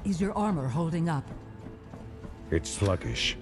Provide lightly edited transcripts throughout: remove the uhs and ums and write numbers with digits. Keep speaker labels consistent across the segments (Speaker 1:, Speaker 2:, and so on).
Speaker 1: Is your armor holding up?
Speaker 2: It's sluggish.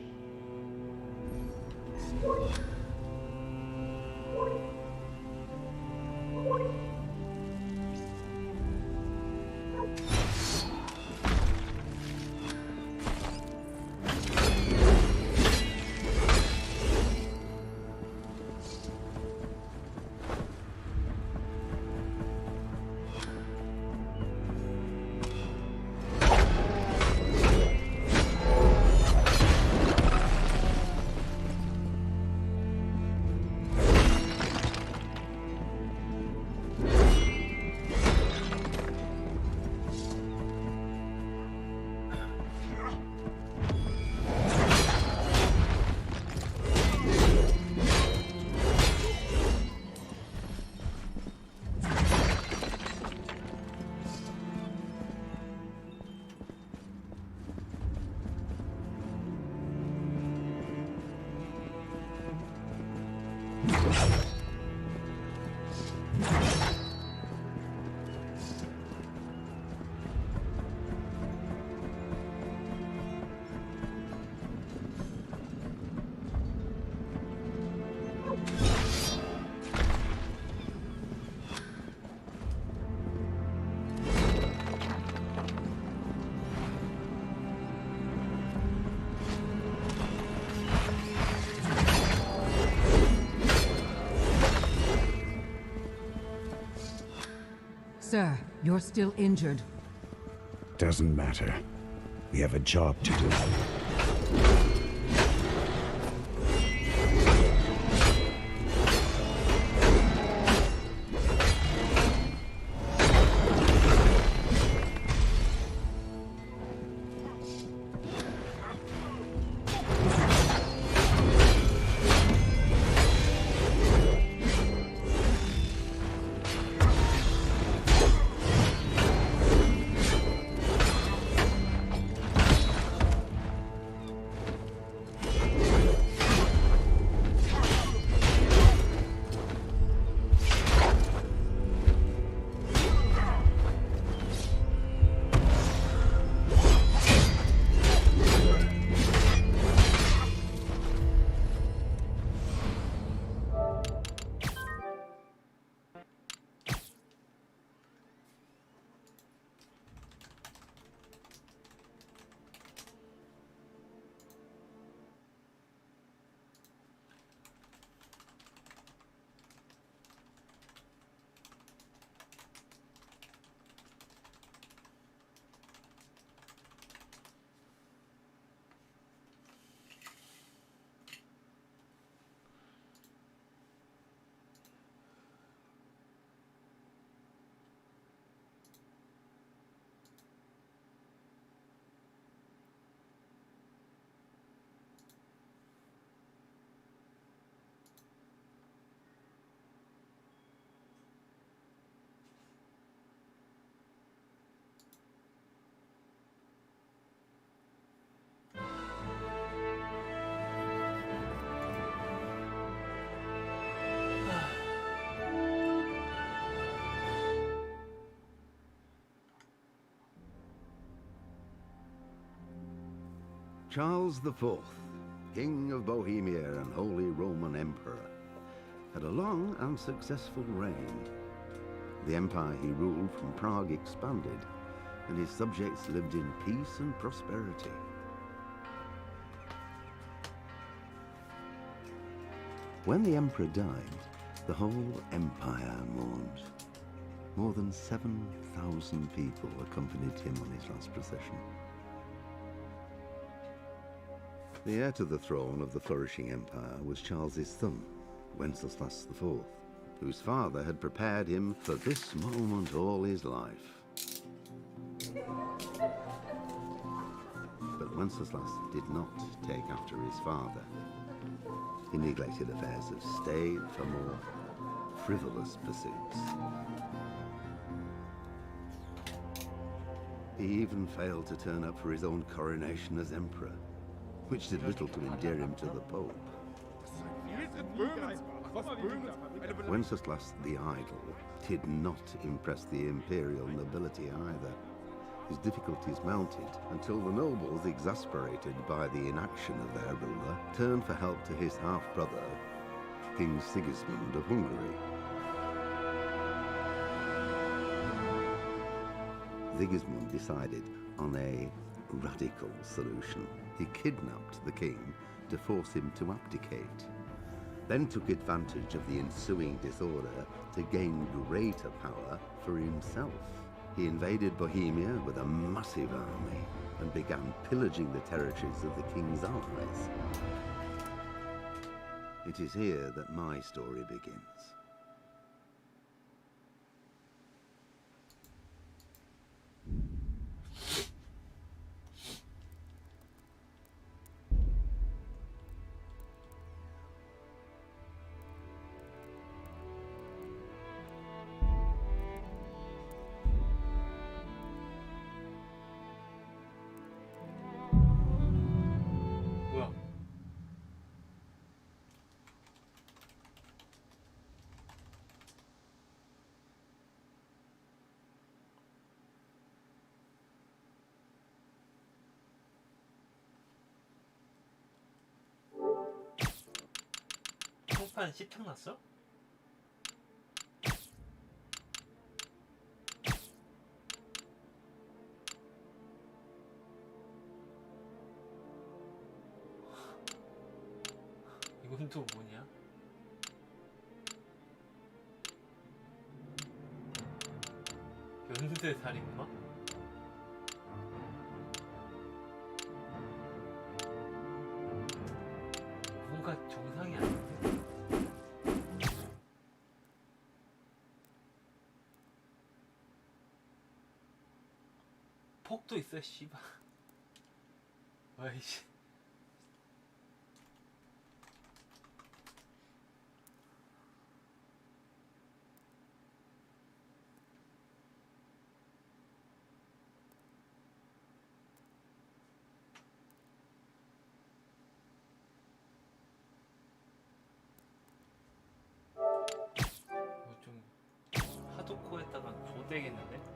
Speaker 1: Sir, you're still injured.
Speaker 2: Doesn't matter. We have a job to do.
Speaker 3: Charles IV, King of Bohemia and Holy Roman Emperor, had a long and successful reign. The empire he ruled from Prague expanded, and his subjects lived in peace and prosperity. When the emperor died, the whole empire mourned. More than 7,000 people accompanied him on his last procession. The heir to the throne of the flourishing empire was Charles's son, Wenceslas IV, whose father had prepared him for this moment all his life. But Wenceslas did not take after his father. He neglected affairs of state for more frivolous pursuits. He even failed to turn up for his own coronation as emperor, which did little to endear him to the Pope. Wenceslas the Idle did not impress the imperial nobility either. his difficulties mounted until the nobles, exasperated by the inaction of their ruler, turned for help to his half-brother, King Sigismund of Hungary. Sigismund decided on a radical solution. He kidnapped the king to force him to abdicate, then took advantage of the ensuing disorder to gain greater power for himself. He invaded Bohemia with a massive army and began pillaging the territories of the king's allies. It is here that my story begins.
Speaker 4: 뭐야? 총판 10평 났어? 이건 또 뭐냐? 연쇄 살인마? 뭔가 정상이 아닌데? 폭도 있어, 씨발. 와이씨. 이거 좀 하드코어에다가 조대겠는데?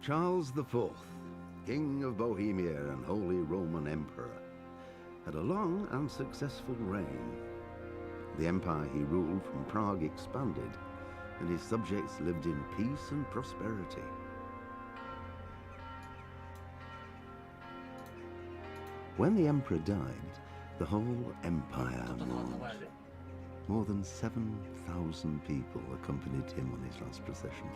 Speaker 3: Charles IV, King of Bohemia and Holy Roman Emperor, had a long and successful reign. The empire he ruled from Prague expanded, and his subjects lived in peace and prosperity. When the emperor died, the whole empire mourned. More than 7,000 people accompanied him on his last procession.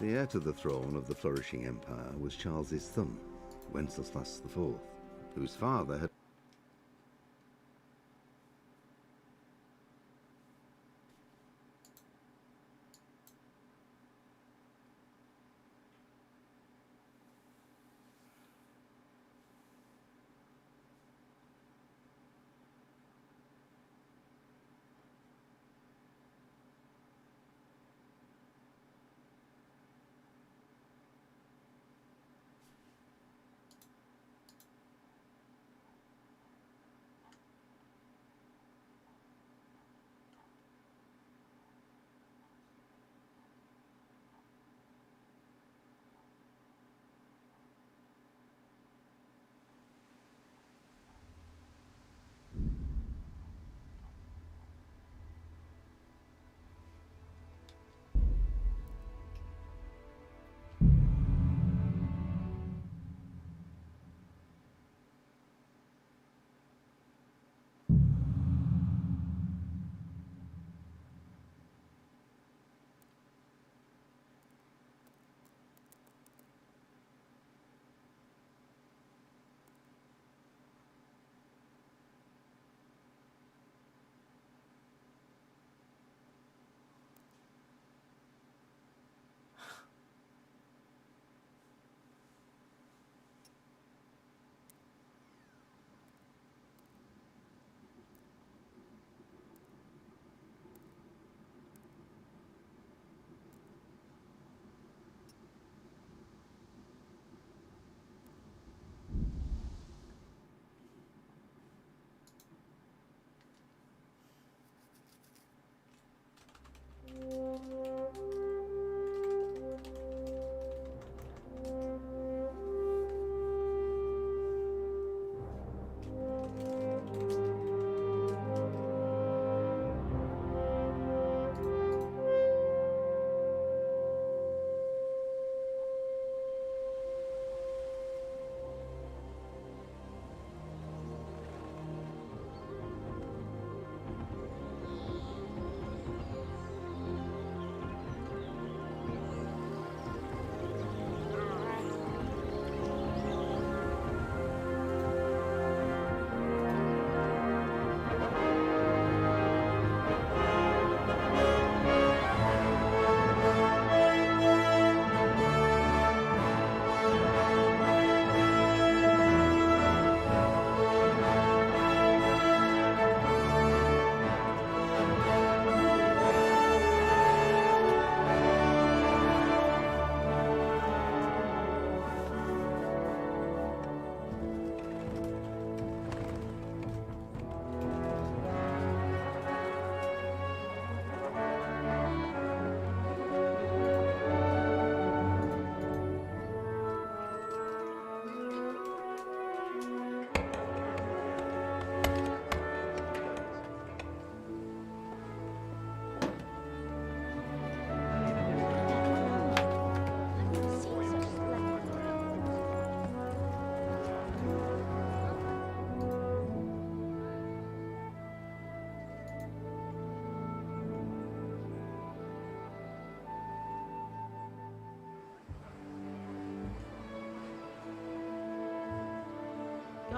Speaker 3: The heir to the throne of the flourishing empire was Charles's son, Wenceslas IV, whose father had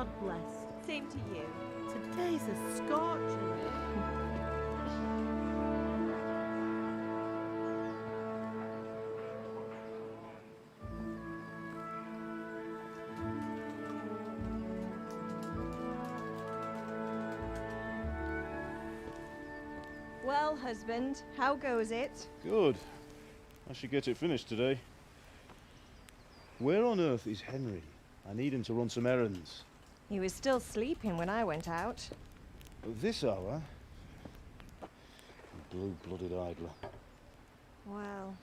Speaker 5: God bless. Same to you. Today's a scorcher.
Speaker 6: Well, husband, how goes it?
Speaker 7: Good. I should get it finished today. Where on earth is Henry? I need him to run some errands.
Speaker 6: He was still sleeping when I went out.
Speaker 7: At this hour? Blue-blooded idler.
Speaker 6: Well,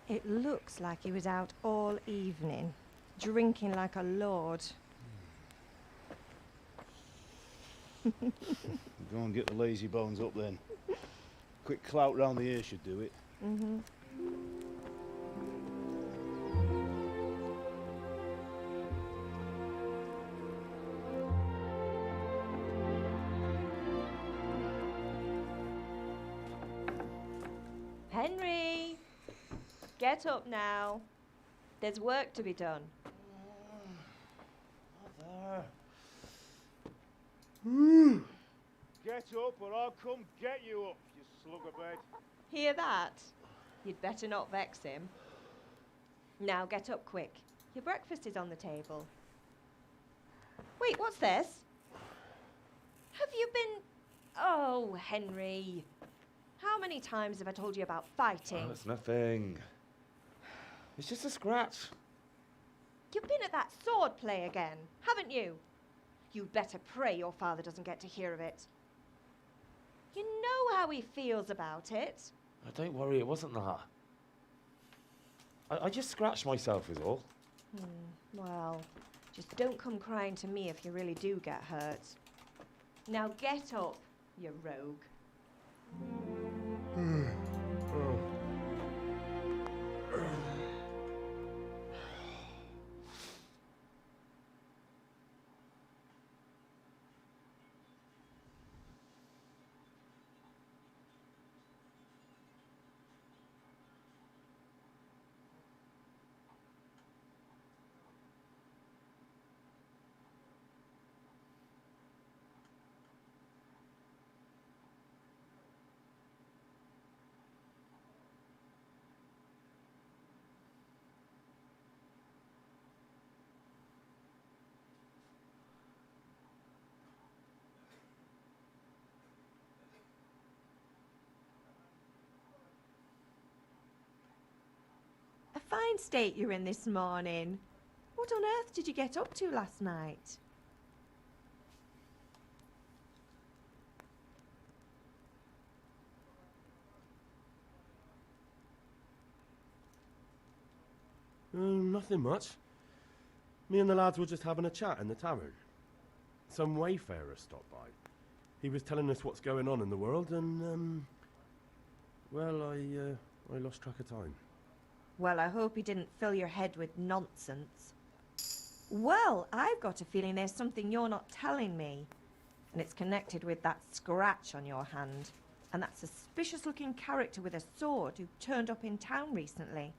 Speaker 6: it looks like he was out all evening, drinking like a lord.
Speaker 7: Go and get the lazy bones up then. Quick clout round the ear should do it.
Speaker 6: Mm-hmm. Henry! Get up now. There's work to be done.
Speaker 7: Mother. Get up or I'll come get you up, you slug of bed.
Speaker 6: Hear that? You'd better not vex him. Now get up quick. Your breakfast is on the table. Wait, what's this? Have you been... Oh, Henry. How many times have I told you about fighting?
Speaker 8: Oh, it's nothing. It's just a scratch.
Speaker 6: You've been at that sword play again, haven't you? You'd better pray your father doesn't get to hear of it. You know how he feels about it.
Speaker 8: Oh, don't worry, it wasn't that. I just scratched myself is all.
Speaker 6: Well, just don't come crying to me if you really do get hurt. Now get up, you rogue. A fine state you're in this morning. What on earth did you get up to last night?
Speaker 9: Nothing much. Me and the lads were just having a chat in the tavern. Some wayfarer stopped by. He was telling us what's going on in the world and, well, I lost track of time.
Speaker 6: Well, I hope he didn't fill your head with nonsense. Well, I've got a feeling there's something you're not telling me. And it's connected with that scratch on your hand. And that suspicious-looking character with a sword who turned up in town recently.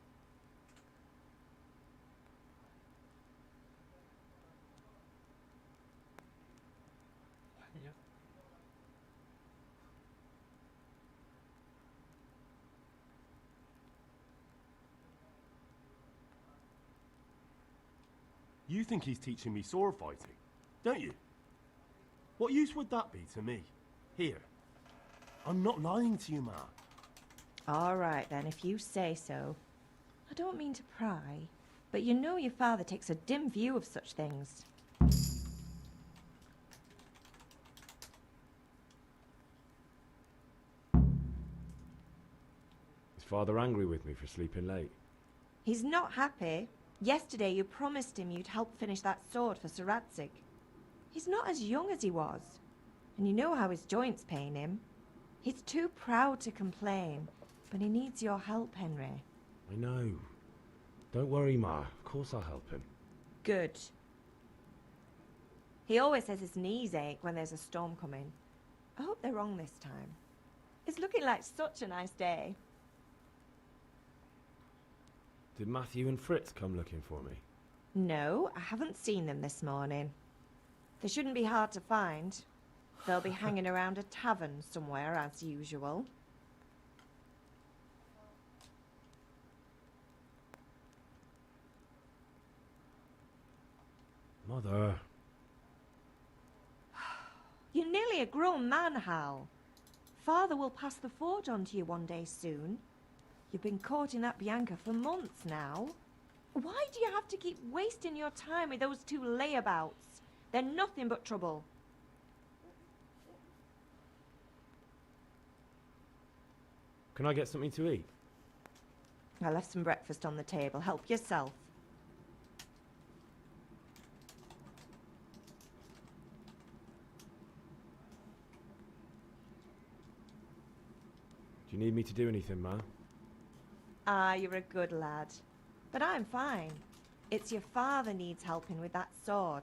Speaker 9: You think he's teaching me sword fighting, don't you? What use would that be to me? Here. I'm not lying to you, Ma.
Speaker 6: All right, then, if you say so. I don't mean to pry, but you know your father takes a dim view of such things.
Speaker 8: Is Father angry with me for sleeping late?
Speaker 6: He's not happy. Yesterday you promised him you'd help finish that sword for Sir Radzig. He's not as young as he was, and you know how his joints pain him. He's too proud to complain, but he needs your help, Henry.
Speaker 8: I know. Don't worry, Ma. Of course I'll help him.
Speaker 6: Good. He always says his knees ache when there's a storm coming. I hope they're wrong this time. It's looking like such a nice day.
Speaker 8: Did Matthew and Fritz come looking for me?
Speaker 6: No, I haven't seen them this morning. They shouldn't be hard to find. They'll be hanging around a tavern somewhere, as usual.
Speaker 8: Mother.
Speaker 6: You're nearly a grown man, Hal. Father will pass the forge on to you one day soon. You've been courting that Bianca for months now. Why do you have to keep wasting your time with those two layabouts? They're nothing but trouble.
Speaker 8: Can I get something to eat?
Speaker 6: I left some breakfast on the table. Help yourself.
Speaker 8: Do you need me to do anything, Ma?
Speaker 6: Ah, you're a good lad. But I'm fine. It's your father needs helping with that sword.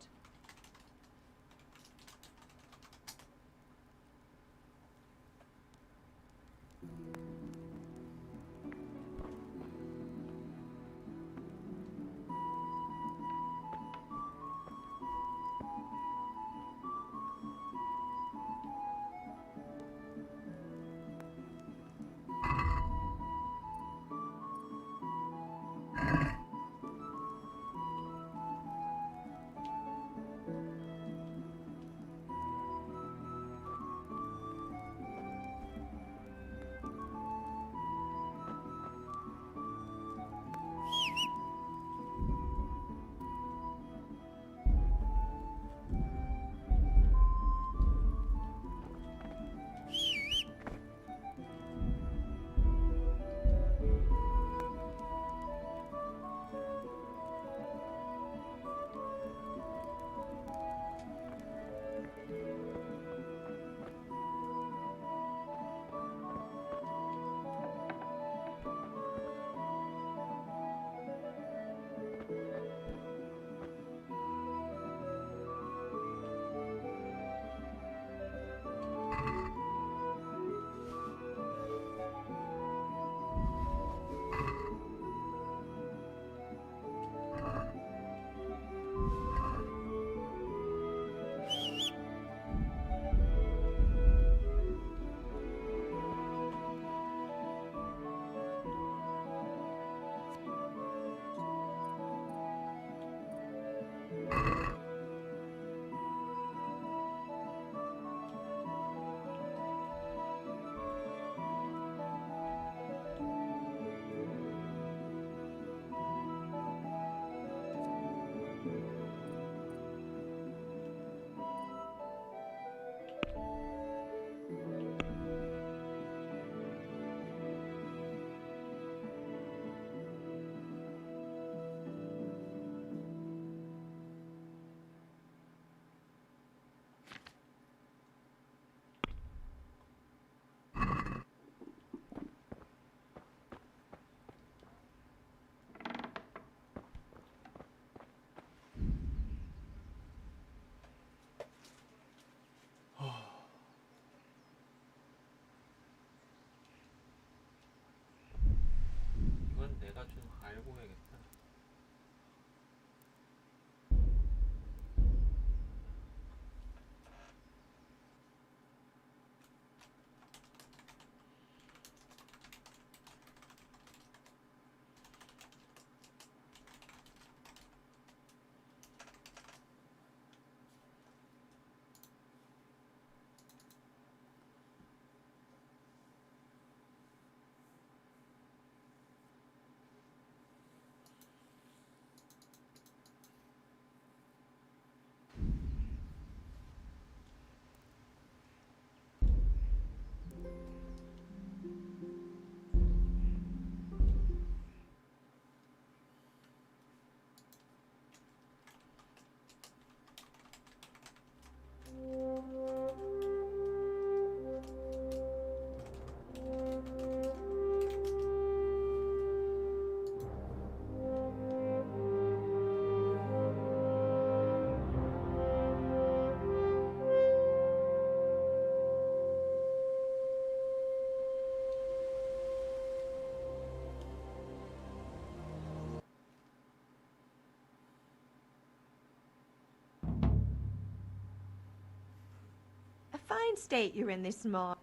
Speaker 6: fine state you're in this morning.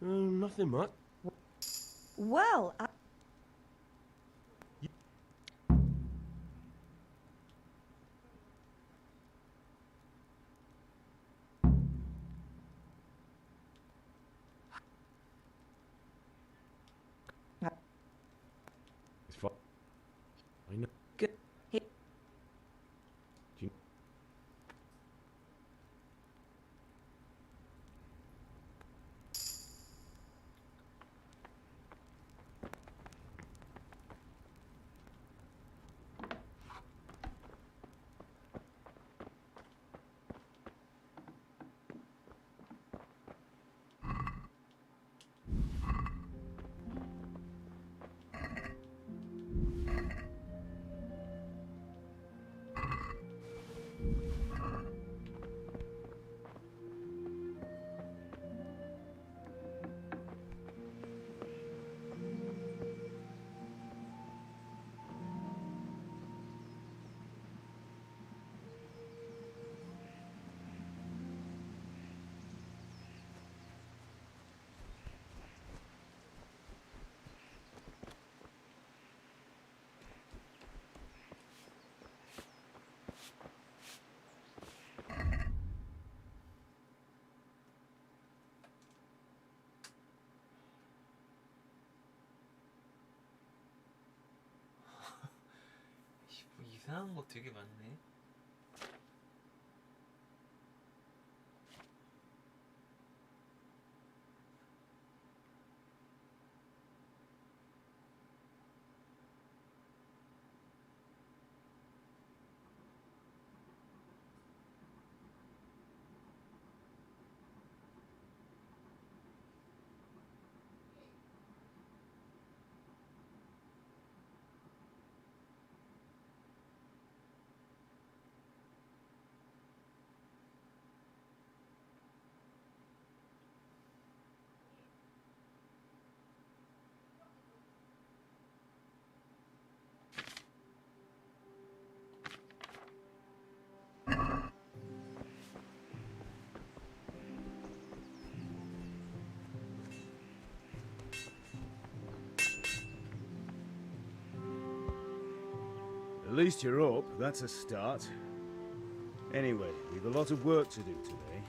Speaker 9: Nothing much.
Speaker 6: Well,
Speaker 8: It's fine. I know.
Speaker 6: good.
Speaker 8: Do you-
Speaker 4: 뭐 이상한 거 되게 많네.
Speaker 7: At least you're up, that's a start. Anyway, we've a lot of work to do today.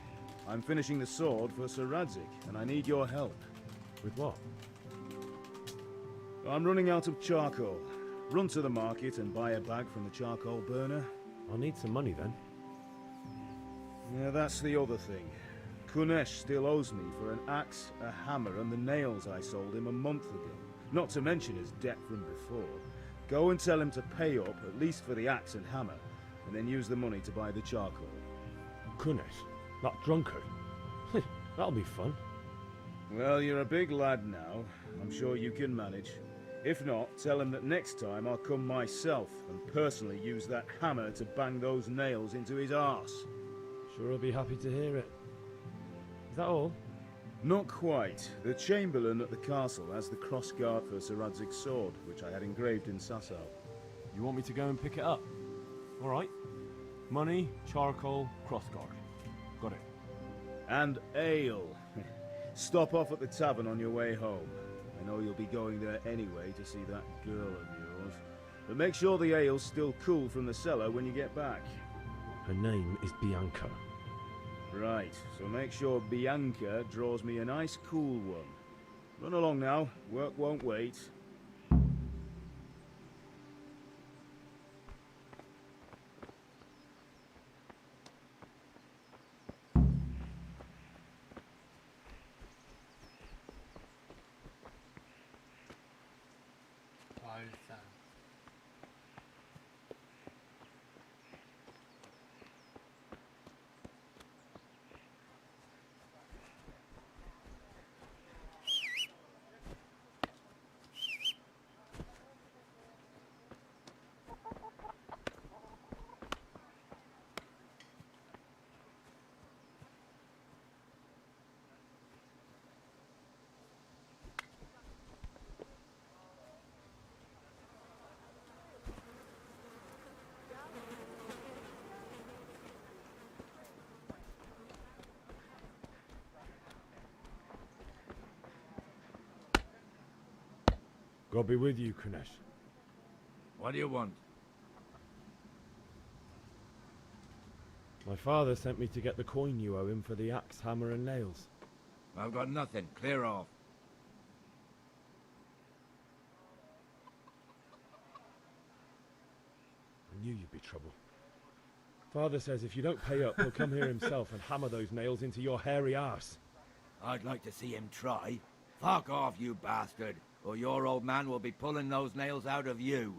Speaker 7: I'm finishing the sword for Sir Radzik, and I need your help.
Speaker 8: With what?
Speaker 7: I'm running out of charcoal. Run to the market and buy a bag from the charcoal burner.
Speaker 8: I'll need some money then.
Speaker 7: Yeah, that's the other thing. Kunesh still owes me for an axe, a hammer, and the nails I sold him a month ago. Not to mention his debt from before. Go and tell him to pay up, at least for the axe and hammer, and then use the money to buy the charcoal.
Speaker 8: Kunesh, that drunkard. That'll be fun.
Speaker 7: Well, you're a big lad now. I'm sure you can manage. If not, tell him that next time I'll come myself and personally use that hammer to bang those nails into his arse.
Speaker 8: Sure he'll be happy to hear it. Is that all?
Speaker 7: Not quite. The Chamberlain at the castle has the crossguard for Sir Radzig's sword, which I had engraved in Sasau.
Speaker 9: You want me to go and pick it up? All right. Money, charcoal, crossguard. Got it.
Speaker 7: And ale. Stop off at the tavern on your way home. I know you'll be going there anyway to see that girl of yours. But make sure the ale's still cool from the cellar when you get back.
Speaker 8: Her name is Bianca.
Speaker 7: Right, so make sure Bianca draws me a nice cool one. Run along now, work won't wait.
Speaker 4: 왈산.
Speaker 8: God be with you, Kunesh.
Speaker 10: What do you want?
Speaker 8: My father sent me to get the coin you owe him for the axe, hammer, and nails.
Speaker 10: I've got nothing. Clear off.
Speaker 8: I knew you'd be trouble. Father says if you don't pay up, he'll come here himself and hammer those nails into your hairy arse.
Speaker 10: I'd like to see him try. Fuck off, you bastard, or your old man will be pulling those nails out of you.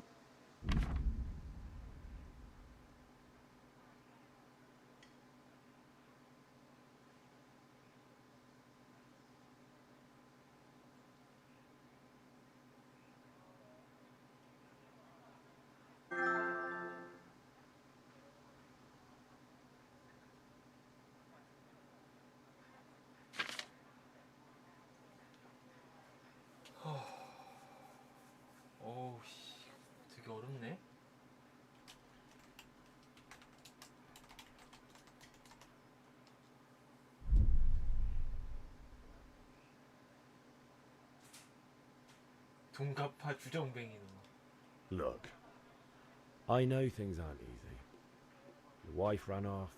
Speaker 4: 어우 씨, 되게 어렵네. 돈 갚아 주정뱅이 놈.
Speaker 8: Look, I know things aren't easy. Your wife ran off,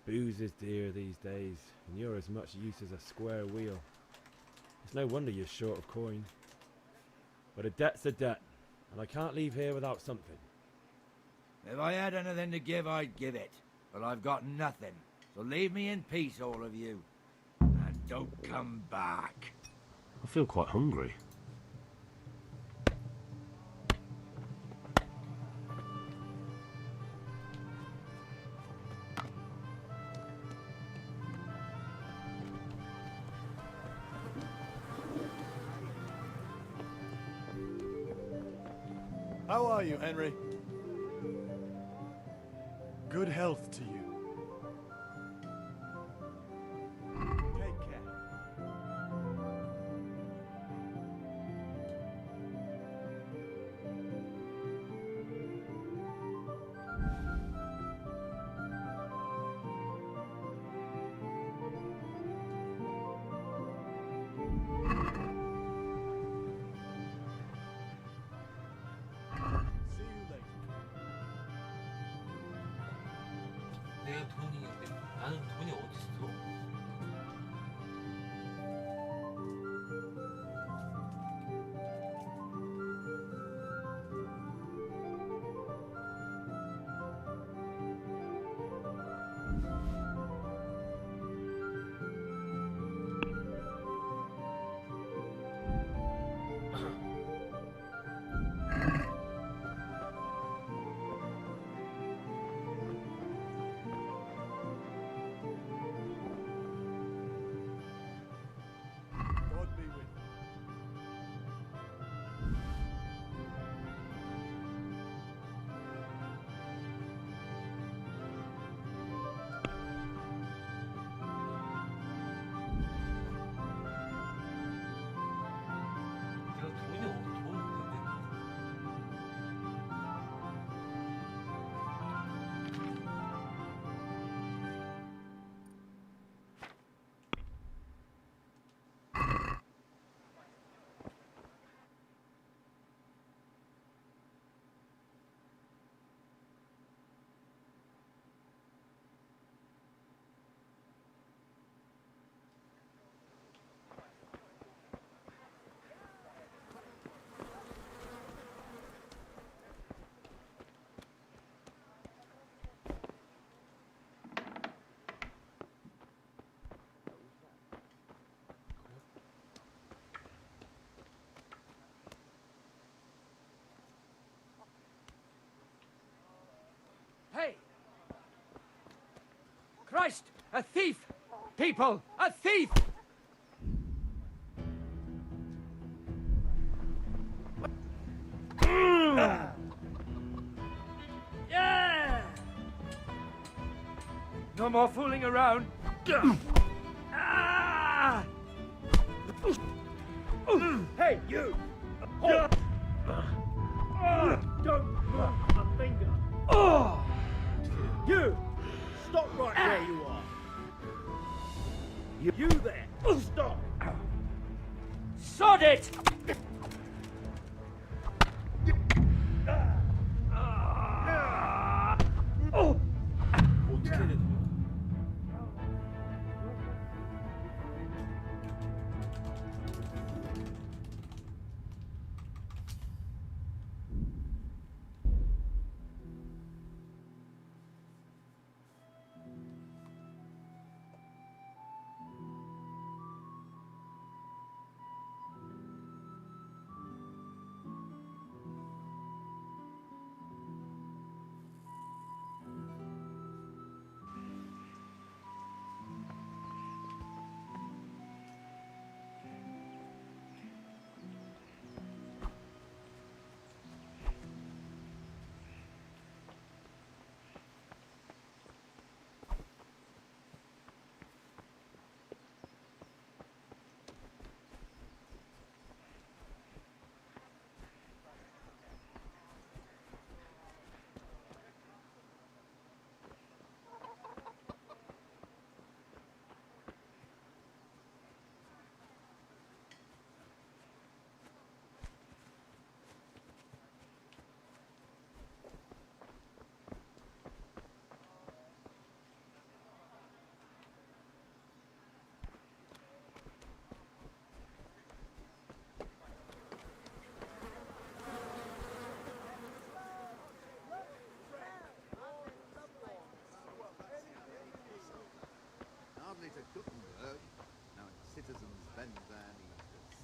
Speaker 8: booze is dear these days, and you're as much use as a square wheel. It's no wonder you're short of coin. But a debt's a debt, and I can't leave here without something.
Speaker 10: If I had anything to give, I'd give it. But I've got nothing. So leave me in peace, all of you. And don't come back.
Speaker 9: I feel quite hungry.
Speaker 11: How are you, Henry? Good health to you. Take care. See you later.
Speaker 4: 나는 돈이 어딨어?
Speaker 11: God be with you.
Speaker 4: 내가 돈이 없는데.
Speaker 10: Hey! Christ! A thief! People! A thief! Yeah! No more fooling around. Ah! Hey, you! Don't move a finger.
Speaker 7: You! Stop right where you are! You there! Stop!
Speaker 10: Sod it!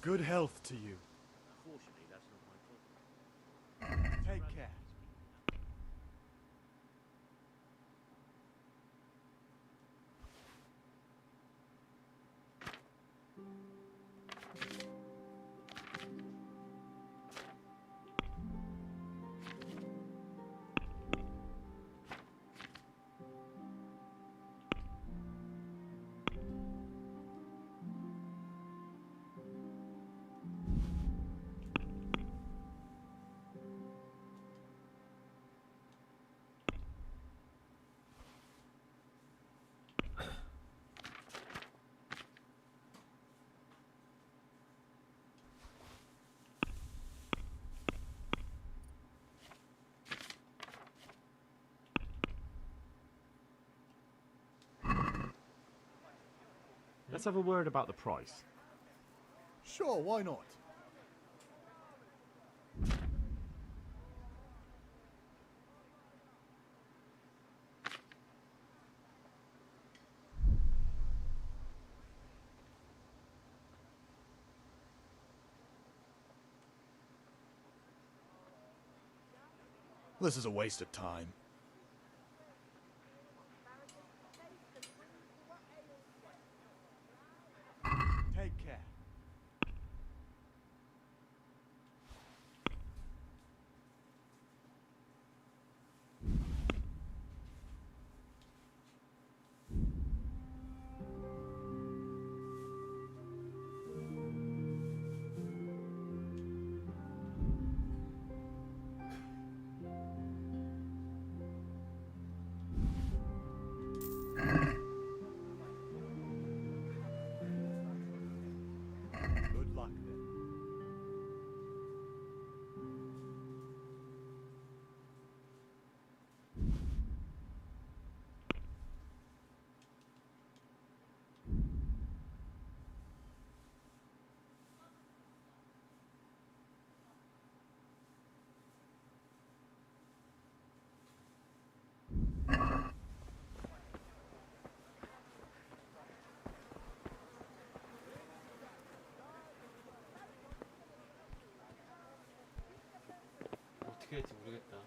Speaker 11: Good health to you.
Speaker 9: Fortunately, that's not my problem.
Speaker 11: Take care.
Speaker 9: Let's have a word about the price.
Speaker 11: Sure, why not? This is a waste of time. Take care. Good luck then.
Speaker 4: 어떻게 할지 모르겠다.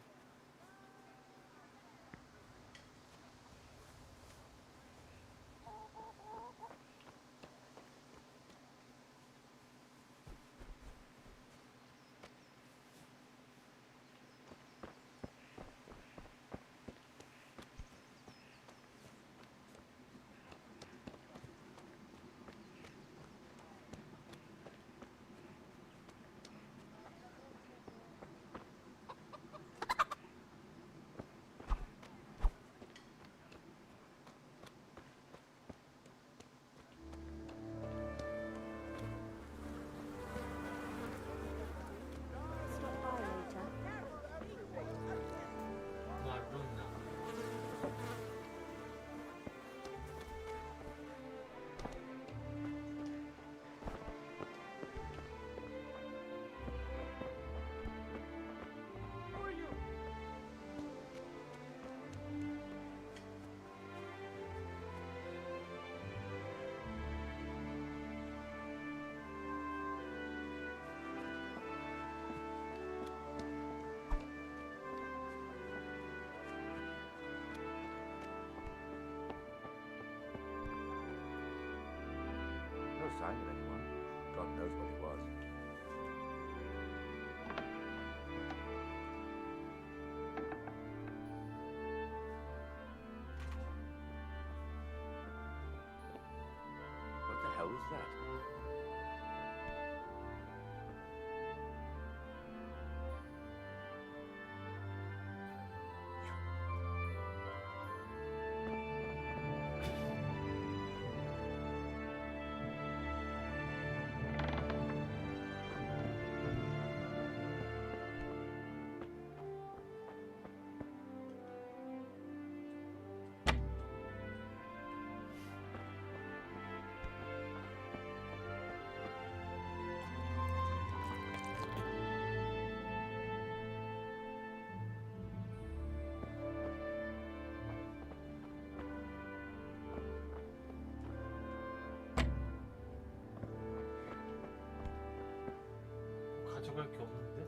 Speaker 4: 가져갈 게 없는데?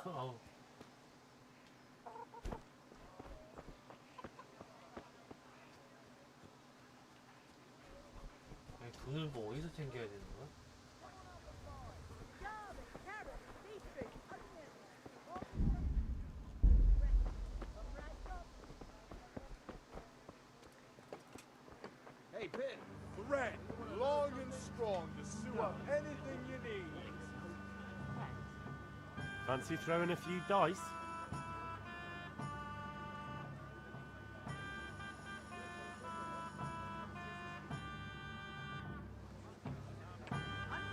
Speaker 4: 아우. 아니, 돈을 뭐 어디서 챙겨야 되는 거야?
Speaker 11: Hey, Ben. Red, long and strong to sew up anything you need.
Speaker 9: Fancy throwing a few dice?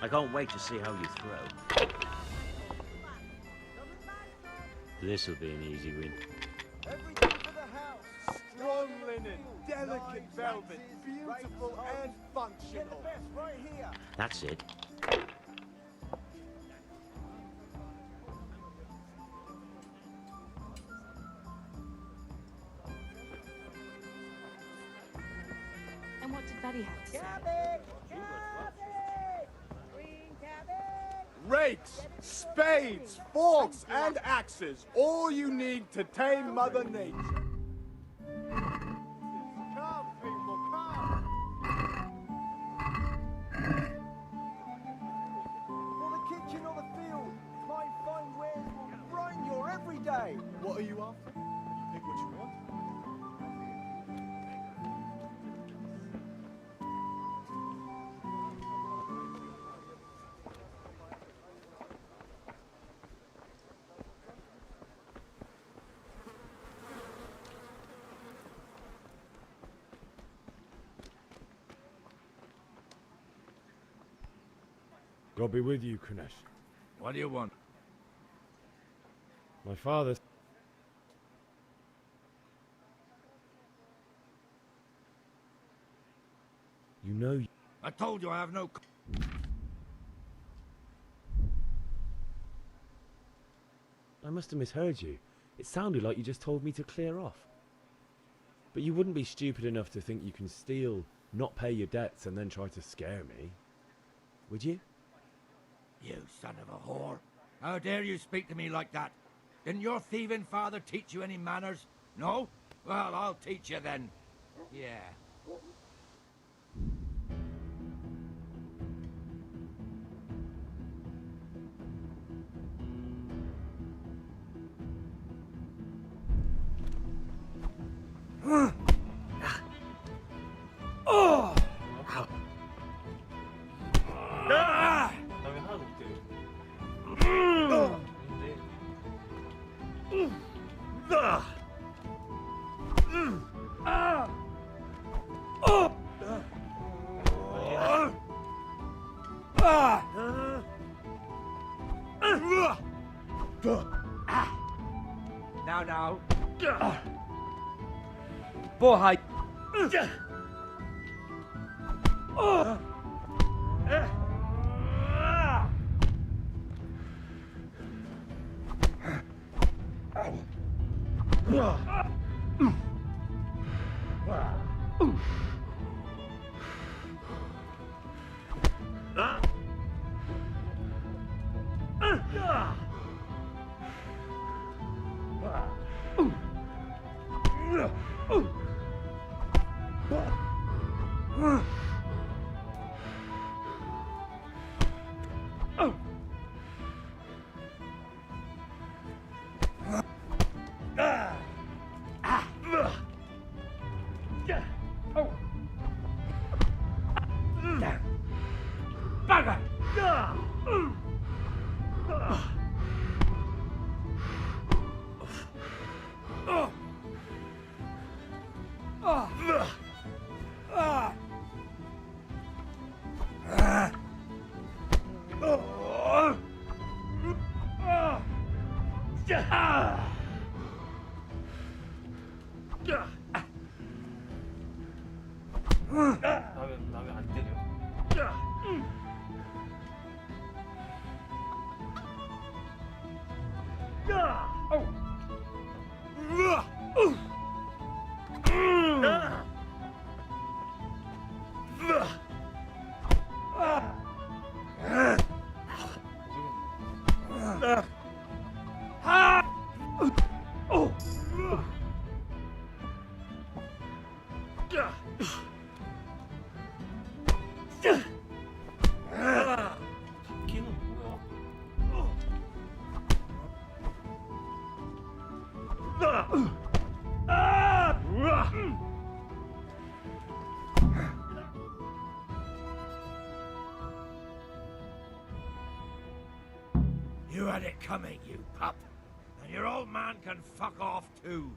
Speaker 12: I can't wait to see how you throw. This'll be an easy win.
Speaker 11: Everything for the house. Strong linen, delicate velvet, beautiful and functional. Right here.
Speaker 12: That's it.
Speaker 5: And what did Buddy have to say?
Speaker 11: Rakes, spades, forks, and axes. All you need to tame Mother Nature. Come, people, come. For the kitchen or the field, find fine wares will grind your every day. What are you after? You pick what you want.
Speaker 8: God be with you, Kunesh.
Speaker 10: What do you want?
Speaker 8: My father... You know...
Speaker 10: I told you I have no...
Speaker 8: I must have misheard you. It sounded like you just told me to clear off. But you wouldn't be stupid enough to think you can steal, not pay your debts, and then try to scare me. Would you?
Speaker 10: You son of a whore. How dare you speak to me like that? Didn't your thieving father teach you any manners? No? Well, I'll teach you then. Yeah.
Speaker 4: 나왜 하나도 못 때려? 근데
Speaker 10: Now. Boy.
Speaker 4: 나왜 안 때려?
Speaker 10: You had it coming, you pup. And your old man can fuck off too.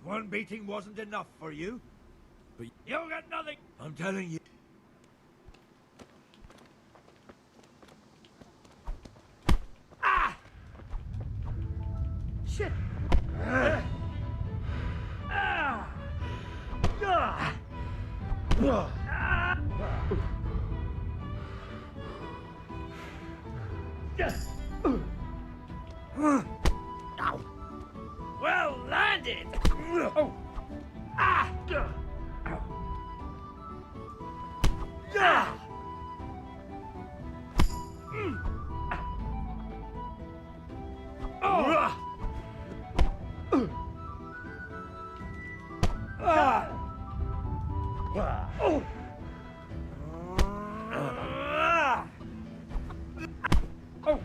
Speaker 10: One beating wasn't enough for you? But you'll get nothing, I'm telling you. Ah! Shit! Well landed! Oh. Ah! Ah! Oh! Oh!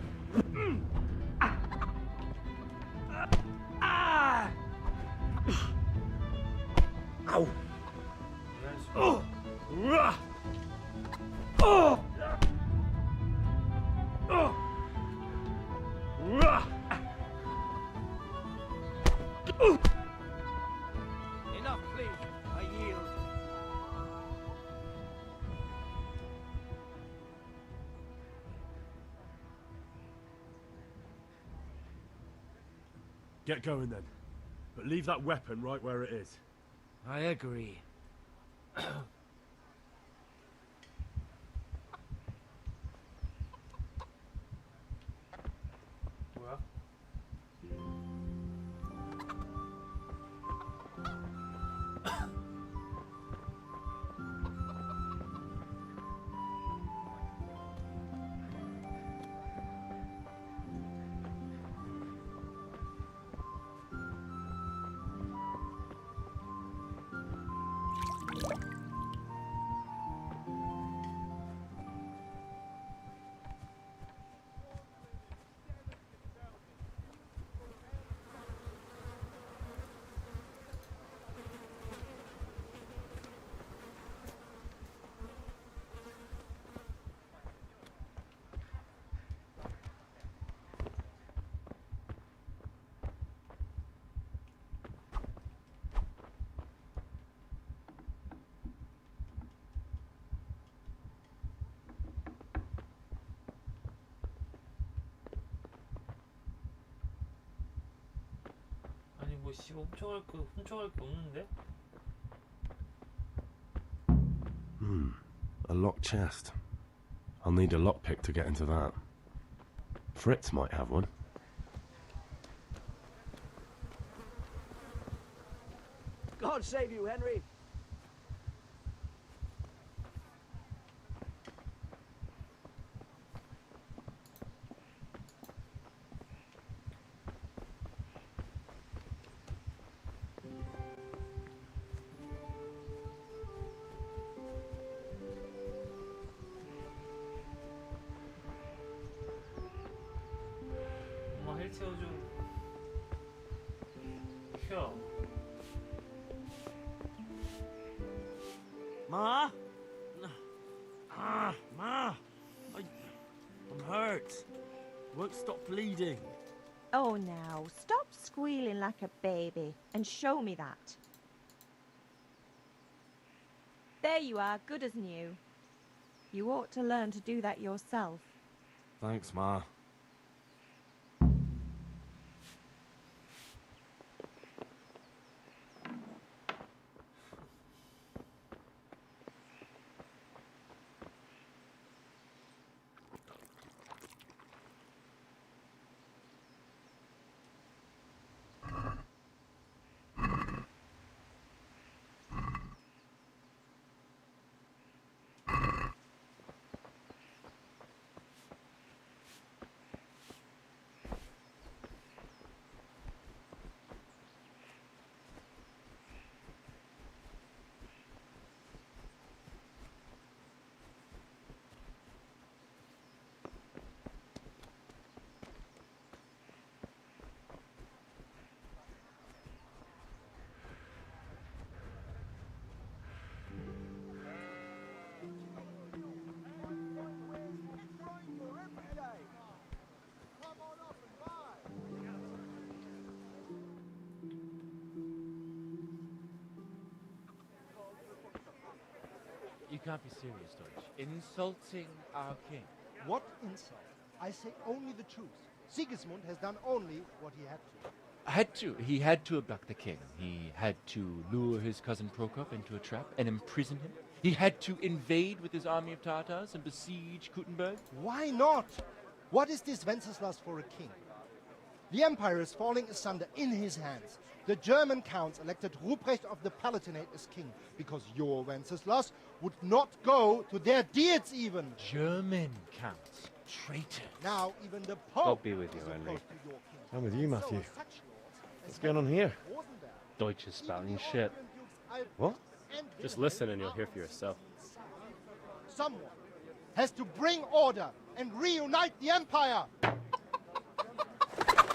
Speaker 10: Ow! Oh! Oh! Enough, please. I yield.
Speaker 9: Get going then. But leave that weapon right where it is.
Speaker 10: I agree.
Speaker 4: 뭐야? 아니 뭐 씨 훔쳐갈 게 없는데?
Speaker 9: A locked chest. I'll need a lockpick to get into that. Fritz might have one.
Speaker 11: God save you, Henry.
Speaker 4: 엄마 헬 채워줘. 켜.
Speaker 10: Ma? Ma! I'm hurt. Won't stop bleeding.
Speaker 6: Oh, now, stop squealing like a baby and show me that. There you are, good as new. You ought to learn to do that yourself.
Speaker 9: Thanks, Ma.
Speaker 13: can't be serious, Deutsch. Insulting our king.
Speaker 11: What insult? I say only the truth. Sigismund has done only what he had to.
Speaker 13: He had to abduct the king. He had to lure his cousin Prokop into a trap and imprison him. He had to invade with his army of Tatars and besiege Kuttenberg.
Speaker 11: Why not? What is this Wenceslas for a king? The empire is falling asunder in his hands. The German counts elected Ruprecht of the Palatinate as king because your Wenceslas would not go to their deeds even.
Speaker 13: German counts. Traitor.
Speaker 11: Now even the Pope
Speaker 8: God be with you,
Speaker 11: is
Speaker 8: Henry.
Speaker 11: opposed to your king.
Speaker 8: I'm with you, Matthew.
Speaker 11: So such lords
Speaker 8: What's
Speaker 11: as
Speaker 8: going on here?
Speaker 11: Rosenberg,
Speaker 14: Deutsch is spouting shit.
Speaker 8: What?
Speaker 14: Just listen and you'll hear for yourself.
Speaker 11: someone has to bring order and reunite the empire.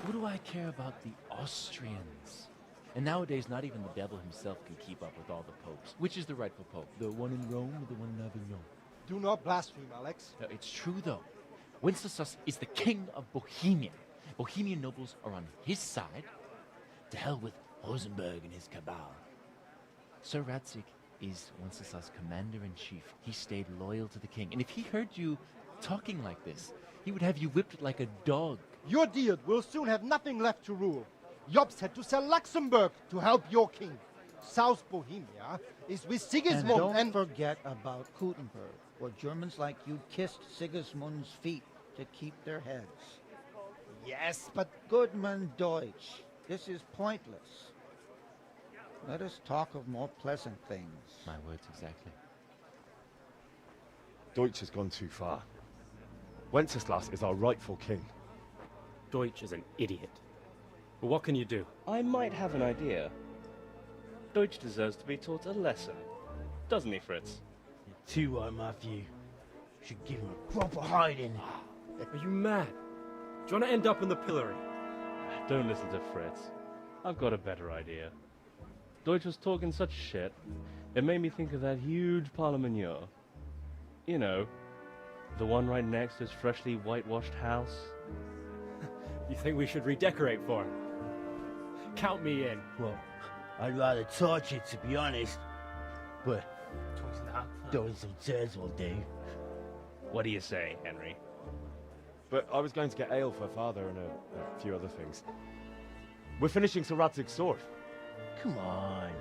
Speaker 13: What do I care about the Austrians? And nowadays, not even the devil himself can keep up with all the popes. Which is the rightful pope? The one in Rome or the one in Avignon?
Speaker 11: Do not blaspheme, Alex.
Speaker 13: No, it's true, though. Wenceslas is the king of Bohemia. Bohemian nobles are on his side. To hell with Rosenberg and his cabal. Sir Radzig is Wenceslas' commander-in-chief. He stayed loyal to the king. And if he heard you talking like this, he would have you whipped like a dog.
Speaker 11: Your Diet will soon have nothing left to rule. Jobst had to sell Luxembourg to help your king. South Bohemia is with Sigismund
Speaker 15: and don't forget about Kuttenberg, where Germans like you kissed Sigismund's feet to keep their heads.
Speaker 11: Yes, but...
Speaker 15: Goodman Deutsch, this is pointless. Let us talk of more pleasant things.
Speaker 13: My words exactly.
Speaker 8: Deutsch has gone too far. Wenceslas is our rightful king.
Speaker 14: Deutsch is an idiot. But what can you do? I might have an idea. Deutsch deserves to be taught a lesson. Doesn't he, Fritz?
Speaker 16: You're too right, Matthew. Should give him a proper hiding.
Speaker 14: Are you mad? Do you want to end up in the pillory? Don't listen to Fritz. I've got a better idea. Deutsch was talking such shit, it made me think of that huge parliament. You know, the one right next to his freshly whitewashed house.
Speaker 16: You think we should redecorate for him? Count me in.
Speaker 17: Well, I'd rather torch it, to be honest. But doing some tears will do.
Speaker 14: What do you say, Henry?
Speaker 8: But I was going to get ale for father and a few other things. We're finishing Sir Radzig's sword.
Speaker 17: Come on.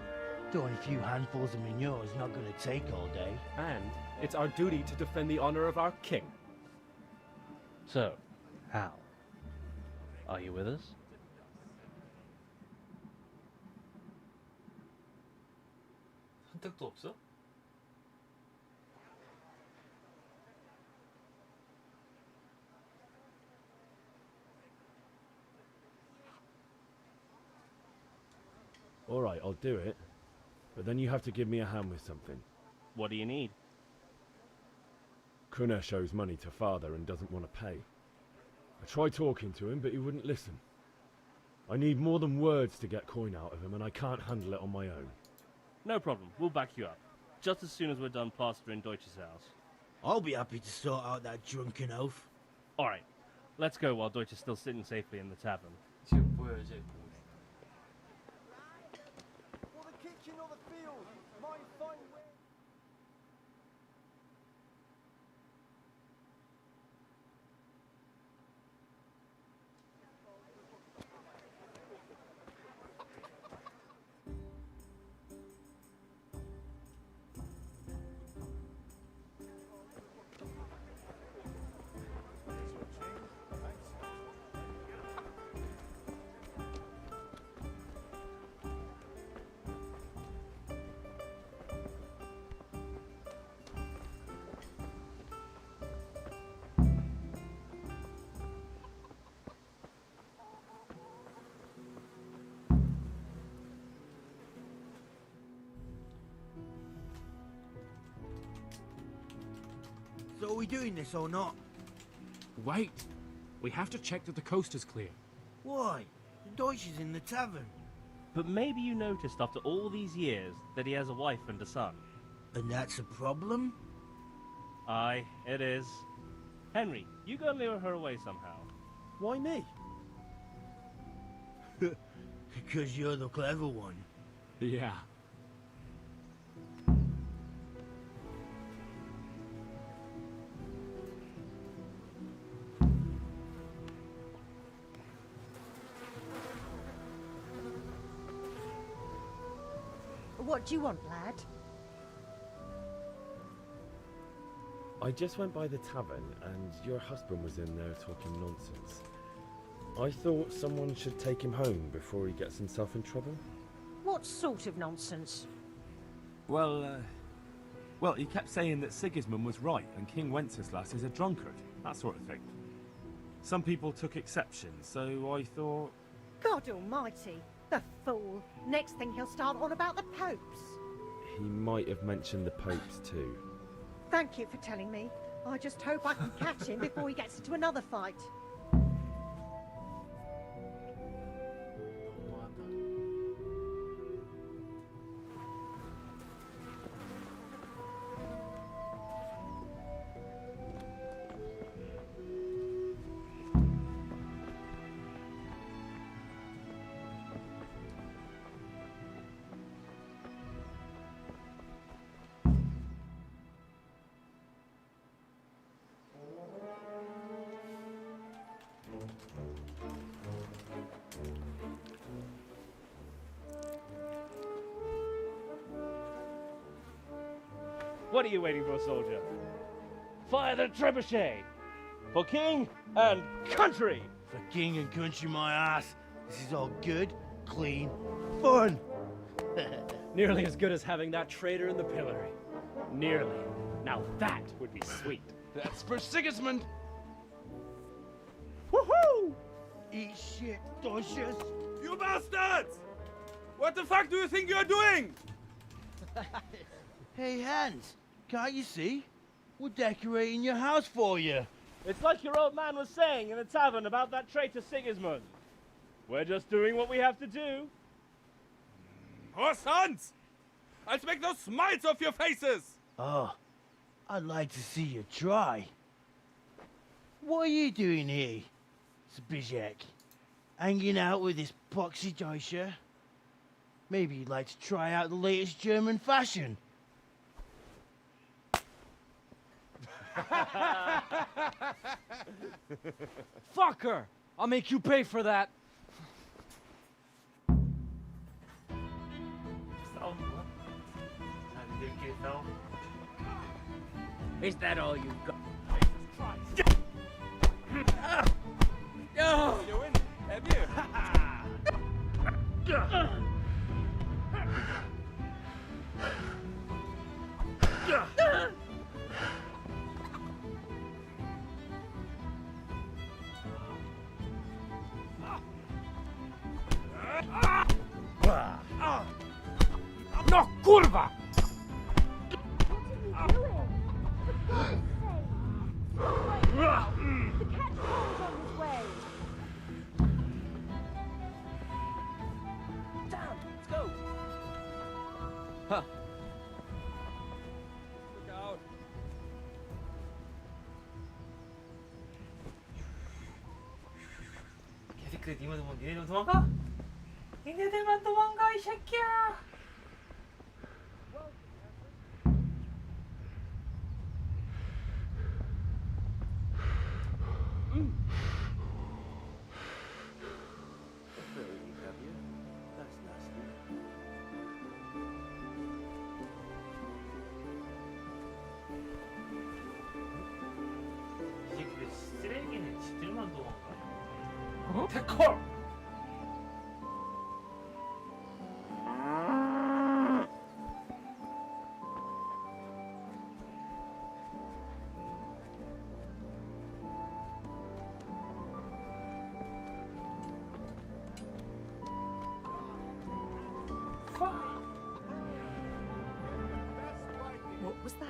Speaker 17: Doing a few handfuls of manure is not going to take all day.
Speaker 14: And it's our duty to defend the honor of our king. So, how? Are you with us?
Speaker 4: 선택도 없어?
Speaker 8: All right, I'll do it. But then you have to give me a hand with something.
Speaker 14: What do you need?
Speaker 8: Kunesh owes money to father and doesn't want to pay. I tried talking to him, but he wouldn't listen. I need more than words to get coin out of him, and I can't handle it on my own.
Speaker 14: No problem. We'll back you up. Just as soon as we're done plastering Deutsch's house.
Speaker 17: I'll be happy to sort out that drunken oaf.
Speaker 14: Alright. Let's go while Deutsch is still sitting safely in the tavern.
Speaker 4: 지금 보여야지.
Speaker 11: For the kitchen or the field, my fine way.
Speaker 17: So are we doing this or not?
Speaker 18: Wait. We have to check that the coast is clear.
Speaker 17: Why? The Deutsch is in the tavern.
Speaker 14: But maybe you noticed after all these years that he has a wife and a son.
Speaker 17: And that's a problem?
Speaker 14: Aye, it is. Henry, you go lure her away somehow.
Speaker 8: Why me?
Speaker 17: Because you're the clever one.
Speaker 18: Yeah.
Speaker 5: What do you want, lad?
Speaker 8: I just went by the tavern and your husband was in there talking nonsense. I thought someone should take him home before he gets himself in trouble.
Speaker 5: What sort of nonsense?
Speaker 16: Well, he kept saying that Sigismund was right and King Wenceslas is a drunkard, that sort of thing. Some people took exception, so I thought...
Speaker 5: God almighty, the fool. Next thing he'll start on about the popes.
Speaker 8: He might have mentioned the popes too.
Speaker 5: Thank you for telling me. I just hope I can catch him before he gets into another fight.
Speaker 14: What are you waiting for, soldier? Fire the trebuchet! For king and country!
Speaker 17: For king and country, my ass. This is all good, clean, fun.
Speaker 16: Nearly as good as having that traitor in the pillory. Nearly. Now that would be sweet.
Speaker 10: That's for Sigismund.
Speaker 17: Woohoo! Eat shit, docious.
Speaker 7: You bastards! What the fuck do you think you're doing?
Speaker 17: Hey, Hans, can't you see? We're decorating your house for you.
Speaker 14: It's like your old man was saying in the tavern about that traitor Sigismund. We're just doing what we have to do.
Speaker 7: Oh, sons! I'll make those smiles off your faces!
Speaker 17: Oh, I'd like to see you try. What are you doing here, Zbyszek? Hanging out with this poxy Deutscher? Maybe you'd like to try out the latest German fashion.
Speaker 16: Fucker! I'll make you pay for that.
Speaker 10: Is that all you've got?
Speaker 7: Oh, you win, have you?
Speaker 16: No, kurwa!
Speaker 6: The cat's on his way.
Speaker 16: Down, let's go. Huh. Look out.
Speaker 4: 개새끼 니네들 도망가? 니네들만 도망가 이 새끼야! 이 새끼들 쓰레기네 지들만 도망가.
Speaker 16: 태콜!
Speaker 5: What was that?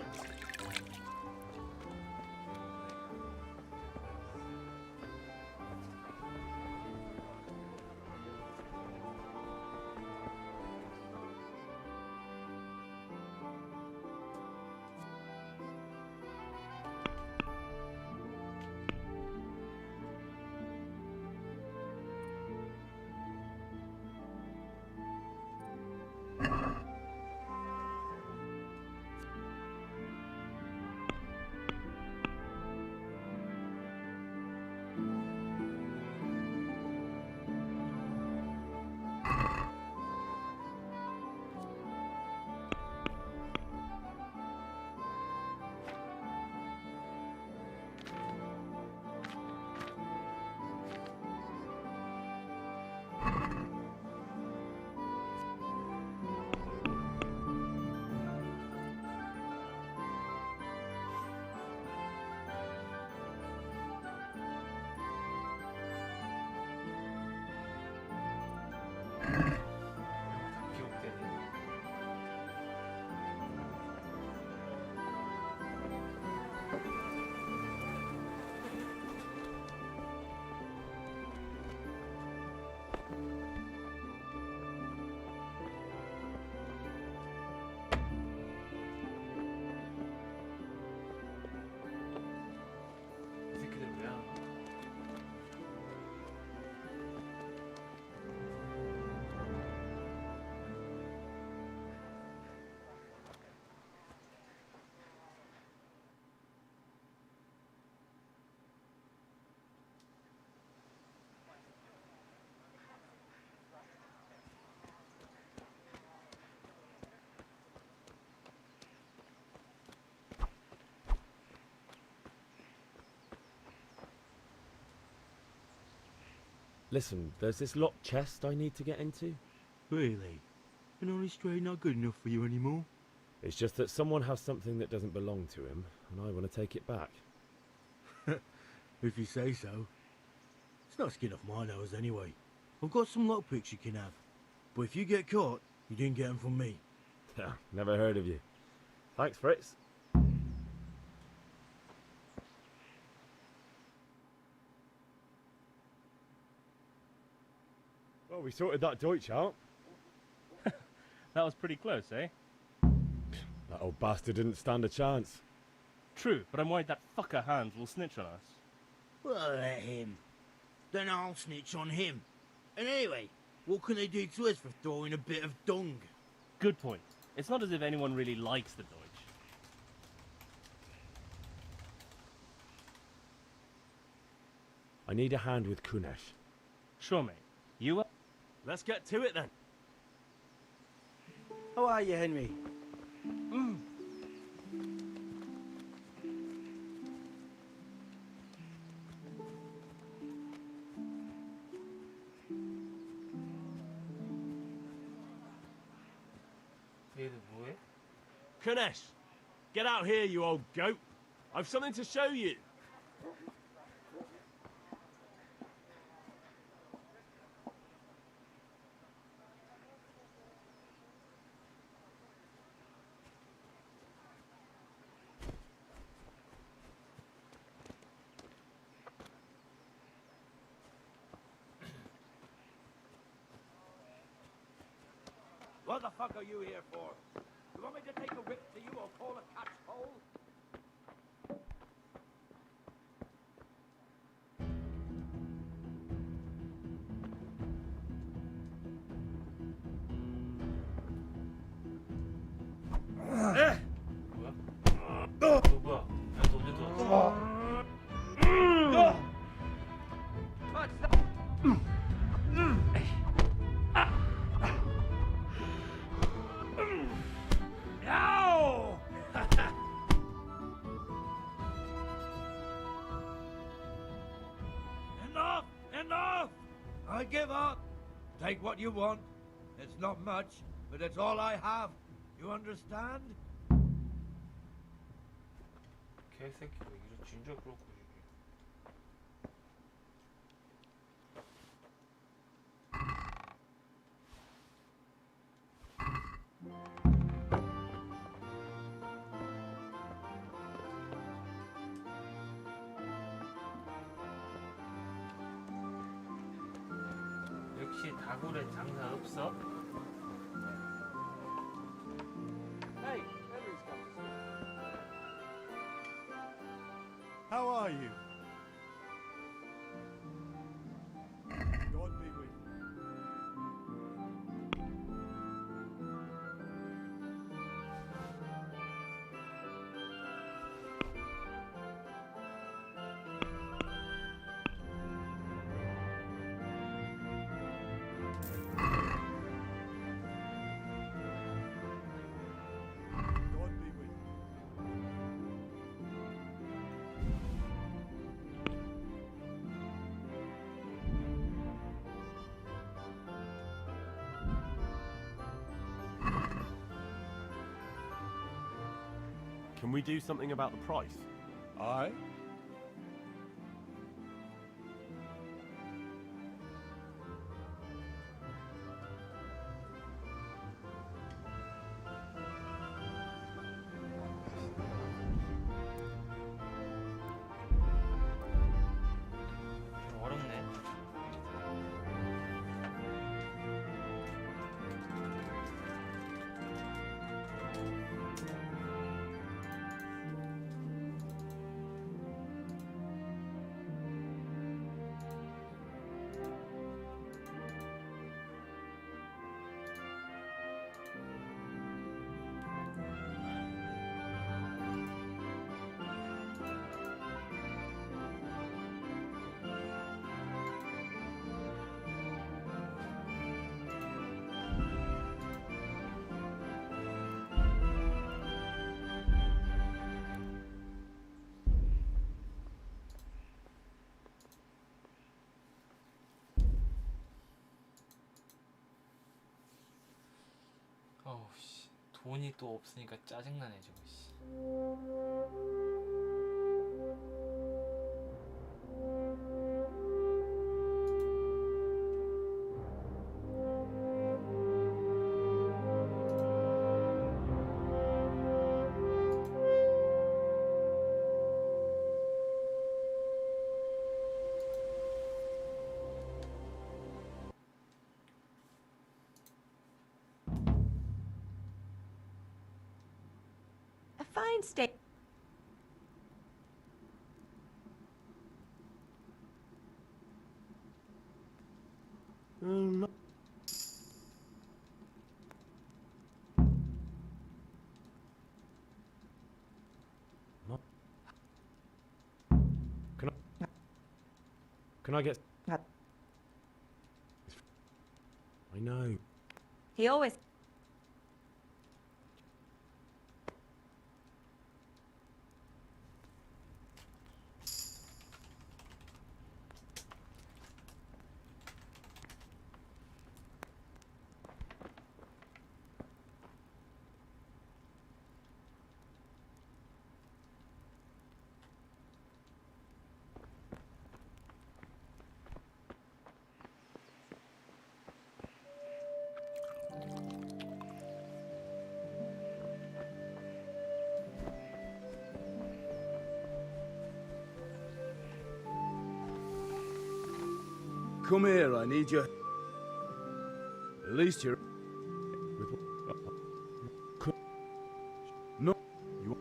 Speaker 8: Listen, there's this locked chest I need to get into.
Speaker 17: Really? An honest trade not good enough for you anymore?
Speaker 8: It's just that someone has something that doesn't belong to him, and I want to take it back.
Speaker 17: If you say so. It's not skin off my nose anyway. I've got some lockpicks you can have. But if you get caught, you didn't get them from me.
Speaker 8: Never heard of you. Thanks, Fritz. Well, we sorted that Deutsch out.
Speaker 14: That was pretty close, eh?
Speaker 8: That old bastard didn't stand a chance.
Speaker 14: True, but I'm worried that fucker Hans will snitch on us.
Speaker 17: Well, let him. Then I'll snitch on him. And anyway, what can they do to us for throwing a bit of dung?
Speaker 14: Good point. It's not as if anyone really likes the Deutsch.
Speaker 8: I need a hand with Kunesh.
Speaker 14: Sure, mate. You up?
Speaker 16: Let's get to it then.
Speaker 17: How are you, Henry?
Speaker 4: 얘들 뭐해?
Speaker 16: Kunesh, get out here, you old goat. I've something to show you.
Speaker 10: What the fuck are you here for? You want me to take a whip to you or call a cat's hole?
Speaker 4: 뭐야? 너 뭐야? 야, 너 언제 들어왔어?
Speaker 10: Enough! Enough! I give up. Take what you want. It's not much, but it's all I have. You understand?
Speaker 4: 개새끼가 이런 진짜 그렇고 이게. 역시 다굴엔 장사 없어?
Speaker 7: Hey, Henry's come to see you. How are you? God be with you. God be with you.
Speaker 16: Can we do something about the price?
Speaker 7: Aye?
Speaker 4: 좀 어렵네. 씨. 돈이 또 없으니까 짜증나네 저거 씨.
Speaker 6: A fine steak.
Speaker 9: No.
Speaker 8: Can I get... I know.
Speaker 6: He always...
Speaker 7: Come here, I need you. At least you're... No, you...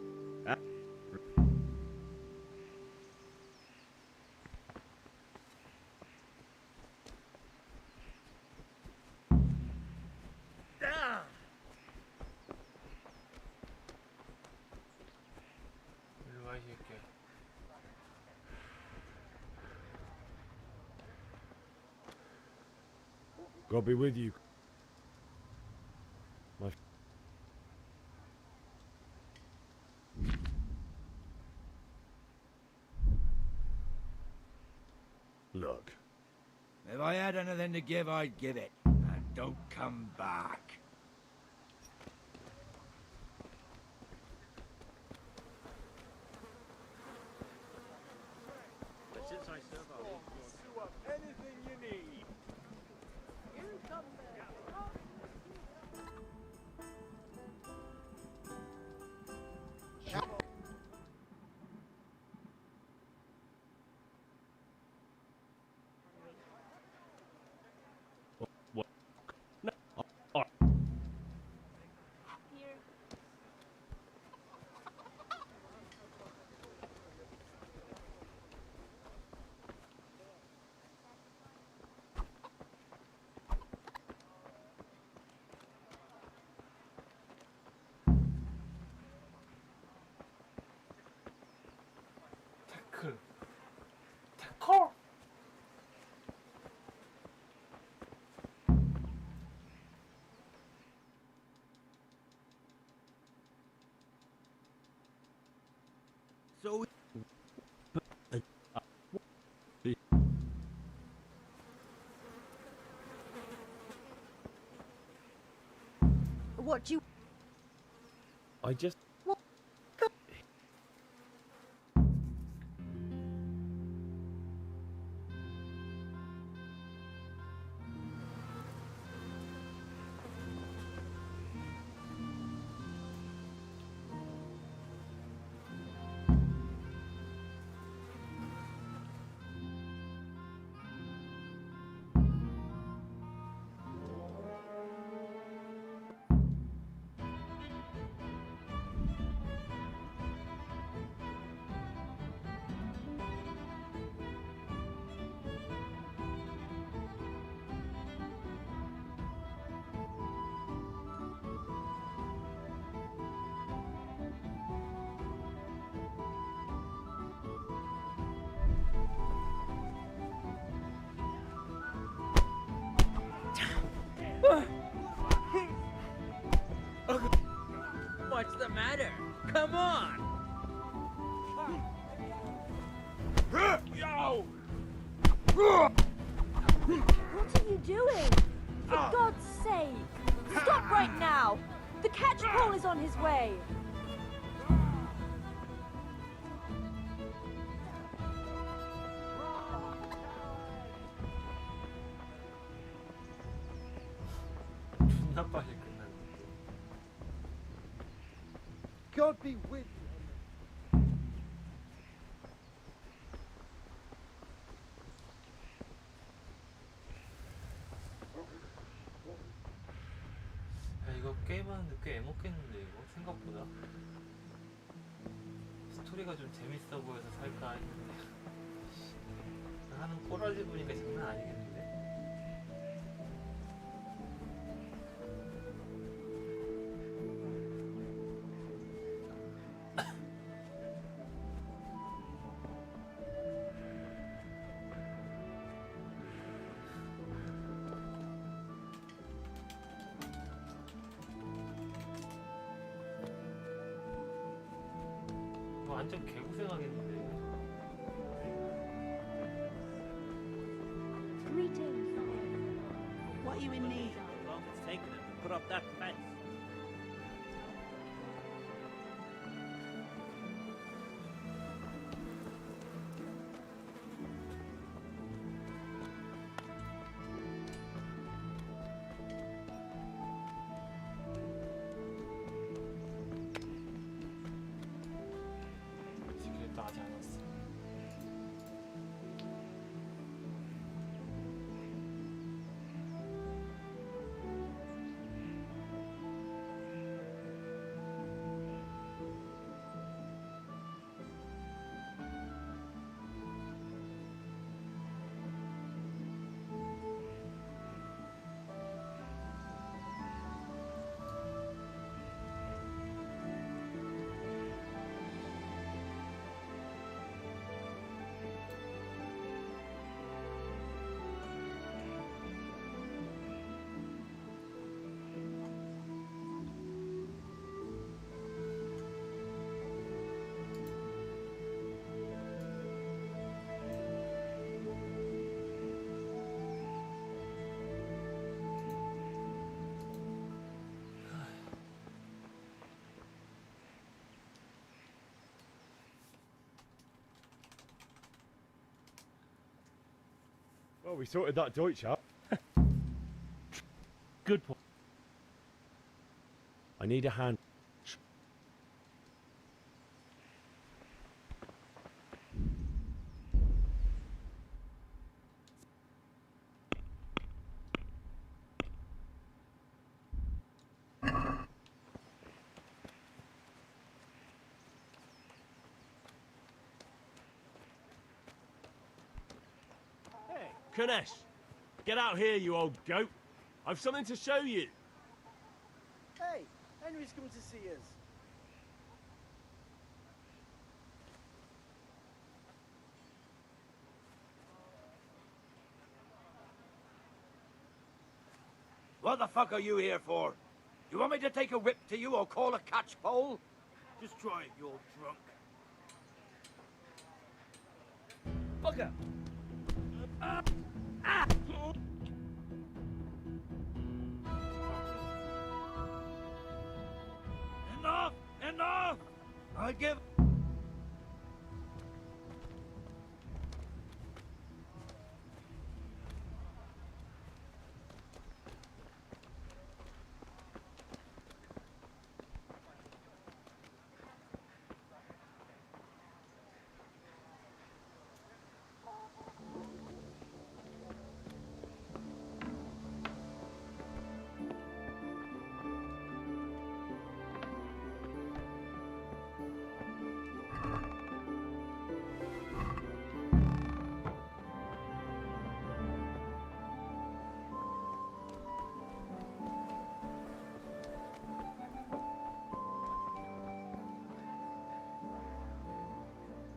Speaker 4: 일로 와 이 새끼야.
Speaker 8: God be with you. My...
Speaker 7: Look.
Speaker 10: If I had anything to give, I'd give it. And don't come back.
Speaker 16: But since I serve our Lord, you have anything you need.
Speaker 8: What?
Speaker 16: No.
Speaker 4: 태클. 태클.
Speaker 10: So...
Speaker 6: What do you...
Speaker 8: I just...
Speaker 19: What's the matter? Come on!
Speaker 6: What are you doing? For God's sake! Stop right now!
Speaker 20: The catchpole is on his way!
Speaker 4: 존나 빨리 끝났네.
Speaker 11: God be with you.
Speaker 4: 야, 이거 게임하는데 꽤 애먹겠는데 이거 생각보다 스토리가 좀 재밌어 보여서 살까 했는데 하는 꼬라지 보니까 장난 아니겠는데? 완전 개고생하겠는데.
Speaker 20: Greetings.
Speaker 19: What are you in need
Speaker 12: How long it's taken him to put up that fence?
Speaker 4: 그래도 아직 안 왔어.
Speaker 8: Well, we sorted that Deutsch out.
Speaker 14: Good point.
Speaker 8: I need a hand.
Speaker 9: Kunesh, get out here, you old goat. I've something to show you.
Speaker 17: Hey, Henry's coming to see us.
Speaker 10: What the fuck are you here for? You want me to take a whip to you or call a catchpole?
Speaker 17: Just try it, you're drunk.
Speaker 10: Bugger! Enough! Enough! I give...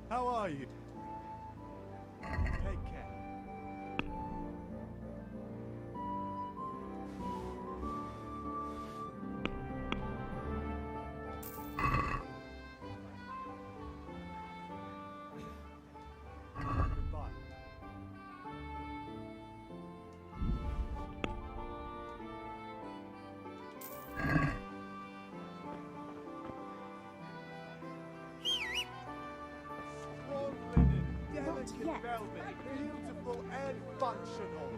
Speaker 7: How are you? Take care. Goodbye.
Speaker 20: yet.
Speaker 21: Beautiful and functional.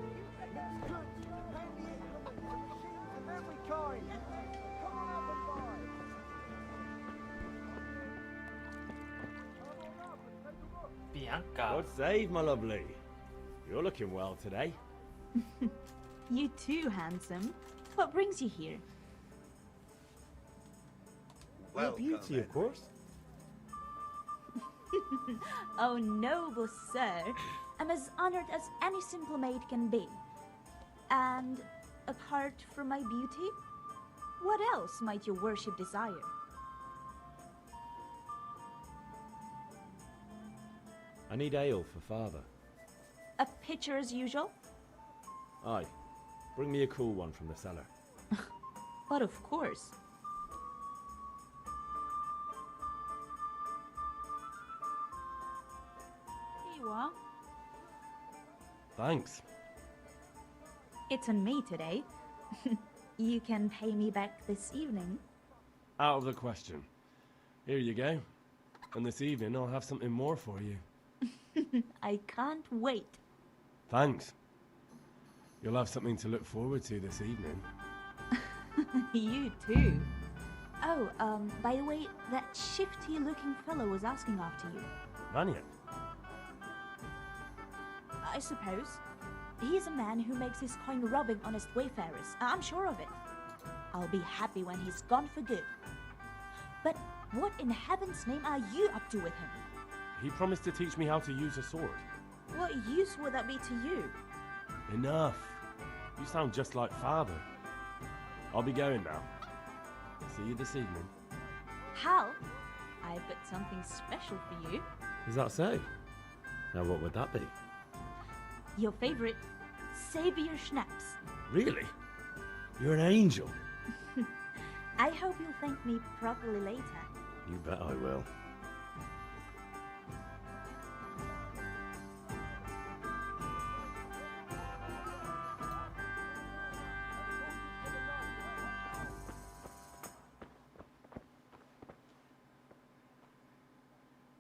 Speaker 21: Good, handy machines of every kind. Come on up and buy.
Speaker 4: Bianca.
Speaker 8: God save, my lovely. You're looking well today.
Speaker 20: You too, handsome. What brings you here?
Speaker 8: Your beauty, of course.
Speaker 20: Oh, noble sir. I'm as honored as any simple maid can be. And apart from my beauty, what else might your worship desire?
Speaker 8: I need ale for father.
Speaker 20: A pitcher as usual?
Speaker 8: Aye. Bring me a cool one from the cellar.
Speaker 20: But of course. Here you are.
Speaker 9: Thanks.
Speaker 20: It's on me today. You can pay me back this evening.
Speaker 9: Out of the question. Here you go. And this evening I'll have something more for you.
Speaker 20: I can't wait.
Speaker 9: Thanks. You'll have something to look forward to this evening.
Speaker 20: You too. Oh, by the way, that shifty-looking fellow was asking after you.
Speaker 9: Vanya?
Speaker 20: I suppose. He's a man who makes his coin robbing honest wayfarers. I'm sure of it. I'll be happy when he's gone for good. But what in heaven's name are you up to with him?
Speaker 9: He promised to teach me how to use a sword.
Speaker 20: What use would that be to you?
Speaker 9: Enough. You sound just like father. I'll be going now. See you this evening.
Speaker 20: Hal, I've got something special for you.
Speaker 8: Is that so? Now what would that be?
Speaker 20: Your favorite Savior Schnapps.
Speaker 8: Really? You're an angel.
Speaker 20: I hope you'll thank me properly later.
Speaker 8: You bet I will.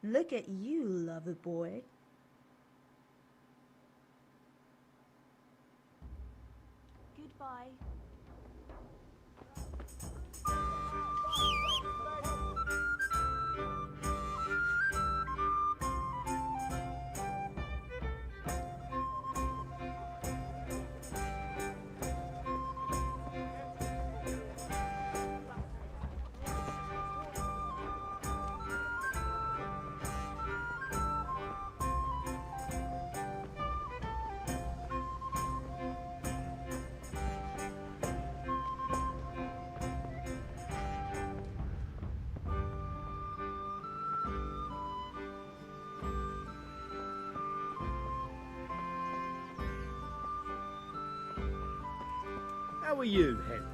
Speaker 20: Look at you, lover boy. Goodbye.
Speaker 7: How are you, Henry?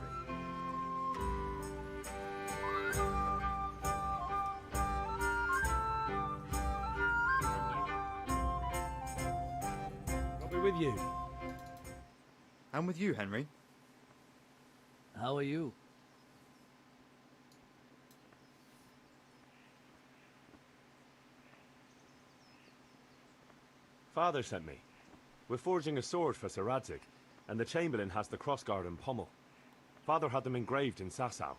Speaker 8: I'll be with you.
Speaker 22: I'm with you, Henry.
Speaker 23: How are you?
Speaker 8: Father sent me. We're forging a sword for Sir Radzig, and the Chamberlain has the crossguard and pommel. Father had them engraved in Sasau.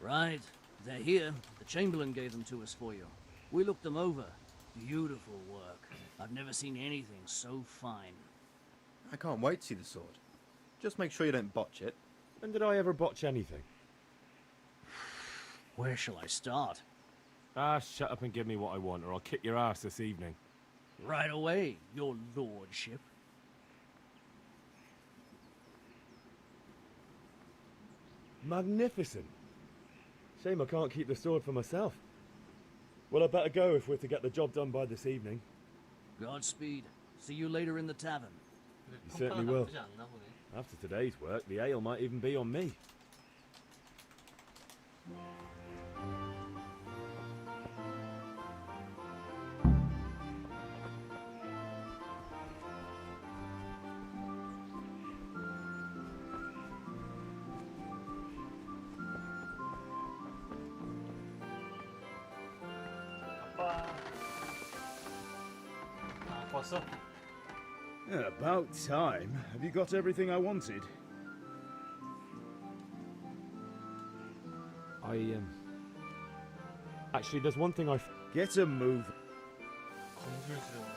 Speaker 23: Right. They're here. The Chamberlain gave them to us for you. We looked them over. Beautiful work. I've never seen anything so fine.
Speaker 22: I can't wait to see the sword. Just make sure you don't botch it.
Speaker 8: When did I ever botch anything?
Speaker 23: Where shall I start?
Speaker 8: Ah, shut up and give me what I want, or I'll kick your ass this evening.
Speaker 23: Right away, your lordship.
Speaker 8: Magnificent. Shame I can't keep the sword for myself. Well, I better go if we're to get the job done by this evening.
Speaker 23: Godspeed. See you later in the tavern.
Speaker 8: You certainly will. After today's work, the ale might even be on me.
Speaker 4: 봤어?
Speaker 7: Yeah, about time. Have you got everything I wanted?
Speaker 8: Actually, there's one thing I...
Speaker 7: Get a move.
Speaker 4: 검술 수련했어?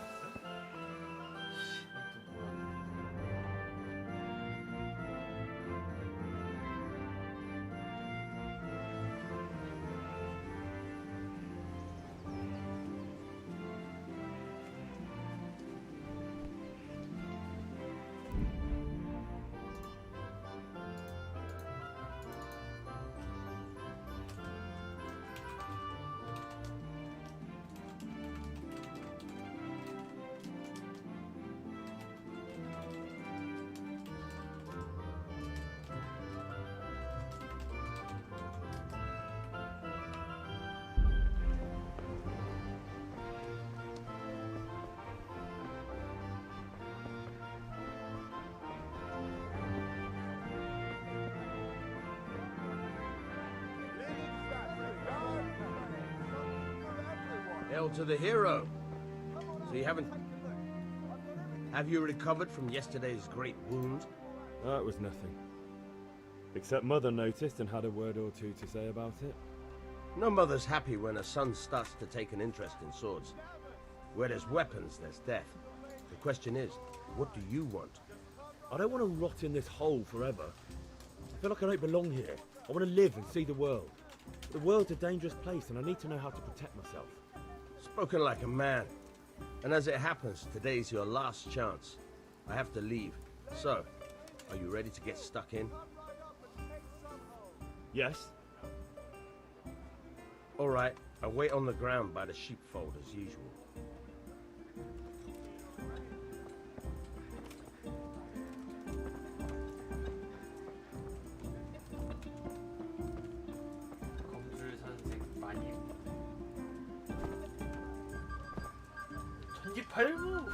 Speaker 1: Hail to the hero. So you haven't... Have you recovered from yesterday's great wound?
Speaker 8: That was nothing. Except Mother noticed and had a word or two to say about it.
Speaker 1: No mother's happy when a son starts to take an interest in swords. Where there's weapons, there's death. The question is, what do you want?
Speaker 8: I don't want to rot in this hole forever. I feel like I don't belong here. I want to live and see the world. The world's a dangerous place and I need to know how to protect myself.
Speaker 1: Spoken like a man. And as it happens, today's your last chance. I have to leave. So, are you ready to get stuck in?
Speaker 8: Yes.
Speaker 1: All right, I'll wait on the ground by the sheepfold as usual.
Speaker 4: 검술 선생 마님. 천지팔구.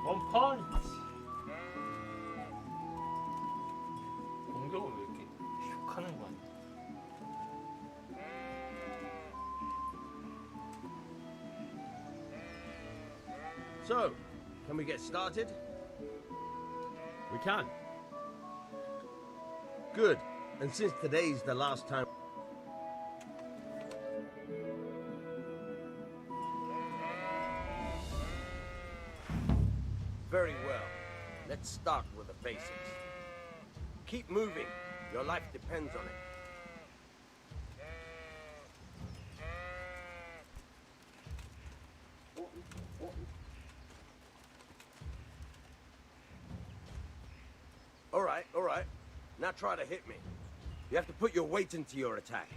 Speaker 4: 원펀치. 공격을 왜 이렇게 슉 하는 거 아니야?
Speaker 1: So, can we get started?
Speaker 8: We can.
Speaker 1: Good. And since today's the last time... Very well. Let's start with the basics. Keep moving. Your life depends on it. All right. Now try to hit me. You have to put your weight into your attack.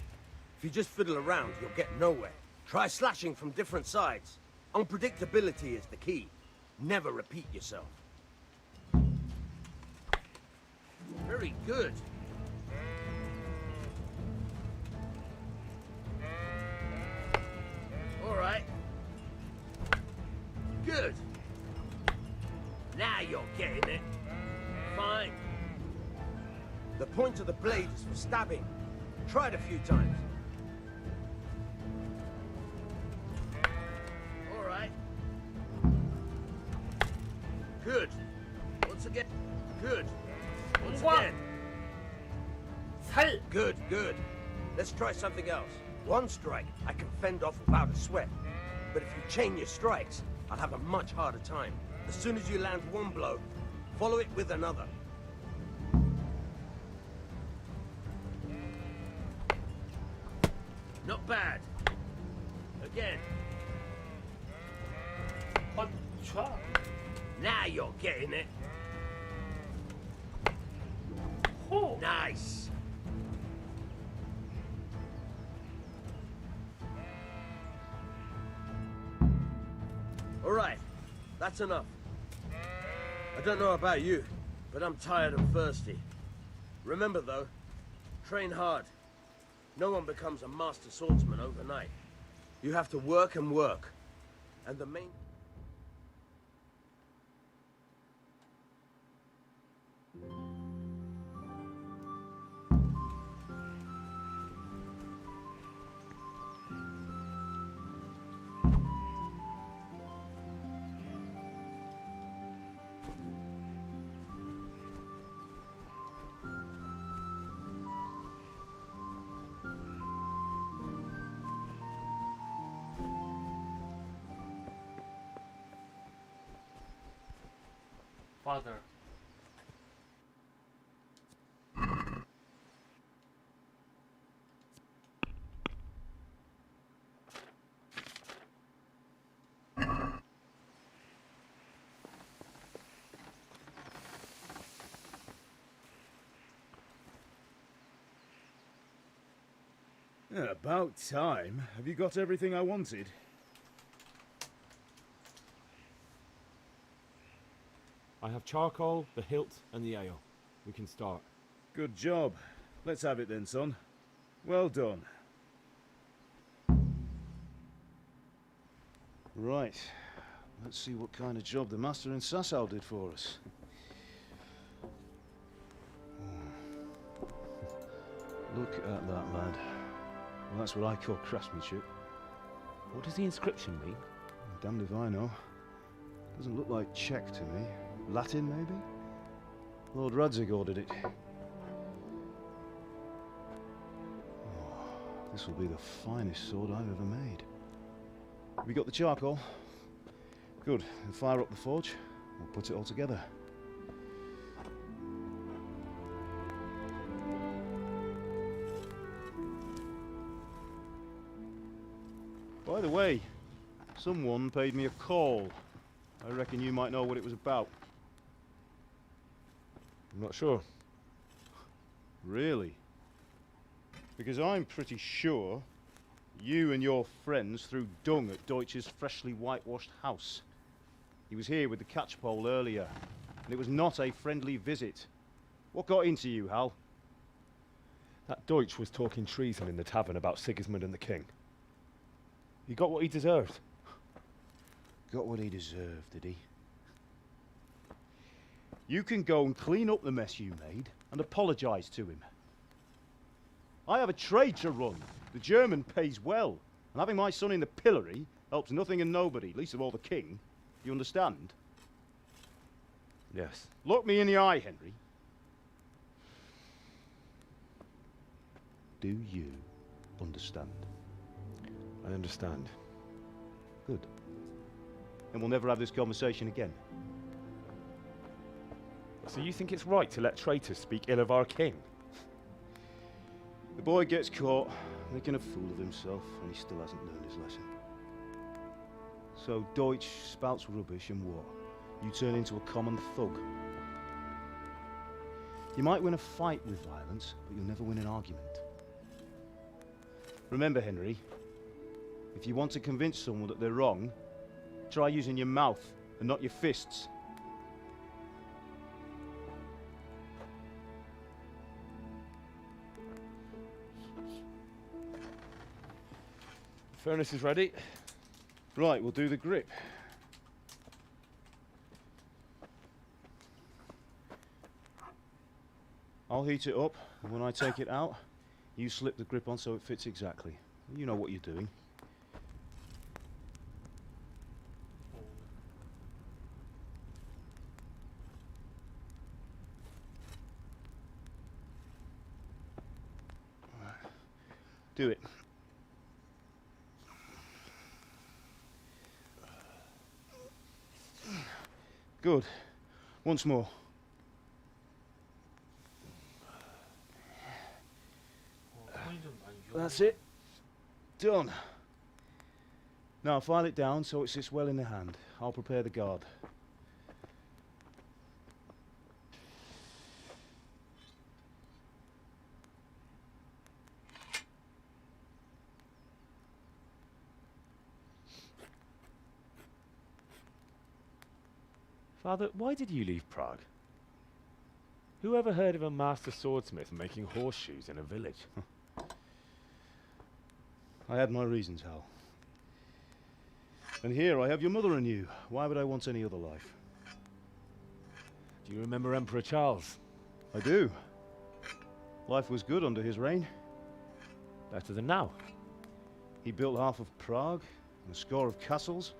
Speaker 1: If you just fiddle around, you'll get nowhere. Try slashing from different sides. Unpredictability is the key. Never repeat yourself. Very good. All right. Good. Now you're getting it. Fine. The point of the blade is for stabbing. Try it a few times. All right. Good. Once again. Good. Once again. Good, good. Let's try something else. One strike, I can fend off without a sweat. But if you chain your strikes, I'll have a much harder time. As soon as you land one blow, follow it with another. Not bad. Again. Now you're getting it. Nice. All right, that's enough. I don't know about you, but I'm tired and thirsty. Remember, though, train hard. No one becomes a master swordsman overnight. You have to work and work. And the main...
Speaker 14: Father.
Speaker 7: About time. Have you got everything I wanted?
Speaker 8: I have charcoal, the hilt, and the ale. We can start.
Speaker 7: Good job. Let's have it then, son. Well done. Right. Let's see what kind of job the master in Sasau did for us. Look at that, lad. Well, that's what I call craftsmanship.
Speaker 8: What does the inscription mean?
Speaker 7: Damned if I know. Doesn't look like Czech to me. Latin, maybe? Lord Radzig ordered it. Oh, this will be the finest sword I've ever made. Have you got the charcoal? Good. Then fire up the forge. We'll put it all together. By the way, someone paid me a call. I reckon you might know what it was about.
Speaker 8: I'm not sure.
Speaker 7: Really? Because I'm pretty sure you and your friends threw dung at Deutsch's freshly whitewashed house. He was here with the catchpole earlier, and it was not a friendly visit. What got into you, Hal?
Speaker 8: That Deutsch was talking treason in the tavern about Sigismund and the king. He got what he deserved.
Speaker 7: Got what he deserved, did he? You can go and clean up the mess you made and apologise to him. I have a trade to run. The German pays well, and having my son in the pillory helps nothing and nobody, least of all the king. You understand?
Speaker 8: Yes.
Speaker 7: Look me in the eye, Henry. Do you understand?
Speaker 8: I understand.
Speaker 7: Good. And we'll never have this conversation again.
Speaker 8: So you think it's right to let traitors speak ill of our king?
Speaker 7: The boy gets caught, making a fool of himself, and he still hasn't learned his lesson. So Deutsch spouts rubbish, and what? You turn into a common thug. You might win a fight with violence, but you'll never win an argument. Remember, Henry, if you want to convince someone that they're wrong, try using your mouth and not your fists.
Speaker 8: The furnace is ready.
Speaker 7: Right, we'll do the grip. I'll heat it up, and when I take it out, you slip the grip on so it fits exactly. You know what you're doing. Do it. Good. Once more. That's it. Done. Now file it down so it sits well in the hand. I'll prepare the guard.
Speaker 8: Father, why did you leave Prague? Who ever heard of a master swordsmith making horseshoes in a village?
Speaker 7: I had my reasons, Hal. And here I have your mother and you. Why would I want any other life?
Speaker 8: Do you remember Emperor Charles?
Speaker 7: I do. Life was good under his reign.
Speaker 8: Better than now.
Speaker 7: He built half of Prague, and a score of castles,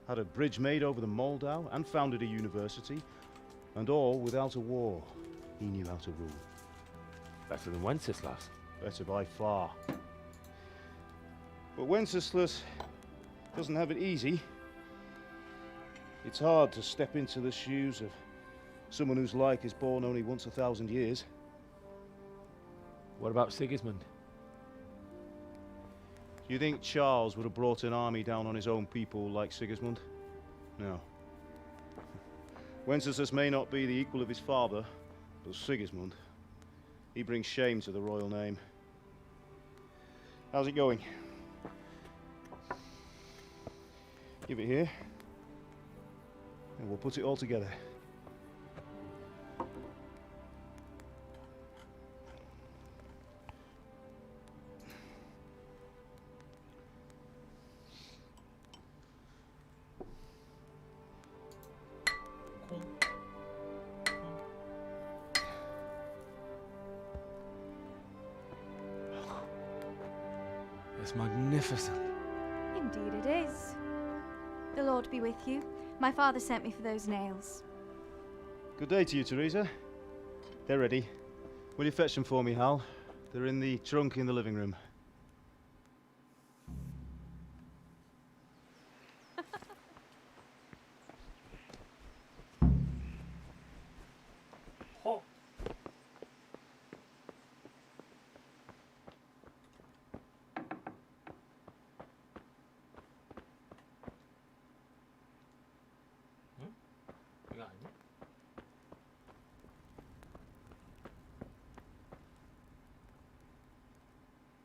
Speaker 7: had a bridge made over the Moldau, and founded a university, and all without a war. He knew how to rule.
Speaker 8: Better than Wenceslas.
Speaker 7: Better by far. But Wenceslas doesn't have it easy. It's hard to step into the shoes of someone whose like is born only once 1,000 years.
Speaker 8: What about Sigismund?
Speaker 7: Do you think Charles would have brought an army down on his own people like Sigismund? No. Wenceslas may not be the equal of his father, but Sigismund, he brings shame to the royal name. How's it going? Give it here, and we'll put it all together.
Speaker 8: It's magnificent.
Speaker 2: Indeed it is. The Lord be with you. My father sent me for those nails.
Speaker 7: Good day to you, Teresa. They're ready. Will you fetch them for me, Hal? They're in the trunk in the living room.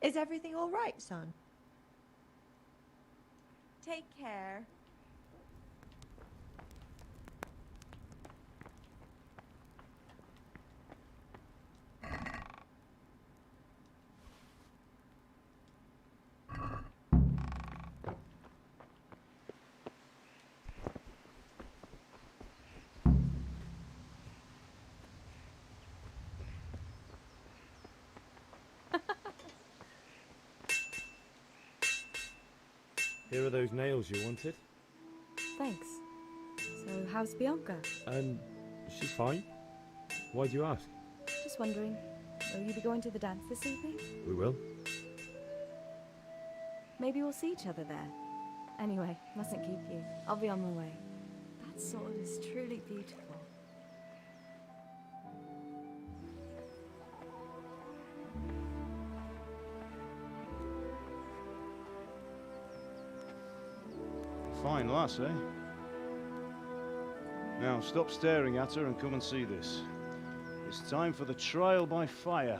Speaker 6: Is everything all right, son?
Speaker 2: Take care.
Speaker 8: Here are those nails you wanted.
Speaker 2: Thanks. So, how's Bianca?
Speaker 8: She's fine. Why do you ask?
Speaker 2: Just wondering, will you be going to the dance this evening?
Speaker 8: We will.
Speaker 2: Maybe we'll see each other there. Anyway, mustn't keep you. I'll be on my way. That sword is truly beautiful.
Speaker 7: Fine lass, eh? Now, stop staring at her and come and see this. It's time for the trial by fire.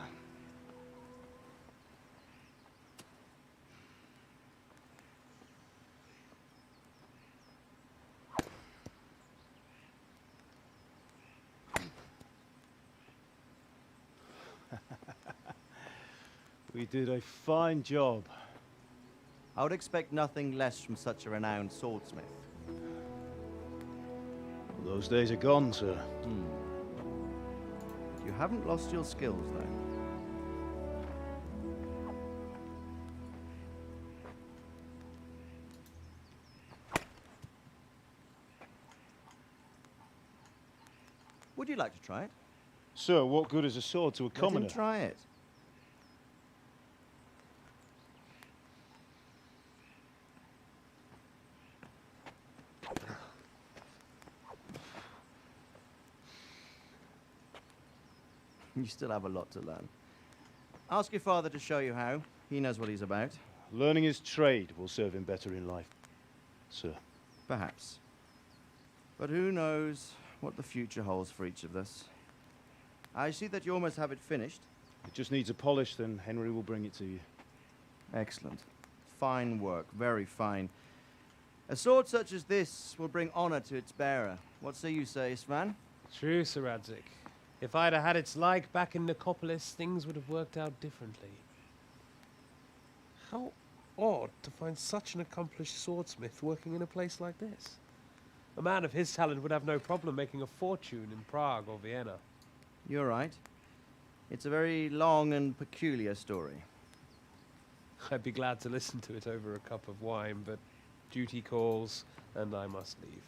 Speaker 7: We did a fine job.
Speaker 3: I would expect nothing less from such a renowned swordsmith.
Speaker 7: Those days are gone, sir.
Speaker 3: You haven't lost your skills, though. Would you like to try it?
Speaker 7: Sir, what good is a sword to a commoner?
Speaker 3: Let him try it. You still have a lot to learn. Ask your father to show you how. He knows what he's about.
Speaker 7: Learning his trade will serve him better in life, sir.
Speaker 3: Perhaps. But who knows what the future holds for each of us. I see that you almost have it finished.
Speaker 7: It just needs a polish, then Henry will bring it to you.
Speaker 3: Excellent. Fine work. Very fine. A sword such as this will bring honor to its bearer. What say you, Svan?
Speaker 13: True, Sir Radzik. If I'd have had its like back in Nicopolis, things would have worked out differently. How odd to find such an accomplished swordsmith working in a place like this. A man of his talent would have no problem making a fortune in Prague or Vienna.
Speaker 3: You're right. It's a very long and peculiar story.
Speaker 13: I'd be glad to listen to it over a cup of wine, but duty calls, and I must leave.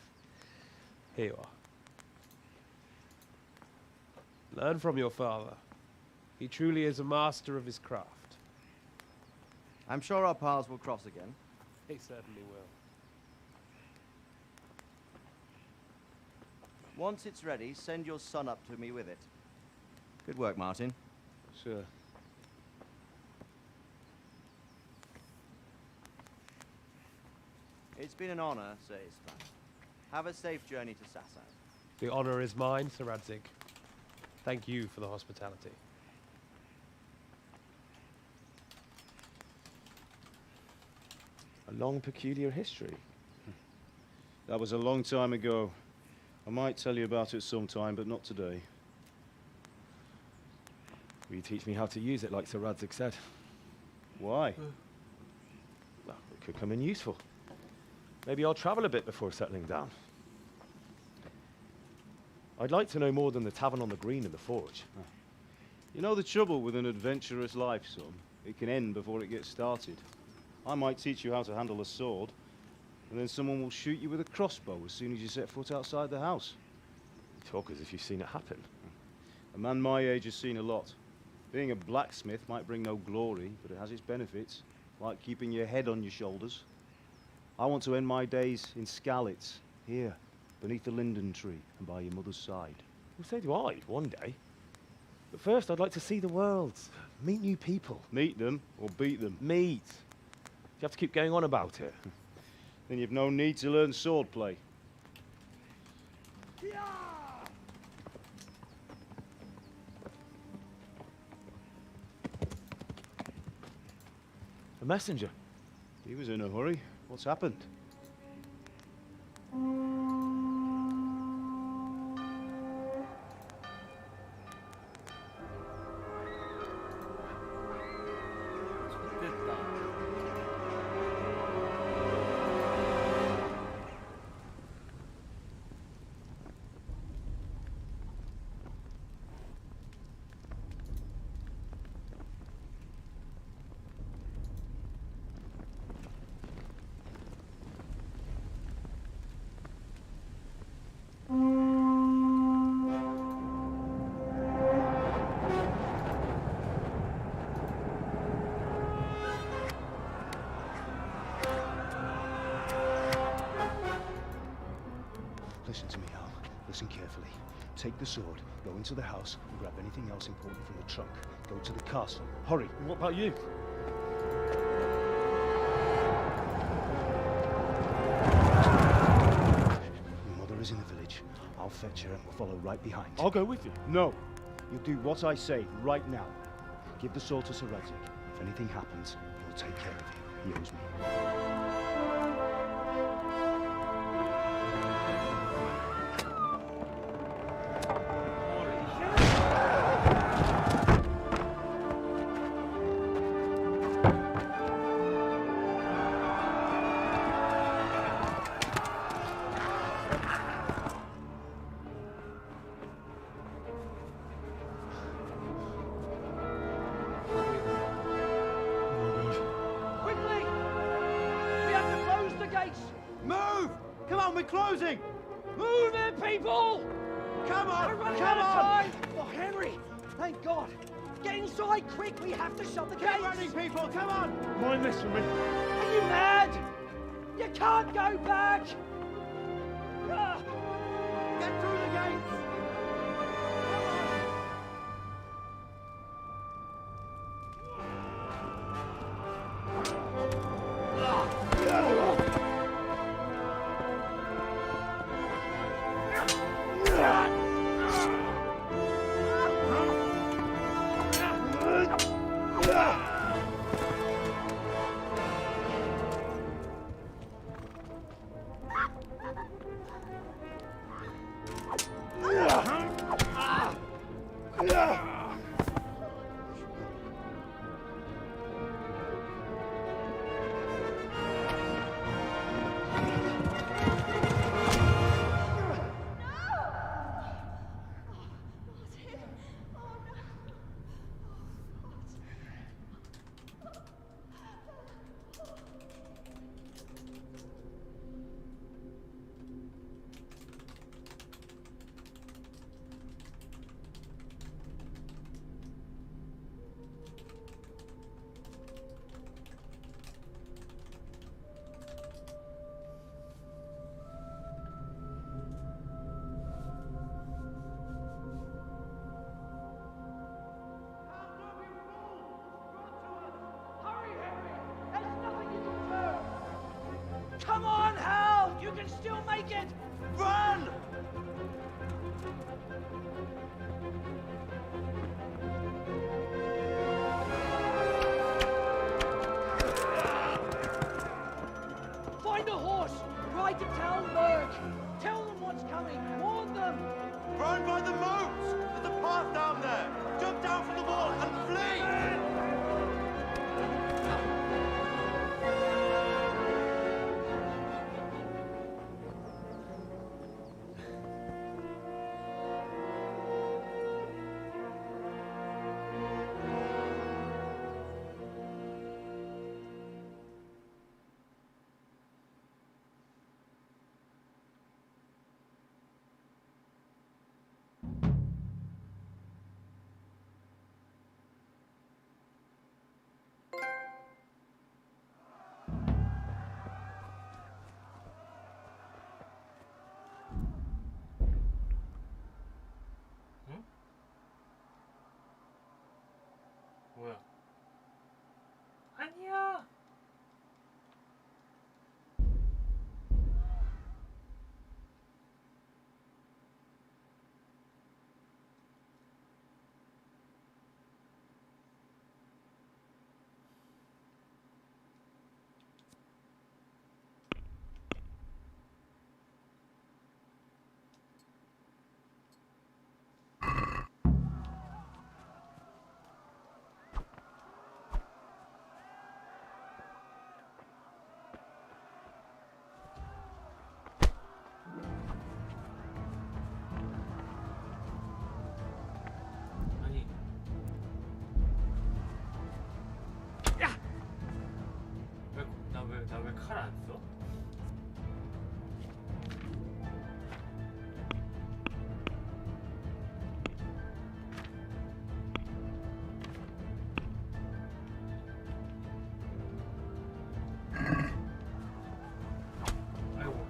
Speaker 13: Here you are. Learn from your father. He truly is a master of his craft.
Speaker 3: I'm sure our paths will cross again.
Speaker 13: He certainly will.
Speaker 3: Once it's ready, send your son up to me with it. Good work, Martin.
Speaker 13: Sure.
Speaker 3: It's been an honor, Sir Ispan. Have a safe journey to Sassan.
Speaker 13: The honor is mine, Sir Radzik. Thank you for the hospitality.
Speaker 7: A long, peculiar history. That was a long time ago. I might tell you about it sometime, but not today.
Speaker 8: Will you teach me how to use it, like Sir Radzik said?
Speaker 7: Why?
Speaker 8: Well, it could come in useful. Maybe I'll travel a bit before settling down. I'd like to know more than the tavern on the green and the forge.
Speaker 7: You know the trouble with an adventurous life, son? It can end before it gets started. I might teach you how to handle a sword, and then someone will shoot you with a crossbow as soon as you set foot outside the house.
Speaker 8: You talk as if you've seen it happen.
Speaker 7: A man my age has seen a lot. Being a blacksmith might bring no glory, but it has its benefits, like keeping your head on your shoulders. I want to end my days in Skalitz, here, beneath the linden tree and by your mother's side.
Speaker 8: Well, so do I, one day. But first, I'd like to see the world, meet new people.
Speaker 7: Meet them or beat them?
Speaker 8: Meet. You have to keep going on about it.
Speaker 7: Then you've no need to learn swordplay.
Speaker 8: A messenger.
Speaker 7: He was in a hurry. What's happened? Listen to me, Al. Listen carefully. Take the sword, go into the house, and grab anything else important from the trunk. Go to the castle. Hurry.
Speaker 8: And what about you?
Speaker 7: Your mother is in the village. I'll fetch her and we'll follow right behind.
Speaker 8: I'll go with you.
Speaker 7: No. You'll do what I say right now. Give the sword to Sir Radzik. If anything happens, he'll take care of you. He owes me.
Speaker 17: Move! Come on, we're closing!
Speaker 19: Move it, people!
Speaker 17: Come on!
Speaker 19: We're running
Speaker 17: Come
Speaker 19: out of
Speaker 17: on!
Speaker 19: time! Oh, Henry! Thank God! Get inside quick! We have to shut the
Speaker 17: Keep
Speaker 19: gates!
Speaker 17: running, people! Come on!
Speaker 8: Mind this from me.
Speaker 19: Are you mad? You can't go back! Ah.
Speaker 17: Get through the gates!
Speaker 19: Come on, Hal! You can still make it! Run! Find a horse! Ride to town, Lurk! Tell them what's coming! Warn them!
Speaker 5: Run by the moats! There's a path down there! Jump down from the wall and flee!
Speaker 4: 뭐야? 아니야. 나 왜 칼 안 써? 아이고.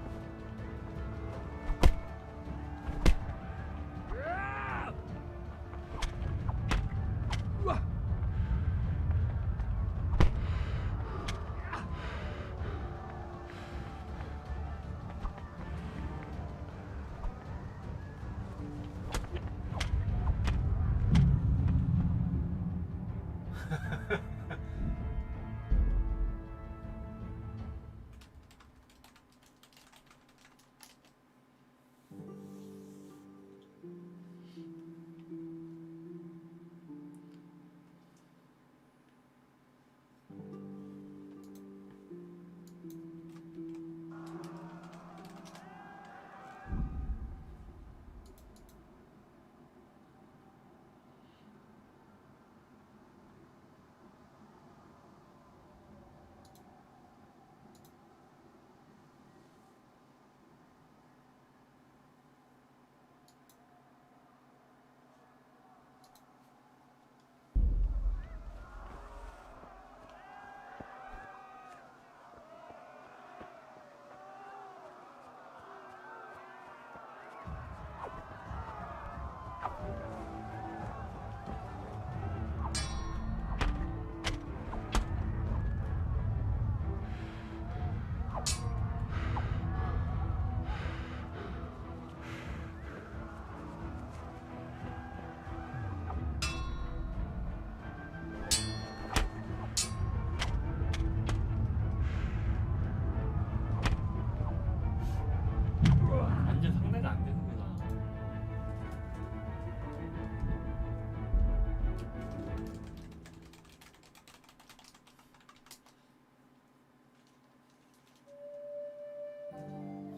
Speaker 4: 완전 상대가 안 되는구나.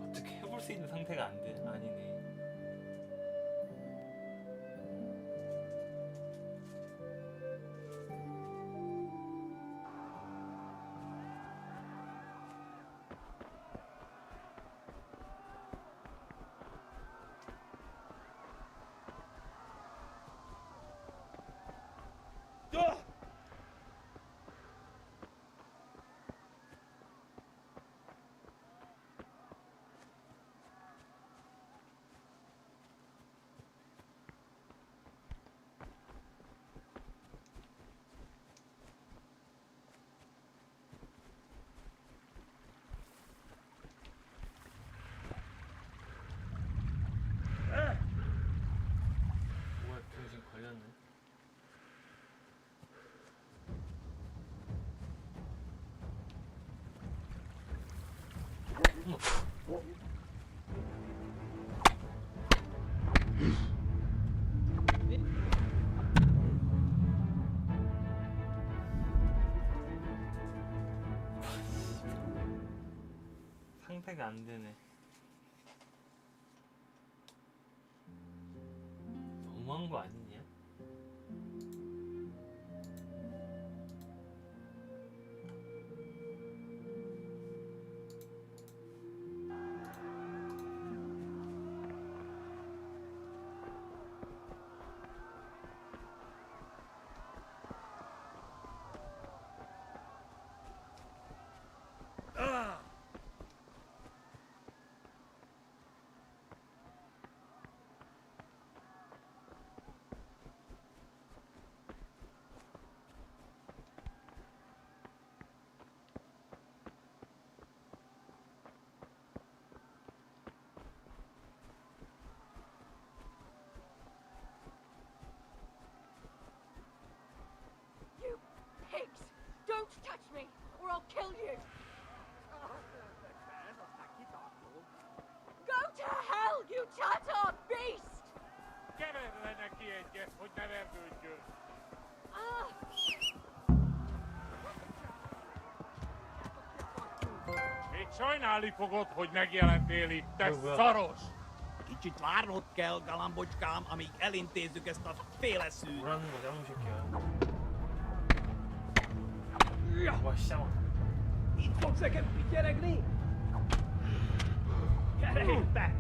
Speaker 4: 어떻게 해볼 수 있는 상태가 안 돼? 아니네. 상태가 안 되네. 너무한 거 아니냐?
Speaker 19: Pigs! Don't touch me, or I'll kill you! Go to hell, you Tatar beast! Ah!
Speaker 15: Még sajnálni fogod, hogy megjelentél itt, te szaros!
Speaker 12: Kicsit várnod kell, galambocskám, amíg elintézzük ezt a féleszűt.
Speaker 19: Itt fogsz nekem pityeregni? Gyere itt be!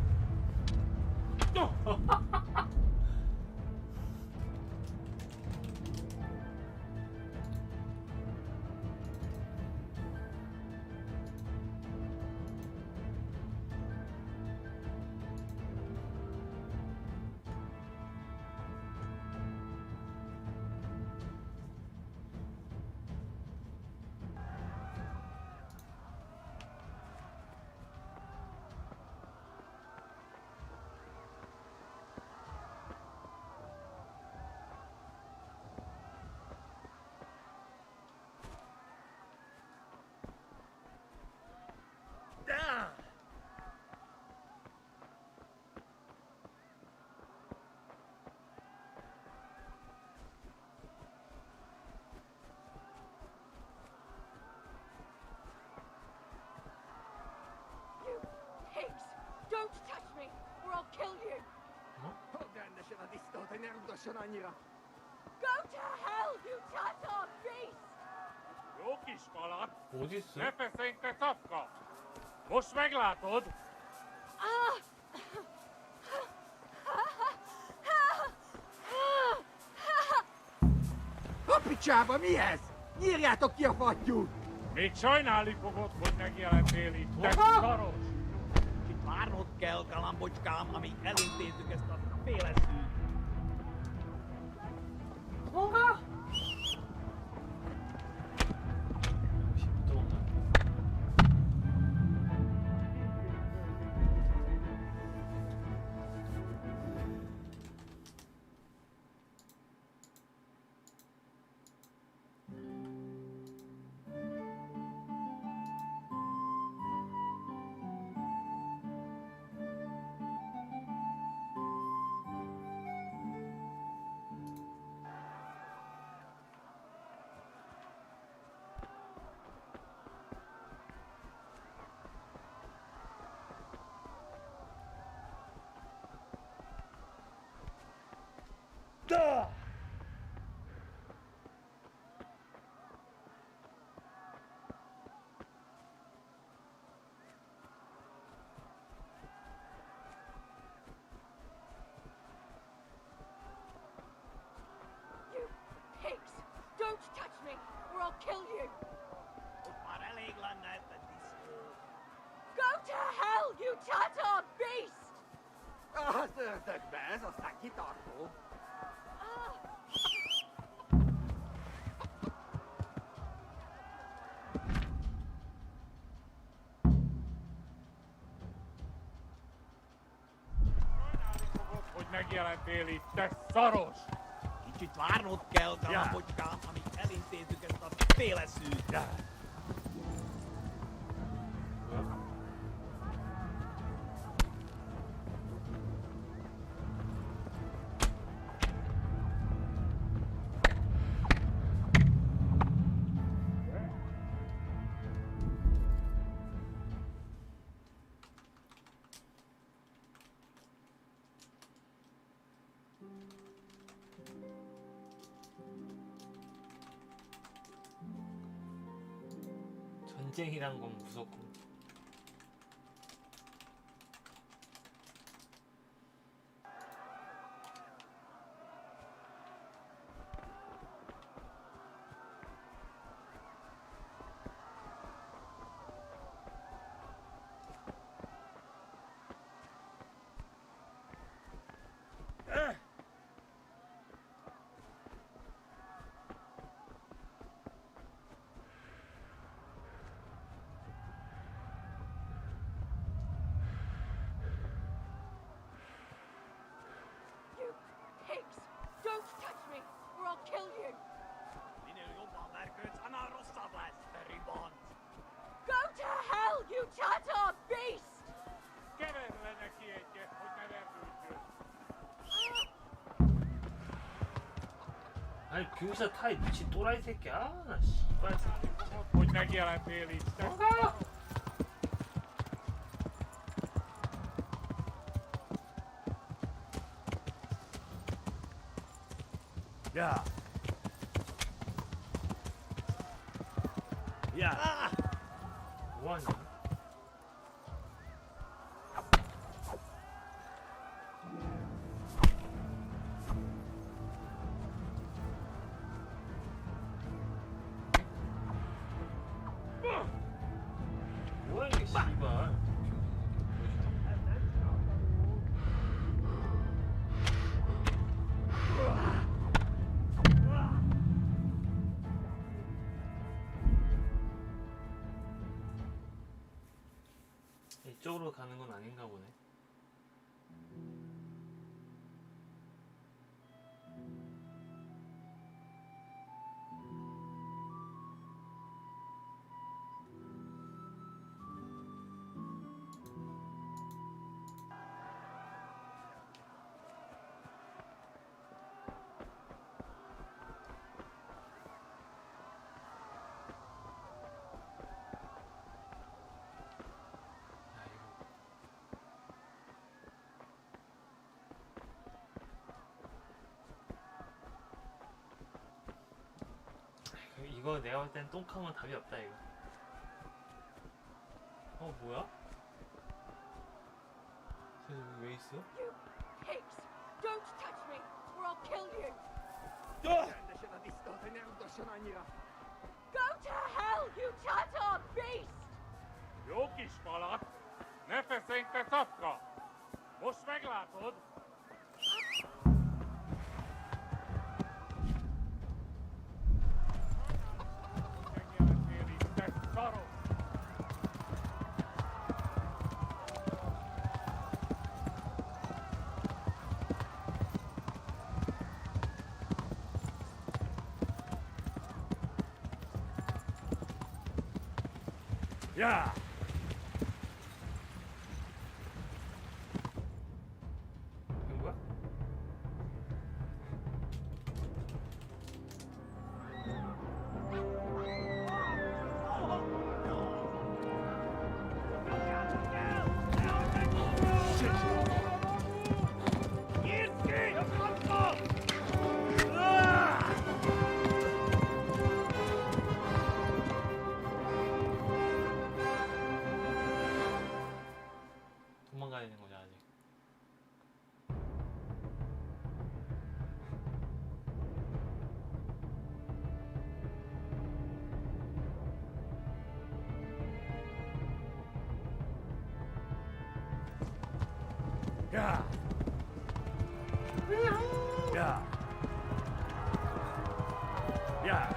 Speaker 19: Don't touch me, or I'll kill you! Go to hell, you Tatar beast!
Speaker 15: Jó kis kaland!
Speaker 4: 어딨어?
Speaker 15: Ne feszély, te szapka! Most meglátod!
Speaker 10: A picsába, mi ez? Nyírjátok ki a fattyút!
Speaker 15: Még sajnálni fogod, hogy megjelentél itt, te szaros!
Speaker 12: Kicsit várnod kell, galambocskám, amíg elintézzük ezt a féleszűt.
Speaker 19: Monga! Don't touch me, or I'll kill you!
Speaker 12: Már elég lenne ez a diszkó.
Speaker 19: Go to hell, you Tatar beast!
Speaker 10: Az ördögbe, ez aztán kitartó.
Speaker 15: Hogy megjelentél itt, te szaros!
Speaker 12: Kicsit várnod kell, galambocskám, amíg elintézzük ezt a féleszűt.
Speaker 4: 전쟁이란 건 무섭고.
Speaker 19: Pigs! Don't touch me, or I'll kill you! Go to hell, you Tatar beast!
Speaker 15: Kerelle neki egyet, hogy ne verdüljön.
Speaker 4: 아니 교사 타이 미친 또라이 새끼야. 나 씨발 새끼.
Speaker 15: Hogy megjelentél itt, te
Speaker 7: Yeah. Yeah.
Speaker 4: 뭐하냐? 뭐야 이게 씨발. 이쪽으로 가는 건 아닌가 보네. 이거 내가 볼 땐 똥카면 답이 없다 이거. 뭐야? 쟤 여기 왜 있어?
Speaker 19: You pigs! Don't touch me, or I'll kill you! Go to hell, you Tatar beast!
Speaker 15: Jó kis falat! Ne feszénj, te szafka! Most meglátod! Megjelentél itt, te szarok!
Speaker 7: Yeah.
Speaker 4: 누구야? 도망가야 되는 거지 아직.
Speaker 7: Yeah. Yeah. Yeah.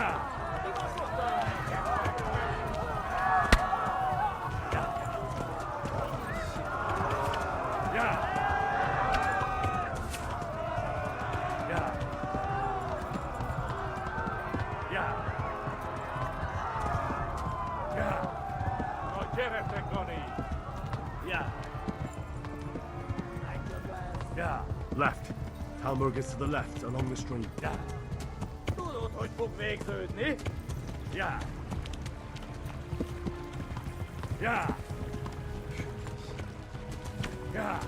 Speaker 7: Yeah. Yeah.
Speaker 9: Left. Talmud is to the left, along the street.
Speaker 7: Yeah.
Speaker 12: Tudod, hogy fog végződni?
Speaker 7: Yeah. Yeah. Yeah.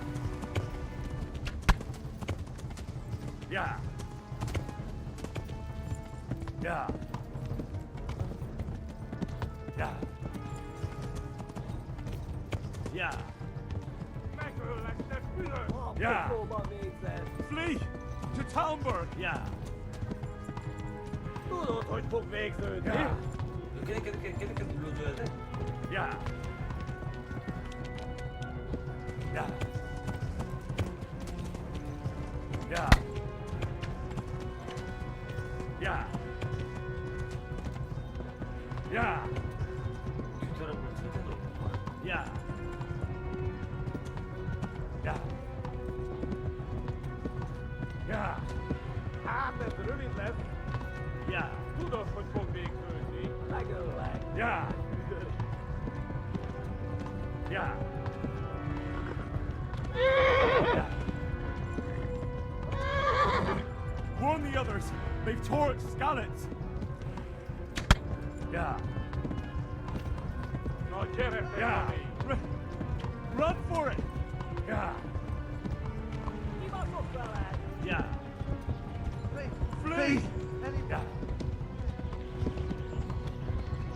Speaker 7: Yeah.
Speaker 11: Yeah. Yeah. Yeah. Yeah.
Speaker 15: Flee to Talmberg.
Speaker 11: Yeah.
Speaker 15: 또 덜폭 weg.
Speaker 11: Yeah.
Speaker 4: 계속 눌러줘야 돼.
Speaker 11: Yeah. Yeah. Yeah. Yeah. Yeah. Yeah. Yeah. Yeah.
Speaker 15: Met running left.
Speaker 11: Yeah.
Speaker 15: Doe dat 덜폭 weg.
Speaker 11: Yeah. Yeah. Yeah.
Speaker 15: Warn the others. They've tore its scallops.
Speaker 11: Yeah.
Speaker 15: No, get it.
Speaker 11: Yeah.
Speaker 15: Run for it.
Speaker 11: Yeah. Yeah.
Speaker 15: Flee.
Speaker 11: Yeah.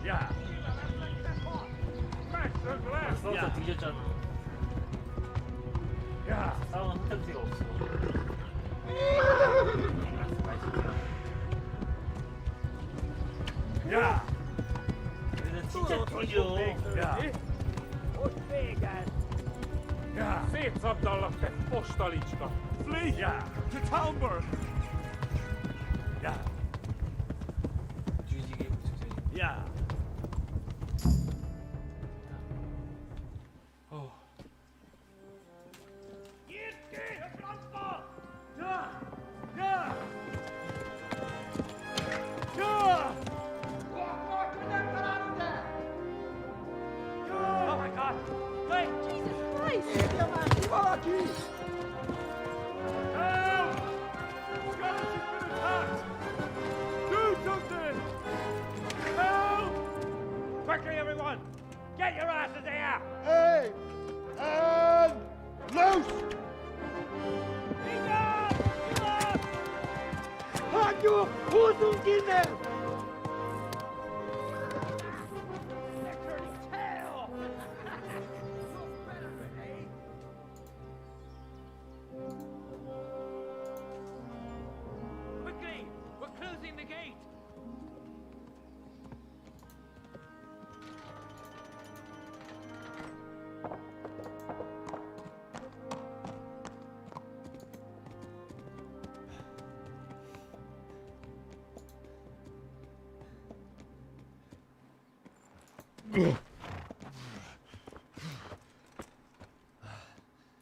Speaker 11: Yeah.
Speaker 4: 싸워서 뒤졌잖아.
Speaker 11: 야.
Speaker 4: 싸움은 흔적지가 없어.
Speaker 11: 야.
Speaker 4: 우리는 진짜 뒤져.
Speaker 11: 야. 야.
Speaker 15: Szétszabdallak, te postalicska. Flee.
Speaker 11: Yeah.
Speaker 15: To Talmberg.
Speaker 11: Yeah.
Speaker 4: 뒤지게 직전이.
Speaker 11: Yeah.
Speaker 19: Oh my god! Wait!
Speaker 2: Jesus Christ!
Speaker 15: Help! Scottish has been attacked! Do something! Help!
Speaker 19: Quickly, everyone! Get your asses here!
Speaker 7: Hey! And loose!
Speaker 19: 아주 고승기네! Quickly! We're closing the gate!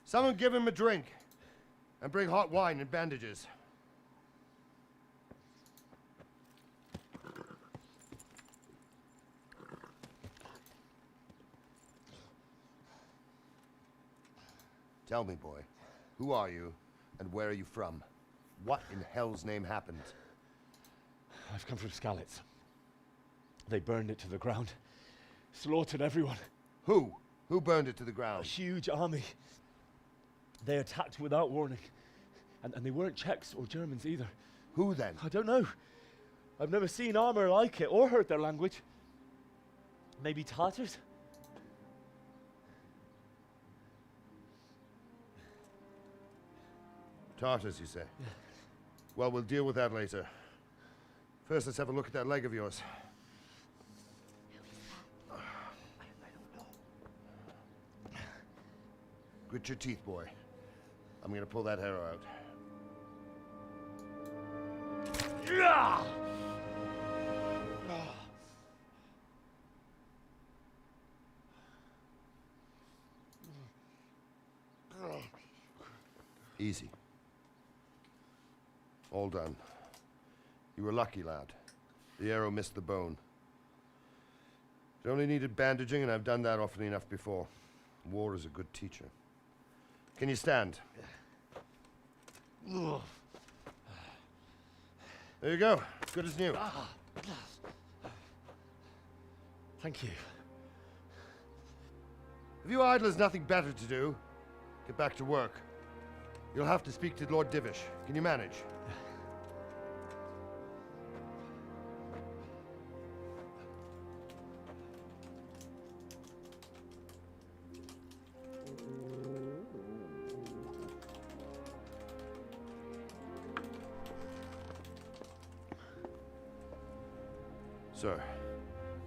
Speaker 22: Someone give him a drink. And bring hot wine and bandages. Tell me, boy, who are you and where are you from? What in hell's name happened?
Speaker 8: I've come from Skalitz. They burned it to the ground. Slaughtered everyone.
Speaker 22: Who? Who burned it to the ground?
Speaker 8: A huge army. They attacked without warning. And they weren't Czechs or Germans either.
Speaker 22: Who then?
Speaker 8: I don't know. I've never seen armor like it or heard their language. Maybe Tatars?
Speaker 22: Tartars, you say? Yeah. Well, we'll deal with that later. First, let's have a look at that leg of yours. Grit your teeth, boy. I'm gonna pull that arrow out.
Speaker 11: Yeah.
Speaker 22: Easy. All done. You were lucky, lad. The arrow missed the bone. It only needed bandaging, and I've done that often enough before. War is a good teacher. Can you stand? There you go. Good as new.
Speaker 8: Thank you.
Speaker 22: If you idlers nothing better to do, get back to work. You'll have to speak to Lord Divish. Can you manage? Sir,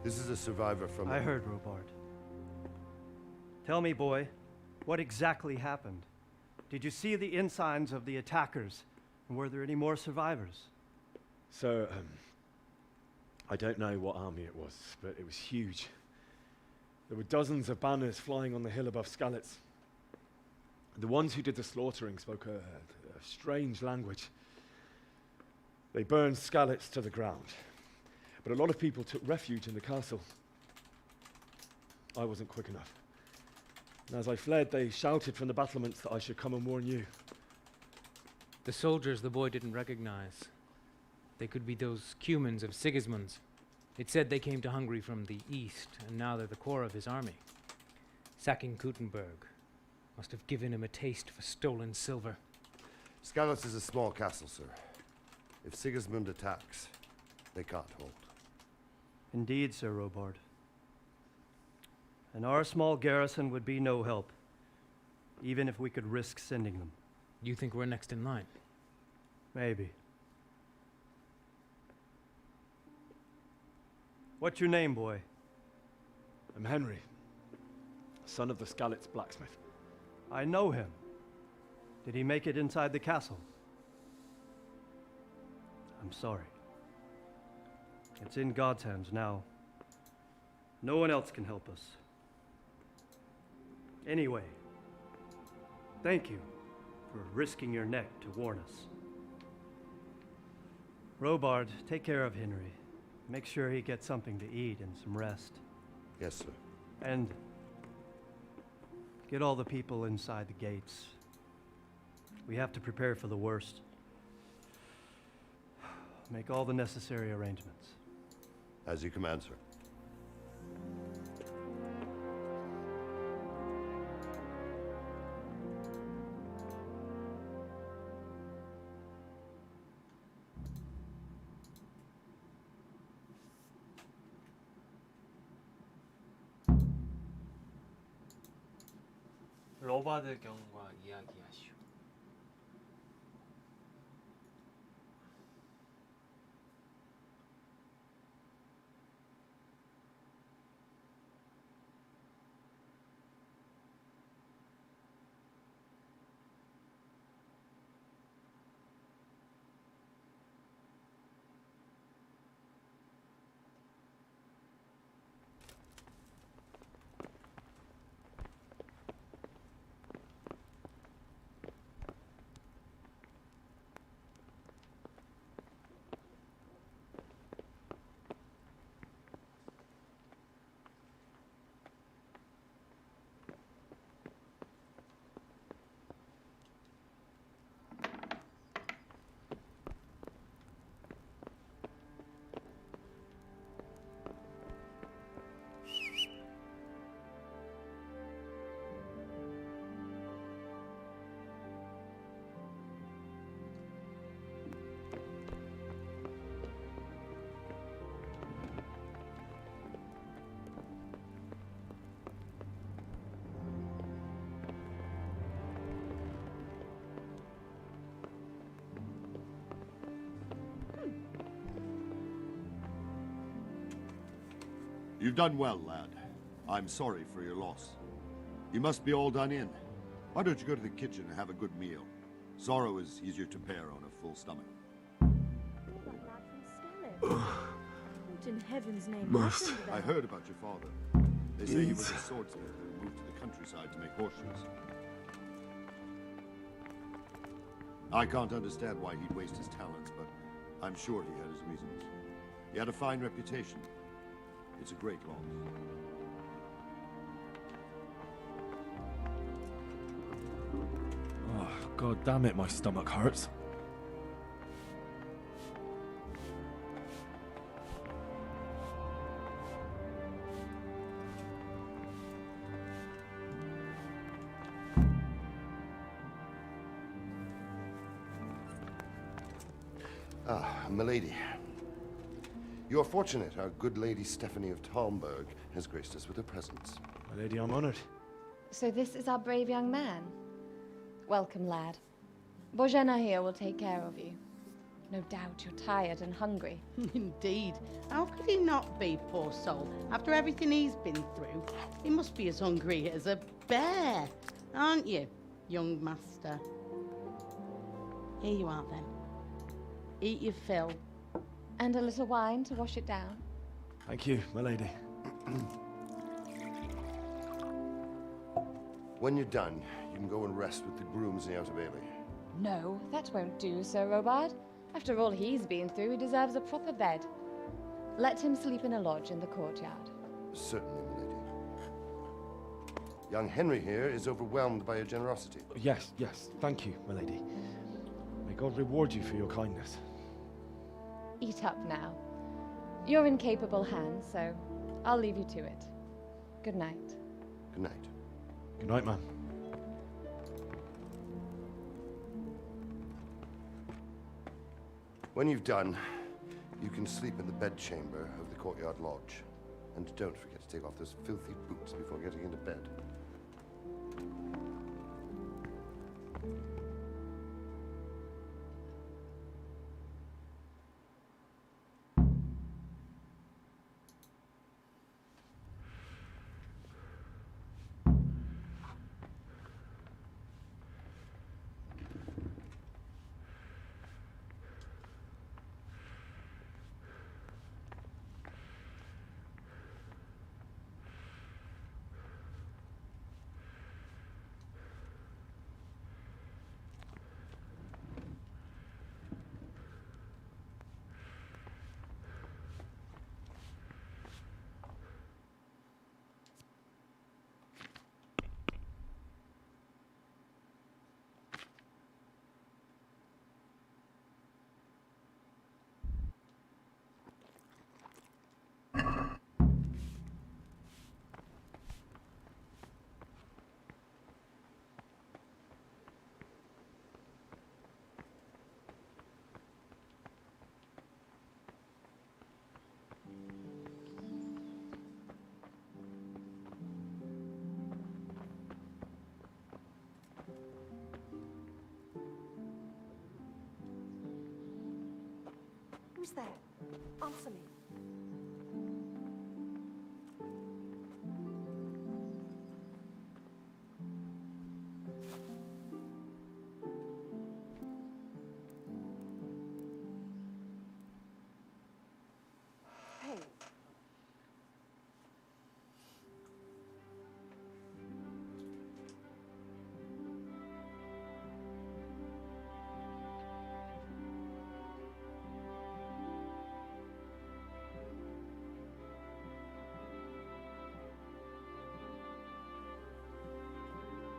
Speaker 22: this is a survivor from...
Speaker 16: I heard, Robard. Tell me, boy, what exactly happened? Did you see the ensigns of the attackers? And were there any more survivors?
Speaker 8: So, I don't know what army it was, but it was huge. There were dozens of banners flying on the hill above Skalitz. The ones who did the slaughtering spoke a strange language. They burned Skalitz to the ground, but a lot of people took refuge in the castle. I wasn't quick enough. And as I fled, they shouted from the battlements that I should come and warn you.
Speaker 18: The soldiers the boy didn't recognize. They could be those Cumans of Sigismund's. It said they came to Hungary from the east, and now they're the core of his army. Sacking Kuttenberg must have given him a taste for stolen silver.
Speaker 22: Skalitz is a small castle, sir. If Sigismund attacks, they can't hold.
Speaker 16: Indeed, Sir Robard. And our small garrison would be no help, even if we could risk sending them.
Speaker 18: You think we're next in line?
Speaker 16: Maybe. What's your name, boy?
Speaker 8: I'm Henry, son of the Skalitz blacksmith.
Speaker 16: I know him. Did he make it inside the castle? I'm sorry. It's in God's hands now. No one else can help us. Anyway, thank you for risking your neck to warn us. Robard, take care of Henry. Make sure he gets something to eat and some rest.
Speaker 22: Yes, sir.
Speaker 16: And get all the people inside the gates. We have to prepare for the worst. Make all the necessary arrangements.
Speaker 22: As you command, sir.
Speaker 18: 로바드 경과 이야기하시오.
Speaker 21: You've done well, lad. I'm sorry for your loss. You must be all done in. Why don't you go to the kitchen and have a good meal? Sorrow is easier to bear on a full stomach.
Speaker 2: What in heaven's name
Speaker 21: Must.
Speaker 2: happened
Speaker 21: I
Speaker 2: there?
Speaker 21: heard about your father. They say he was a swordsmith who moved to the countryside to make horseshoes. I can't understand why he'd waste his talents, but I'm sure he had his reasons. He had a fine reputation. It's a great loss.
Speaker 8: Oh, God damn it, my stomach hurts.
Speaker 22: Ah, milady. You are fortunate our good lady Stephanie of Talmberg has graced us with her presence.
Speaker 8: My lady, I'm honored.
Speaker 24: So this is our brave young man. Welcome, lad. Bozhena here will take care of you. No doubt you're tired and hungry.
Speaker 1: Indeed. How could he not be, poor soul? After everything he's been through, he must be as hungry as a bear, aren't you, young master? Here you are, then. Eat your fill.
Speaker 24: And a little wine to wash it down.
Speaker 8: Thank you, my lady.
Speaker 22: When you're done, you can go and rest with the grooms in the Outer Bailey.
Speaker 24: No, that won't do, Sir Robard. After all he's been through, he deserves a proper bed. Let him sleep in a lodge in the courtyard.
Speaker 22: Certainly, my lady. Young Henry here is overwhelmed by your generosity.
Speaker 8: Yes, thank you, my lady. May God reward you for your kindness.
Speaker 24: Eat up now. You're in capable hands, so I'll leave you to it. Good night.
Speaker 22: Good night.
Speaker 8: Good night, ma'am.
Speaker 22: When you've done, you can sleep in the bedchamber of the courtyard lodge. And don't forget to take off those filthy boots before getting into bed.
Speaker 2: Who's there? Answer me. Hey.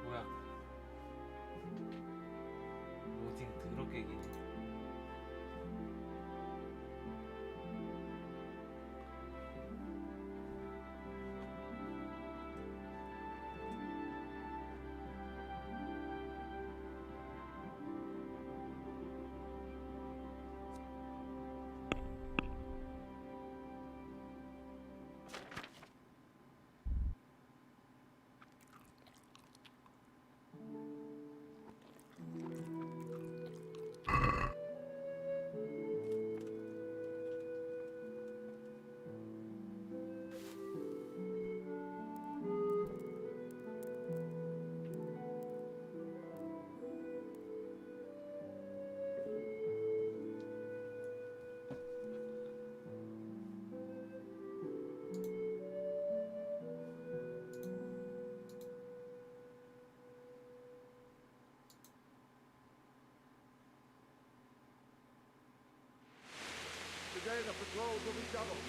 Speaker 4: 뭐야? 로딩 더럽게 기.
Speaker 21: Today the patrols will be doubled.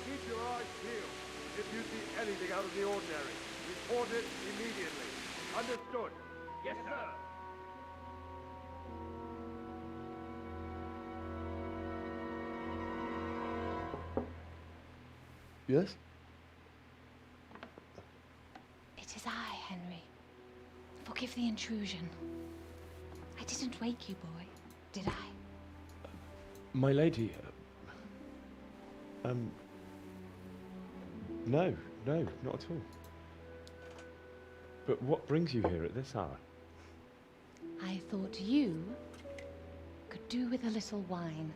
Speaker 21: Keep your eyes peeled. If you see anything out of the ordinary, report it immediately. Understood?
Speaker 12: Yes, sir.
Speaker 13: Yes?
Speaker 24: It is I, Henry. Forgive the intrusion. I didn't wake you, boy, did I?
Speaker 8: My lady, no, not at all. But what brings you here at this hour?
Speaker 24: I thought you could do with a little wine.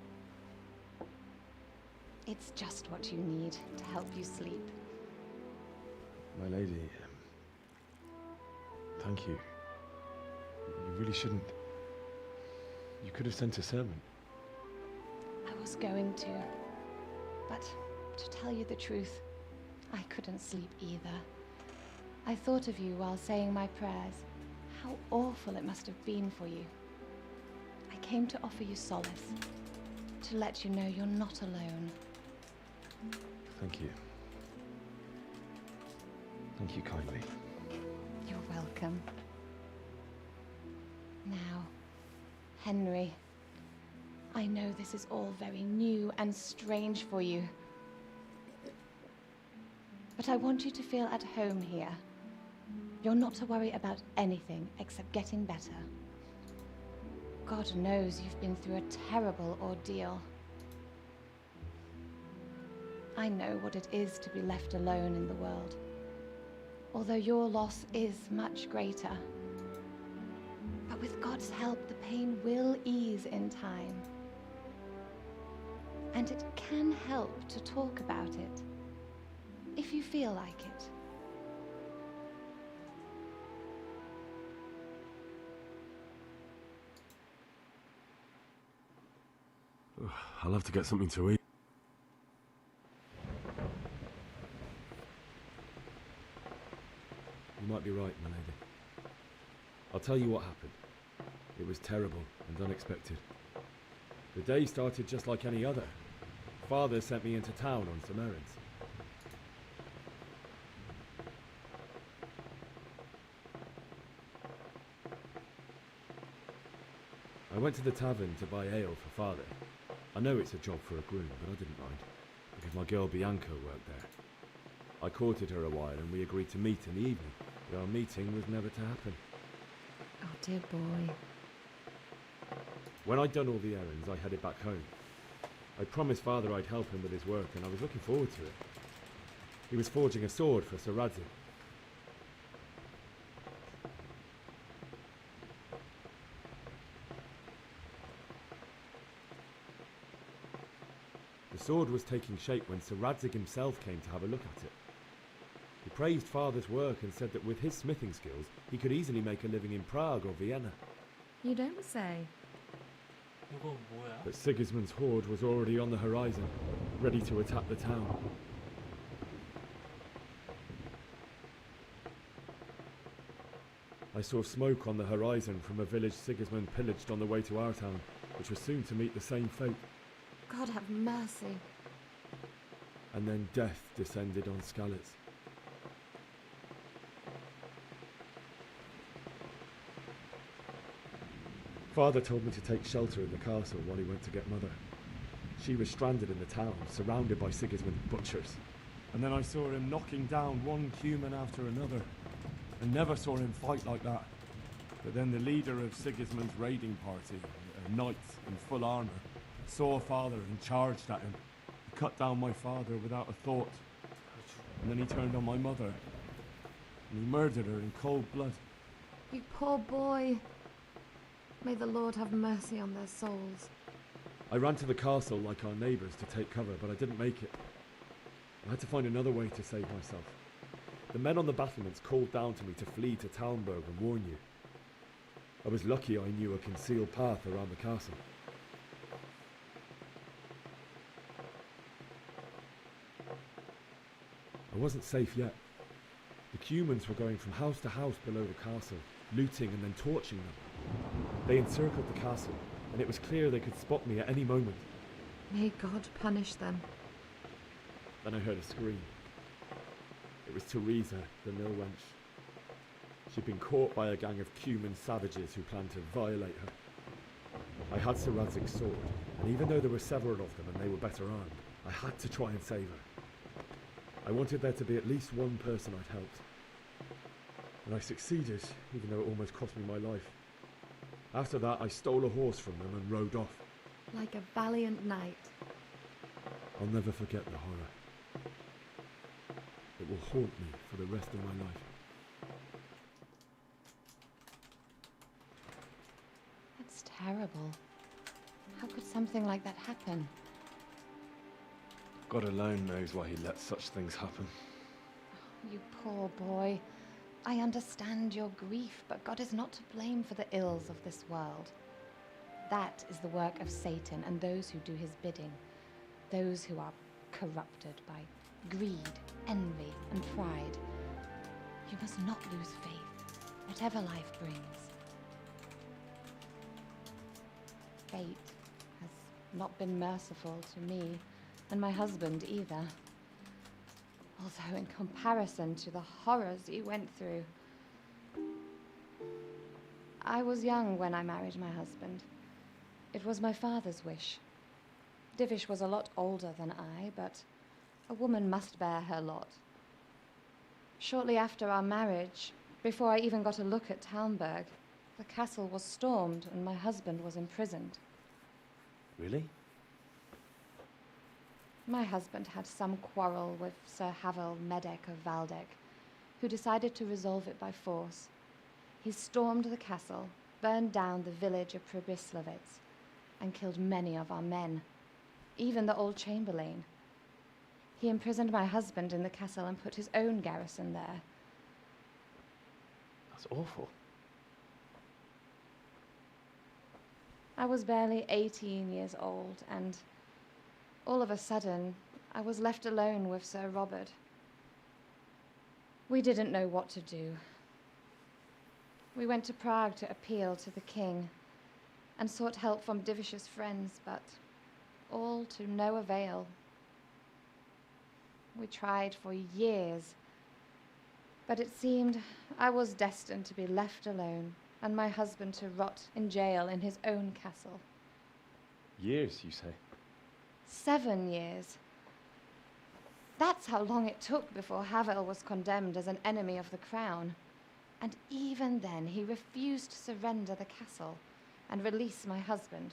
Speaker 24: It's just what you need to help you sleep.
Speaker 8: My lady, thank you. You really shouldn't. You could have sent a servant.
Speaker 24: I was going to, but to tell you the truth, I couldn't sleep either. I thought of you while saying my prayers. How awful it must have been for you. I came to offer you solace, to let you know you're not alone.
Speaker 8: Thank you. Thank you kindly.
Speaker 24: You're welcome. Now, Henry, I know this is all very new and strange for you, but I want you to feel at home here. You're not to worry about anything except getting better. God knows you've been through a terrible ordeal. I know what it is to be left alone in the world, although your loss is much greater. But with God's help, the pain will ease in time. And it can help to talk about it, if you feel like it.
Speaker 8: I'll have to get something to eat. You might be right, my lady. I'll tell you what happened. It was terrible and unexpected. The day started just like any other. Father sent me into town on some errands. I went to the tavern to buy ale for Father. I know it's a job for a groom, but I didn't mind, because my girl Bianca worked there. I courted her a while and we agreed to meet in the evening, but our meeting was never to happen.
Speaker 2: Oh dear boy.
Speaker 8: When I'd done all the errands, I headed back home. I promised Father I'd help him with his work, and I was looking forward to it. He was forging a sword for Sir Radzig. The sword was taking shape when Sir Radzig himself came to have a look at it. He praised Father's work and said that with his smithing skills, he could easily make a living in Prague or Vienna.
Speaker 2: You don't say.
Speaker 4: 이거 뭐야?
Speaker 8: But Sigismund's horde was already on the horizon, ready to attack the town. I saw smoke on the horizon from a village Sigismund pillaged on the way to our town, which was soon to meet the same fate.
Speaker 2: God have mercy.
Speaker 8: And then death descended on Skalitz. Father told me to take shelter in the castle while he went to get Mother. She was stranded in the town, surrounded by Sigismund's butchers. And then I saw him knocking down one human after another. I never saw him fight like that. But then the leader of Sigismund's raiding party, a knight in full armour, saw Father and charged at him. He cut down my father without a thought. And then he turned on my mother. And he murdered her in cold blood.
Speaker 2: You poor boy. May the Lord have mercy on their souls.
Speaker 8: I ran to the castle like our neighbours to take cover, but I didn't make it. I had to find another way to save myself. The men on the battlements called down to me to flee to Talmberg and warn you. I was lucky I knew a concealed path around the castle. I wasn't safe yet. The Cumans were going from house to house below the castle, looting and then torching them. They encircled the castle, and it was clear they could spot me at any moment.
Speaker 2: May God punish them.
Speaker 8: Then I heard a scream. It was Teresa, the mill wench. She'd been caught by a gang of Cuman savages who planned to violate her. I had Sir Radzig's sword, and even though there were several of them and they were better armed, I had to try and save her. I wanted there to be at least one person I'd helped. And I succeeded, even though it almost cost me my life. After that, I stole a horse from them and rode off.
Speaker 2: Like a valiant knight.
Speaker 8: I'll never forget the horror. It will haunt me for the rest of my life.
Speaker 24: That's terrible. could something like that happen?
Speaker 8: God alone knows why he lets such things happen.
Speaker 24: You poor boy. I understand your grief, but God is not to blame for the ills of this world. That is the work of Satan and those who do his bidding, those who are corrupted by greed, envy, and pride. You must not lose faith, whatever life brings. Fate has not been merciful to me, and my husband either. Although in comparison to the horrors he went through. I was young when I married my husband. It was my father's wish. Divish was a lot older than I, but a woman must bear her lot. Shortly after our marriage, before I even got a look at Talmberg, the castle was stormed and my husband was imprisoned.
Speaker 8: Really?
Speaker 24: My husband had some quarrel with Sir Havel Medek of Valdek, who decided to resolve it by force. He stormed the castle, burned down the village of Probislavitz, and killed many of our men, even the old chamberlain. He imprisoned my husband in the castle and put his own garrison there.
Speaker 8: That's awful.
Speaker 24: I was barely 18 years old, and all of a sudden, I was left alone with Sir Robert. We didn't know what to do. We went to Prague to appeal to the king and sought help from Divish's friends, but all to no avail. We tried for years, but it seemed I was destined to be left alone and my husband to rot in jail in his own castle.
Speaker 8: Years, you say?
Speaker 24: 7 years. That's how long it took before Havel was condemned as an enemy of the crown. And even then, he refused to surrender the castle and release my husband.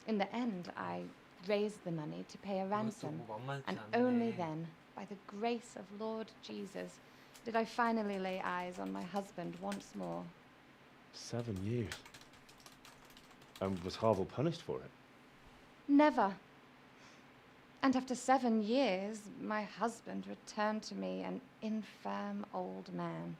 Speaker 24: In the end, I raised the money to pay a ransom, and only then, by the grace of Lord Jesus, did I finally lay eyes on my husband once more.
Speaker 8: 7 years. And was Havel punished for it?
Speaker 24: Never. And after 7 years, my husband returned to me an infirm old man.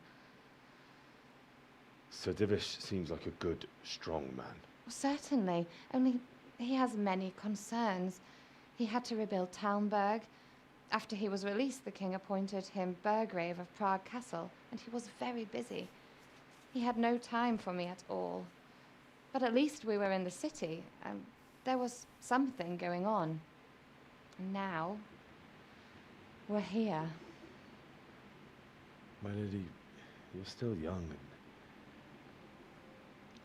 Speaker 8: Sir Divish seems like a good, strong man.
Speaker 24: Certainly, only he has many concerns. He had to rebuild Talmberg. After he was released, the king appointed him Burgrave of Prague Castle, and he was very busy. He had no time for me at all. But at least we were in the city, and there was something going on. And now, we're here.
Speaker 8: My lady, you're still young and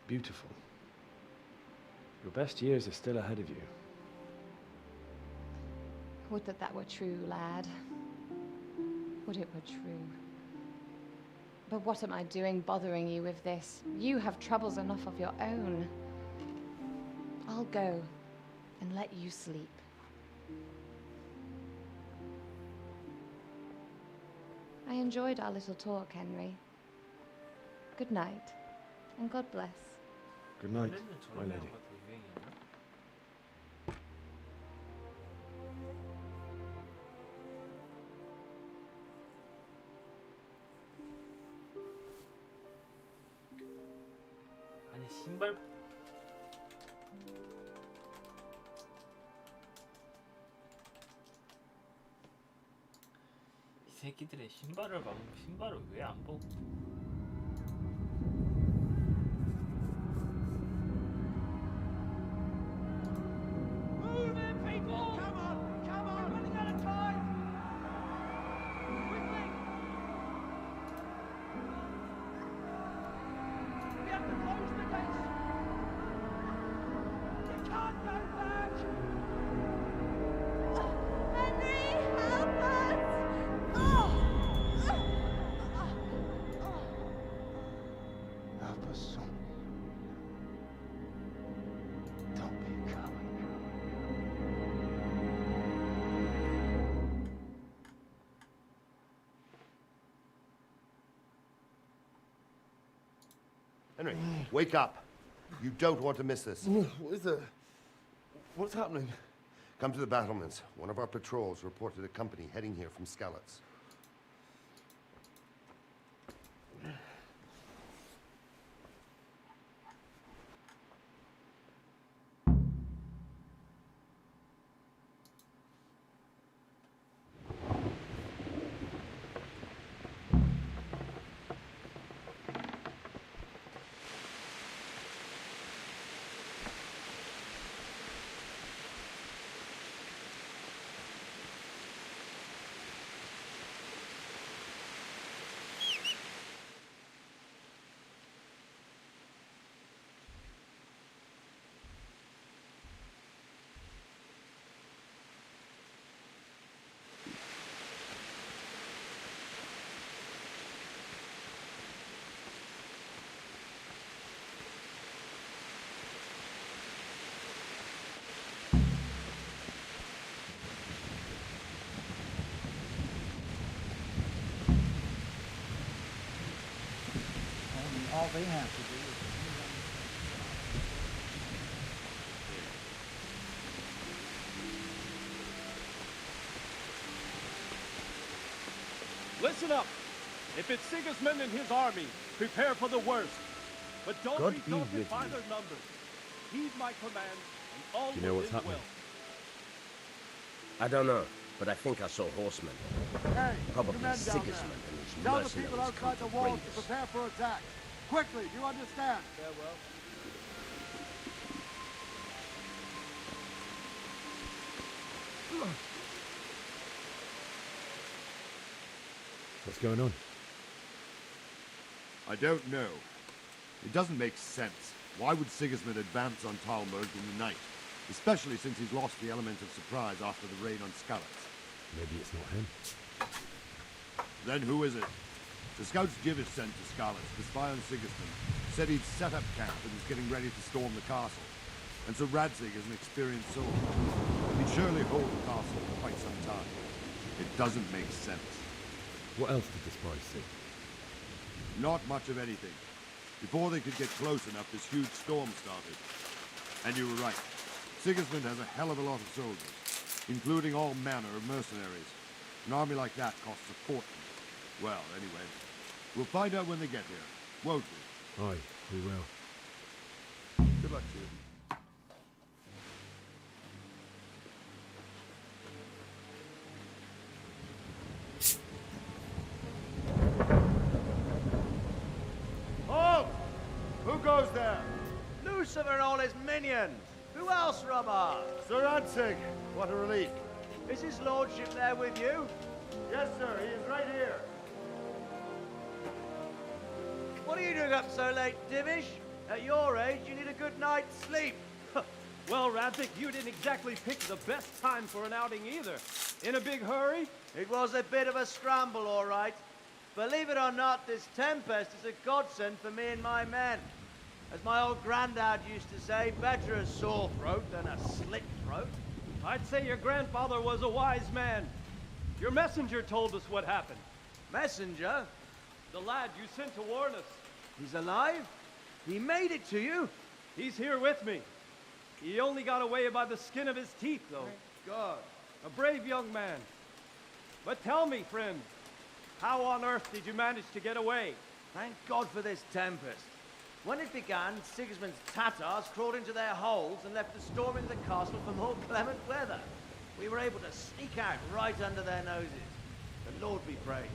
Speaker 8: beautiful. Your best years are still ahead of you.
Speaker 24: Would that that were true, lad. Would it were true. But what am I doing bothering you with this? You have troubles enough of your own. I'll go and let you sleep. I enjoyed our little talk, Henry. Good night, and God bless.
Speaker 8: Good night, my lady.
Speaker 4: 아니 신발 이 새끼들의 신발을 왜 안 보고
Speaker 19: Move it, people! Come on! Come on! We're running out of time! Quickly! We have to close the gates! You can't go back! Henry, help us!
Speaker 17: Help us, son. Don't be a coward.
Speaker 21: Henry, wake up. You don't want to miss this.
Speaker 22: What is it? What's happening? Come to the battlements. One of our patrols reported a company heading here from Skalitz.
Speaker 12: All they have to do is
Speaker 13: Listen up! If it's Sigismund and his army, prepare for the worst. But don't
Speaker 8: God
Speaker 13: be
Speaker 8: be
Speaker 13: daunted
Speaker 8: with
Speaker 13: by
Speaker 8: you.
Speaker 13: their numbers. Heed my command, and all
Speaker 8: Do you know
Speaker 13: will
Speaker 8: what's
Speaker 13: end
Speaker 8: happening?
Speaker 13: well.
Speaker 6: I don't know, but I think I saw horsemen.
Speaker 5: Hey,
Speaker 6: Probably
Speaker 5: your men down
Speaker 6: Sigismund
Speaker 5: there.
Speaker 6: and his
Speaker 5: Tell the
Speaker 6: mercenaries
Speaker 5: people
Speaker 6: come
Speaker 5: outside
Speaker 6: to
Speaker 5: the walls
Speaker 6: bring
Speaker 5: to
Speaker 6: us.
Speaker 5: prepare for attack. Quickly, do you understand?
Speaker 12: farewell.
Speaker 8: What's going on?
Speaker 21: I don't know. It doesn't make sense. Why would Sigismund advance on Talmberg in the night? Especially since he's lost the element of surprise after the raid on Skalitz.
Speaker 8: Maybe it's not him.
Speaker 21: Then who is it? The scouts Jivish sent to Skalitz to spy on Sigismund said he'd set up camp and was getting ready to storm the castle. And so Radzig is an experienced soldier. He'd surely hold the castle for quite some time. It doesn't make sense.
Speaker 8: What else did the spies see?
Speaker 21: Not much of anything. Before they could get close enough, this huge storm started. And you were right. Sigismund has a hell of a lot of soldiers, including all manner of mercenaries. An army like that costs a fortune. Well, anyway, we'll find out when they get here, won't we?
Speaker 8: Aye, we will.
Speaker 21: Good luck to you.
Speaker 5: Halt! Who goes there?
Speaker 3: Lucifer and all his minions. Who else, Robber?
Speaker 5: Sir Ansig. What a relief.
Speaker 3: Is his lordship there with you?
Speaker 5: Yes, sir. He is right here.
Speaker 3: What are you doing up so late, Divish? At your age, you need a good night's sleep.
Speaker 9: Well, Radzig, you didn't exactly pick the best time for an outing either. In a big hurry?
Speaker 3: It was a bit of a scramble, all right. Believe it or not, this tempest is a godsend for me and my men. As my old granddad used to say, better a sore throat than a slit throat.
Speaker 9: I'd say your grandfather was a wise man. Your messenger told us what happened.
Speaker 3: Messenger?
Speaker 9: The lad you sent to warn us.
Speaker 3: He's alive? He made it to you?
Speaker 9: He's here with me. He only got away by the skin of his teeth, though.
Speaker 3: Thank God.
Speaker 9: A brave young man. But tell me, friend, how on earth did you manage to get away?
Speaker 3: Thank God for this tempest. When it began, Sigismund's Tatars crawled into their holes and left the storm into the castle for more clement weather. We were able to sneak out right under their noses. The Lord be praised.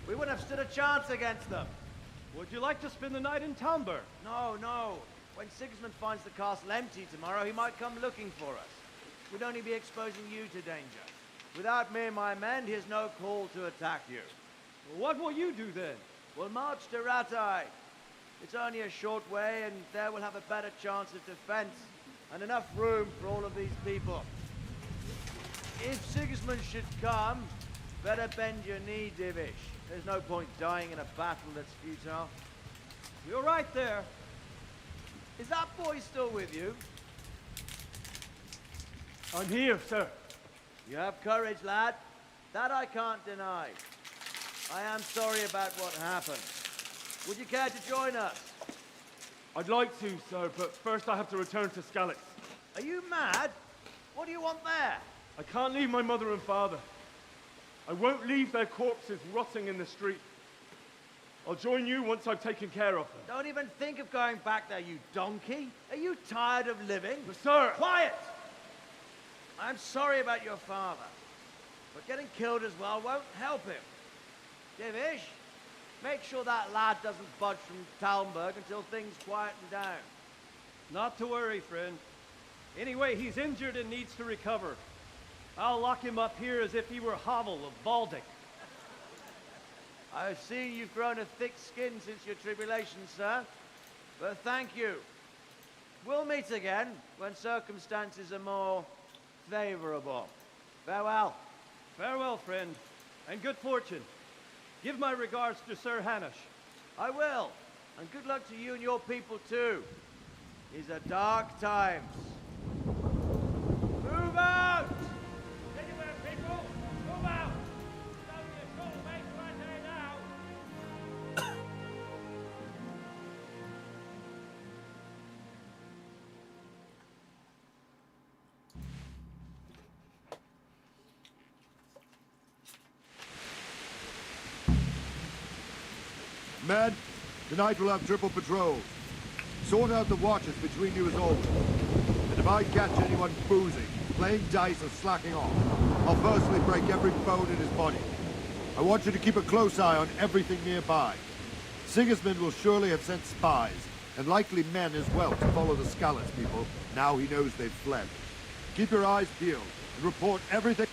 Speaker 3: We wouldn't have stood a chance against them.
Speaker 9: Would you like to spend the night in Talmberg?
Speaker 3: No, no. When Sigismund finds the castle empty tomorrow, he might come looking for us. We'd only be exposing you to danger. Without me and my men, he has no call to attack you.
Speaker 9: What will you do then?
Speaker 3: We'll march to Ratai. It's only a short way, and there we'll have a better chance of defense, and enough room for all of these people. If Sigismund should come, better bend your knee, Divish. There's no point dying in a battle that's futile.
Speaker 9: You're right there.
Speaker 3: Is that boy still with you?
Speaker 9: I'm here, sir.
Speaker 3: You have courage, lad. That I can't deny. I am sorry about what happened. Would you care to join us?
Speaker 9: I'd like to, sir, but first I have to return to Skalitz.
Speaker 3: Are you mad? What do you want there?
Speaker 13: I can't leave my mother and father. I won't leave their corpses rotting in the street. I'll join you once I've taken care of them.
Speaker 3: Don't even think of going back there, you donkey. Are you tired of living?
Speaker 13: But sir!
Speaker 3: Quiet! I'm sorry about your father, but getting killed as well won't help him. Divish, make sure that lad doesn't budge from Talmberg until things quieten down.
Speaker 16: Not to worry, friend. Anyway, he's injured and needs to recover. I'll lock him up here as if he were Havel of Baldic.
Speaker 3: I've seen you've grown a thick skin since your tribulation, sir. But thank you. We'll meet again when circumstances are more favorable. Farewell.
Speaker 16: Farewell, friend, and good fortune. Give my regards to Sir Hanush.
Speaker 3: I will. And good luck to you and your people, too. These are dark times. Move out!
Speaker 15: Anywhere, people! Move out! It's only a short way to right there now.
Speaker 21: Men, tonight we'll have triple patrols. Sort out the watches between you as always. And if I catch anyone boozing, playing dice or slacking off, I'll personally break every bone in his body. I want you to keep a close eye on everything nearby. Sigismund will surely have sent spies, and likely men as well, to follow the Skalitz people, now he knows they've fled. Keep your eyes peeled, and report everything.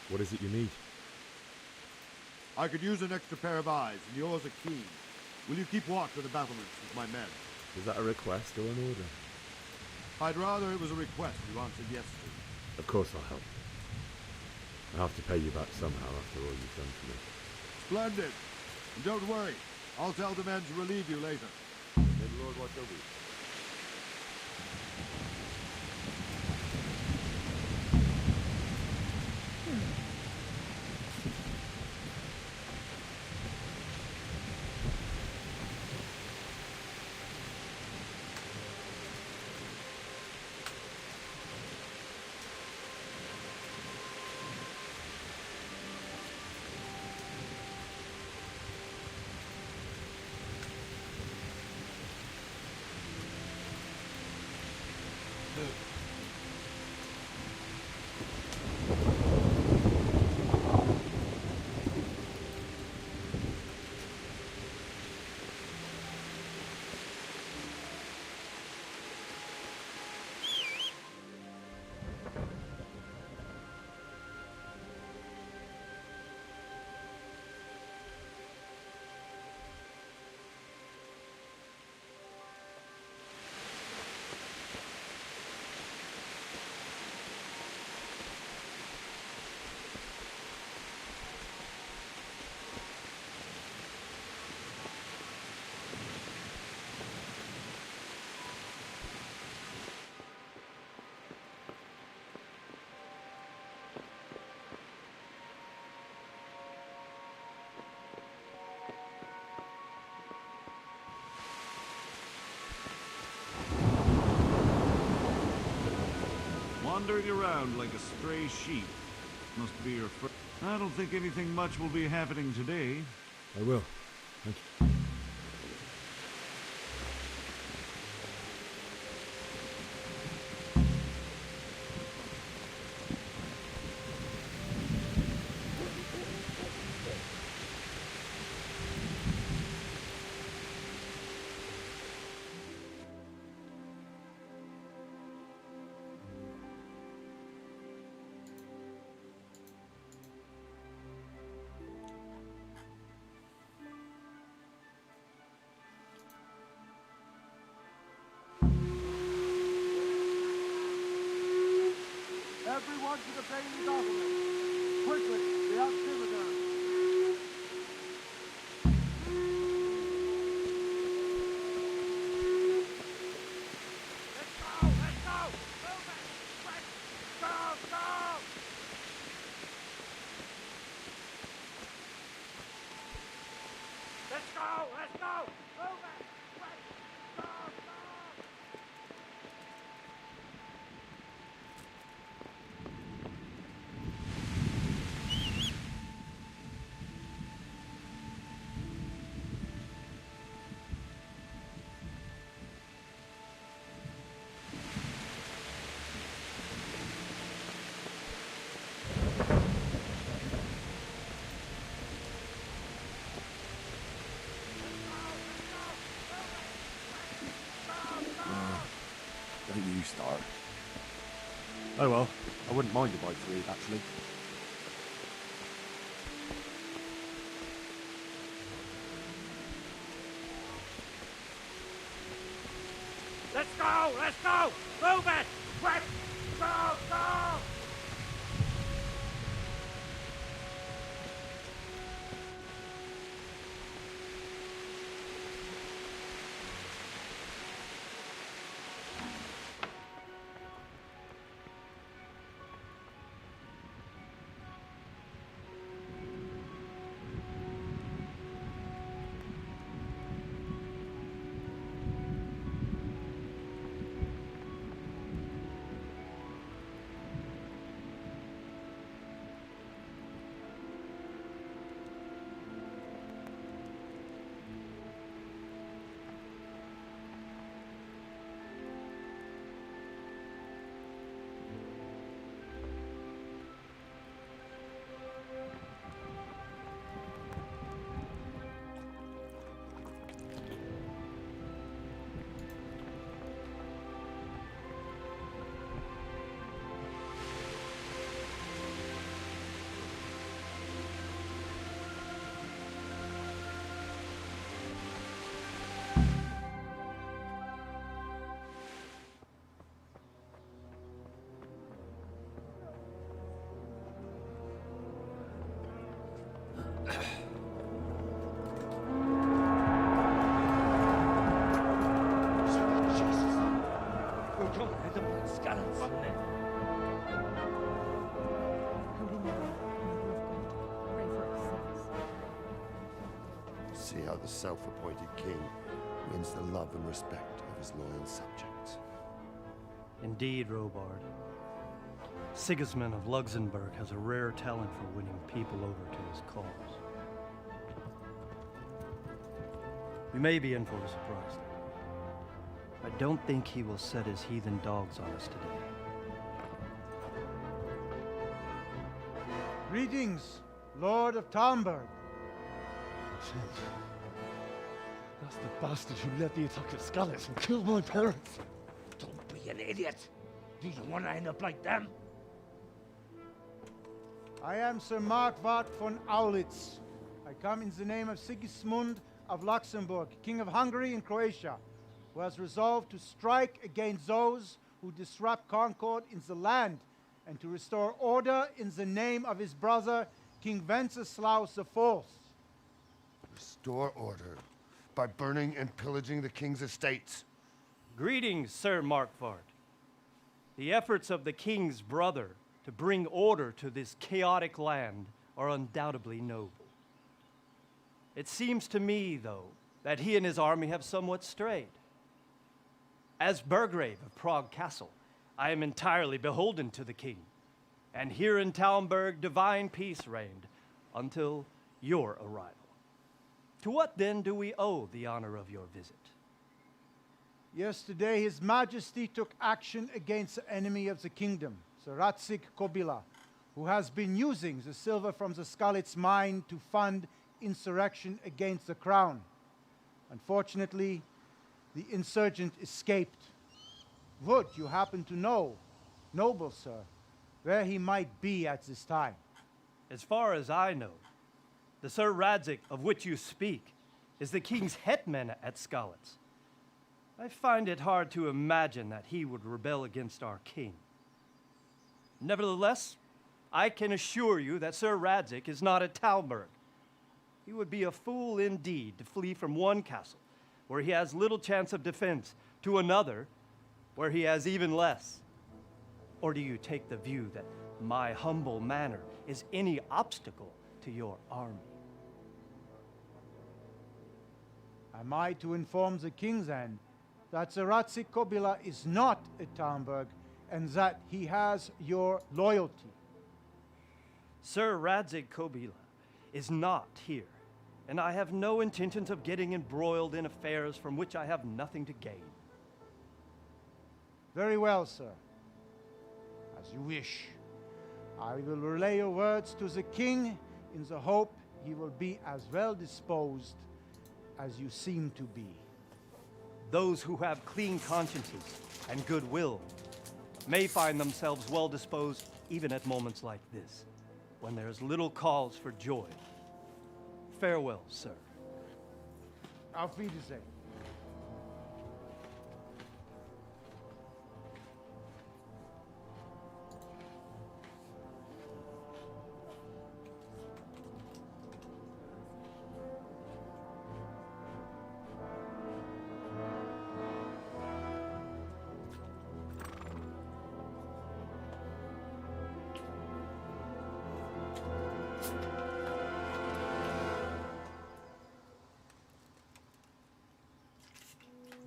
Speaker 8: What is it you need?
Speaker 21: I could use an extra pair of eyes, and yours are keen. Will you keep watch of the battlements with my men?
Speaker 8: Is that a request or an order?
Speaker 21: I'd rather it was a request you answered yes to.
Speaker 8: Of course I'll help. I'll have to pay you back somehow after all you've done for me.
Speaker 21: Splendid. And don't worry, I'll tell the men to relieve you later. May the Lord watch over you.
Speaker 10: Wandering around like a stray sheep. Must be your first. I don't think anything much will be happening today.
Speaker 8: I will. Thank you.
Speaker 3: Everyone to the Bailey Document. Quickly, the altimeter.
Speaker 15: Let's go! Let's go! Move it! Quick! Go! Go!
Speaker 13: Oh well, I wouldn't mind a bite to eat, actually.
Speaker 15: Let's go! Let's go! Move it! Quick! Go! Go!
Speaker 21: See how the self-appointed king wins the love and respect of his loyal subjects.
Speaker 16: Indeed, Robard. Sigismund of Luxembourg has a rare talent for winning people over to his cause. We may be in for a surprise. I don't think he will set his heathen dogs on us today.
Speaker 7: Greetings, Lord of Talmberg.
Speaker 11: That's the bastard who led the attack at Scarlet and killed my parents.
Speaker 12: Don't be an idiot. Do you want to end up like them?
Speaker 7: I am Sir Markwart von Aulitz. I come in the name of Sigismund of Luxembourg, King of Hungary and Croatia, who has resolved to strike against those who disrupt concord in the land and to restore order in the name of his brother, King Wenceslaus IV.
Speaker 21: Restore order by burning and pillaging the king's estates.
Speaker 16: Greetings, Sir Markwart. The efforts of the king's brother to bring order to this chaotic land are undoubtedly noble. It seems to me, though, that he and his army have somewhat strayed. As Burgrave of Prague Castle, I am entirely beholden to the king, and here in Talmberg divine peace reigned until your arrival. To what then do we owe the honor of your visit?
Speaker 7: Yesterday, His Majesty took action against the enemy of the kingdom, Sir Radzig Kobyla, who has been using the silver from the Skalitz mine to fund insurrection against the crown. Unfortunately, the insurgent escaped. Would you happen to know, noble sir, where he might be at this time?
Speaker 16: As far as I know, the Sir Radzig of which you speak is the king's hetman at Skalitz. I find it hard to imagine that he would rebel against our king. Nevertheless, I can assure you that Sir Radzig is not at Talmberg. He would be a fool indeed to flee from one castle where he has little chance of defense to another where he has even less. Or do you take the view that my humble manner is any obstacle to your army?
Speaker 7: Am I to inform the king then that Sir Radzig Kobyla is not at Talmberg and that he has your loyalty?
Speaker 16: Sir Radzig Kobyla is not here, and I have no intentions of getting embroiled in affairs from which I have nothing to gain.
Speaker 7: Very well, sir. As you wish. I will relay your words to the king in the hope he will be as well disposed as you seem to be.
Speaker 16: Those who have clean consciences and goodwill may find themselves well disposed even at moments like this, when there is little cause for joy. Farewell, sir.
Speaker 7: Auf Wiedersehen.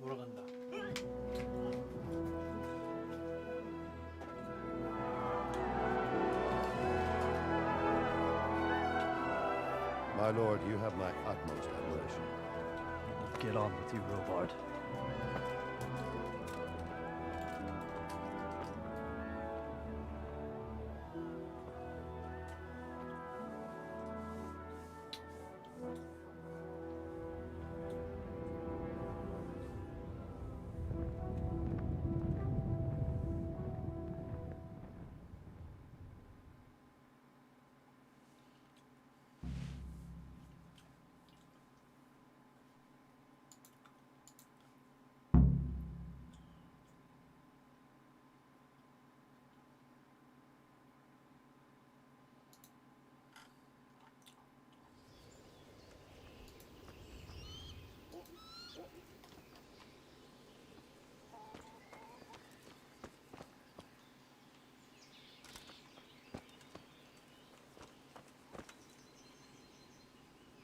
Speaker 12: 돌아간다.
Speaker 22: My lord, you have my utmost admiration.
Speaker 16: Get on with you, Robard.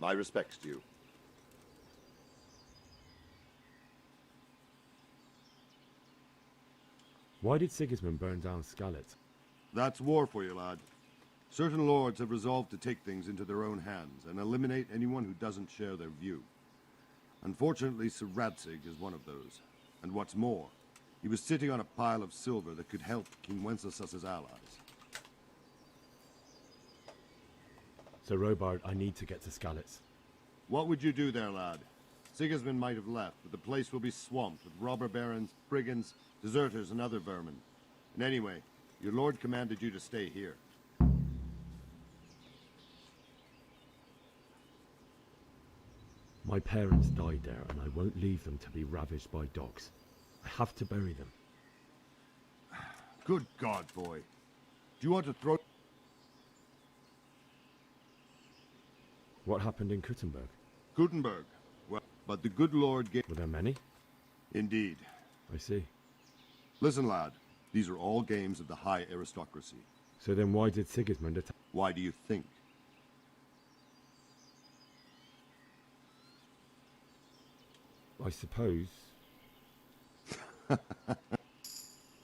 Speaker 21: My respects to you.
Speaker 8: Why did Sigismund burn down Skalitz?
Speaker 21: That's war for you, lad. Certain lords have resolved to take things into their own hands and eliminate anyone who doesn't share their view. Unfortunately, Sir Radzig is one of those. And what's more, he was sitting on a pile of silver that could help King Wenceslaus's allies.
Speaker 8: So Robard, I need to get to Skalitz.
Speaker 21: What would you do there, lad? Sigismund might have left, but the place will be swamped with robber barons, brigands, deserters, and other vermin. And anyway, your lord commanded you to stay here.
Speaker 8: My parents died there, and I won't leave them to be ravaged by dogs. I have to bury them.
Speaker 21: Good God, boy. Do you want to throw...
Speaker 8: What happened in Kuttenberg?
Speaker 21: Gutenberg. Well, but the good Lord gave...
Speaker 8: Were there many?
Speaker 21: Indeed.
Speaker 8: I see.
Speaker 21: Listen, lad. These are all games of the high aristocracy.
Speaker 8: So then why did Sigismund attack?
Speaker 21: Why do you think?
Speaker 8: I suppose...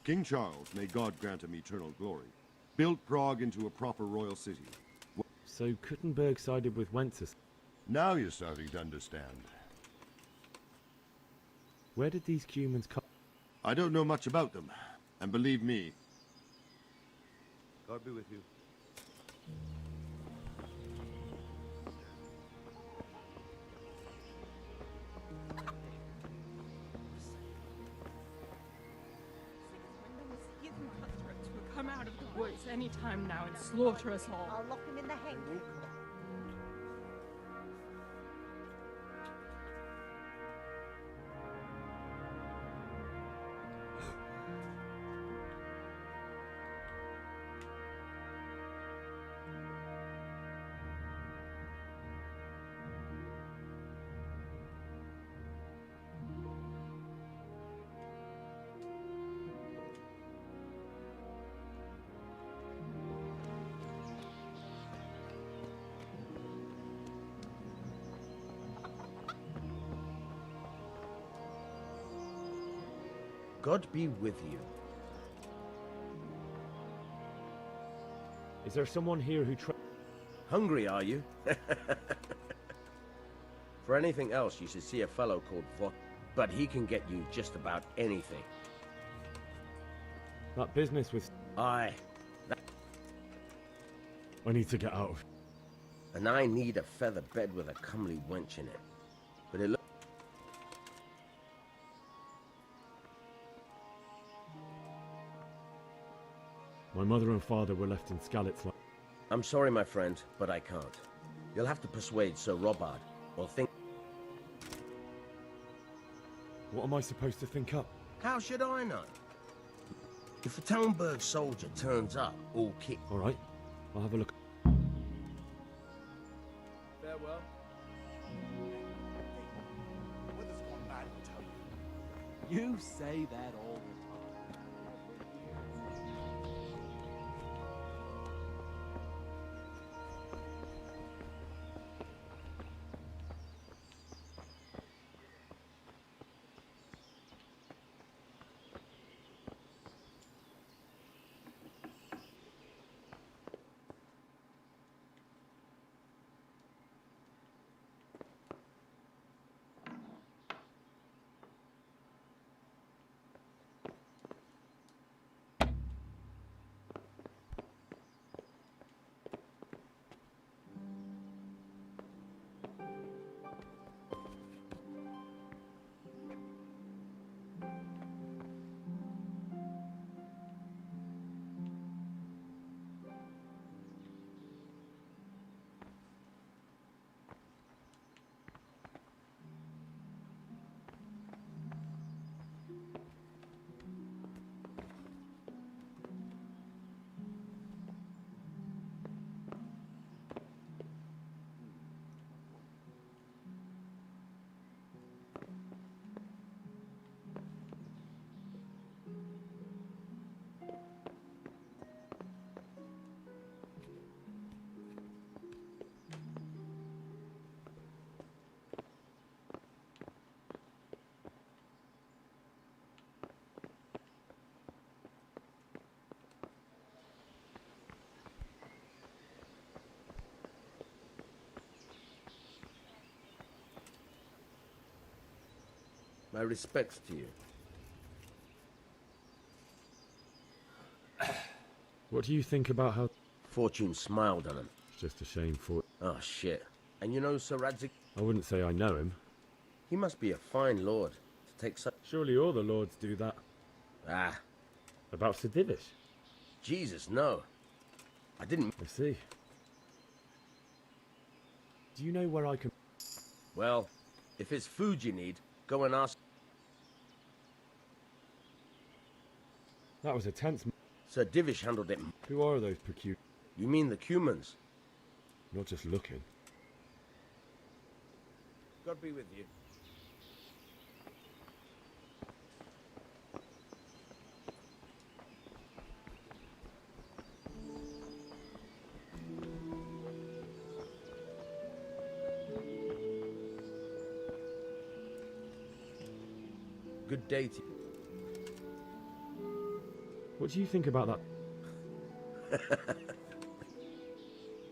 Speaker 21: King Charles, may God grant him eternal glory, built Prague into a proper royal city.
Speaker 8: So Kuttenberg sided with Wenceslas?
Speaker 21: Now you're starting to understand.
Speaker 8: Where did these humans come?
Speaker 21: I don't know much about them, and believe me... God be with you.
Speaker 14: Come out of the woods any time now and slaughter us all.
Speaker 18: I'll lock him in the hen coop.
Speaker 6: God be with you.
Speaker 8: Is there someone here who
Speaker 6: Hungry, are you? For anything else, you should see a fellow called Vot, but he can get you just about anything.
Speaker 8: That business with...
Speaker 6: Aye.
Speaker 8: I need to get out of...
Speaker 6: And I need a feather bed with a comely wench in it. But it looks...
Speaker 8: My mother and father were left in Skalitz.
Speaker 6: I'm sorry, my friend, but I can't. You'll have to persuade Sir Robard, or think...
Speaker 8: What am I supposed to think up?
Speaker 6: How should I know? If a Townburg soldier turns up, all kick...
Speaker 8: All right, I'll have a look.
Speaker 12: Farewell.
Speaker 5: Whether's gone mad, I tell you.
Speaker 12: You say that all the time.
Speaker 6: My respects to you.
Speaker 8: What do you think about how...
Speaker 6: Fortune smiled on him.
Speaker 8: It's just a shame for...
Speaker 6: Oh, shit. And you know Sir Radzik?
Speaker 8: I wouldn't say I know him.
Speaker 6: He must be a fine lord to take such...
Speaker 8: Surely all the lords do that.
Speaker 6: Ah.
Speaker 8: About Sir Divish?
Speaker 6: Jesus, no. I didn't...
Speaker 8: I see. Do you know where I can...
Speaker 6: Well, if it's food you need, go and ask...
Speaker 8: That was a tense...
Speaker 6: Sir Divish handled it.
Speaker 8: Who are those peculiar...
Speaker 6: You mean the Cumans?
Speaker 8: Not just looking.
Speaker 6: God be with you. Good day to you.
Speaker 8: What do you think about that?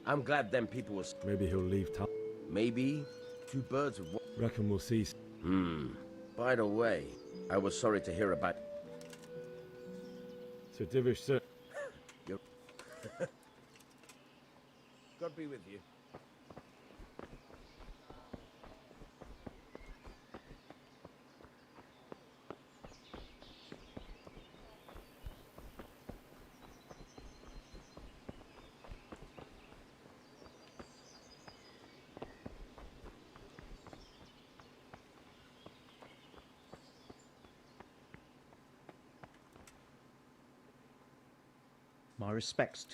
Speaker 6: I'm glad them people was...
Speaker 8: Maybe he'll leave town.
Speaker 6: Maybe. Two birds with one...
Speaker 8: Reckon we'll see.
Speaker 6: By the way, I was sorry to hear about...
Speaker 8: Sir Divish, sir.
Speaker 6: You're... God be with you.
Speaker 1: My respects.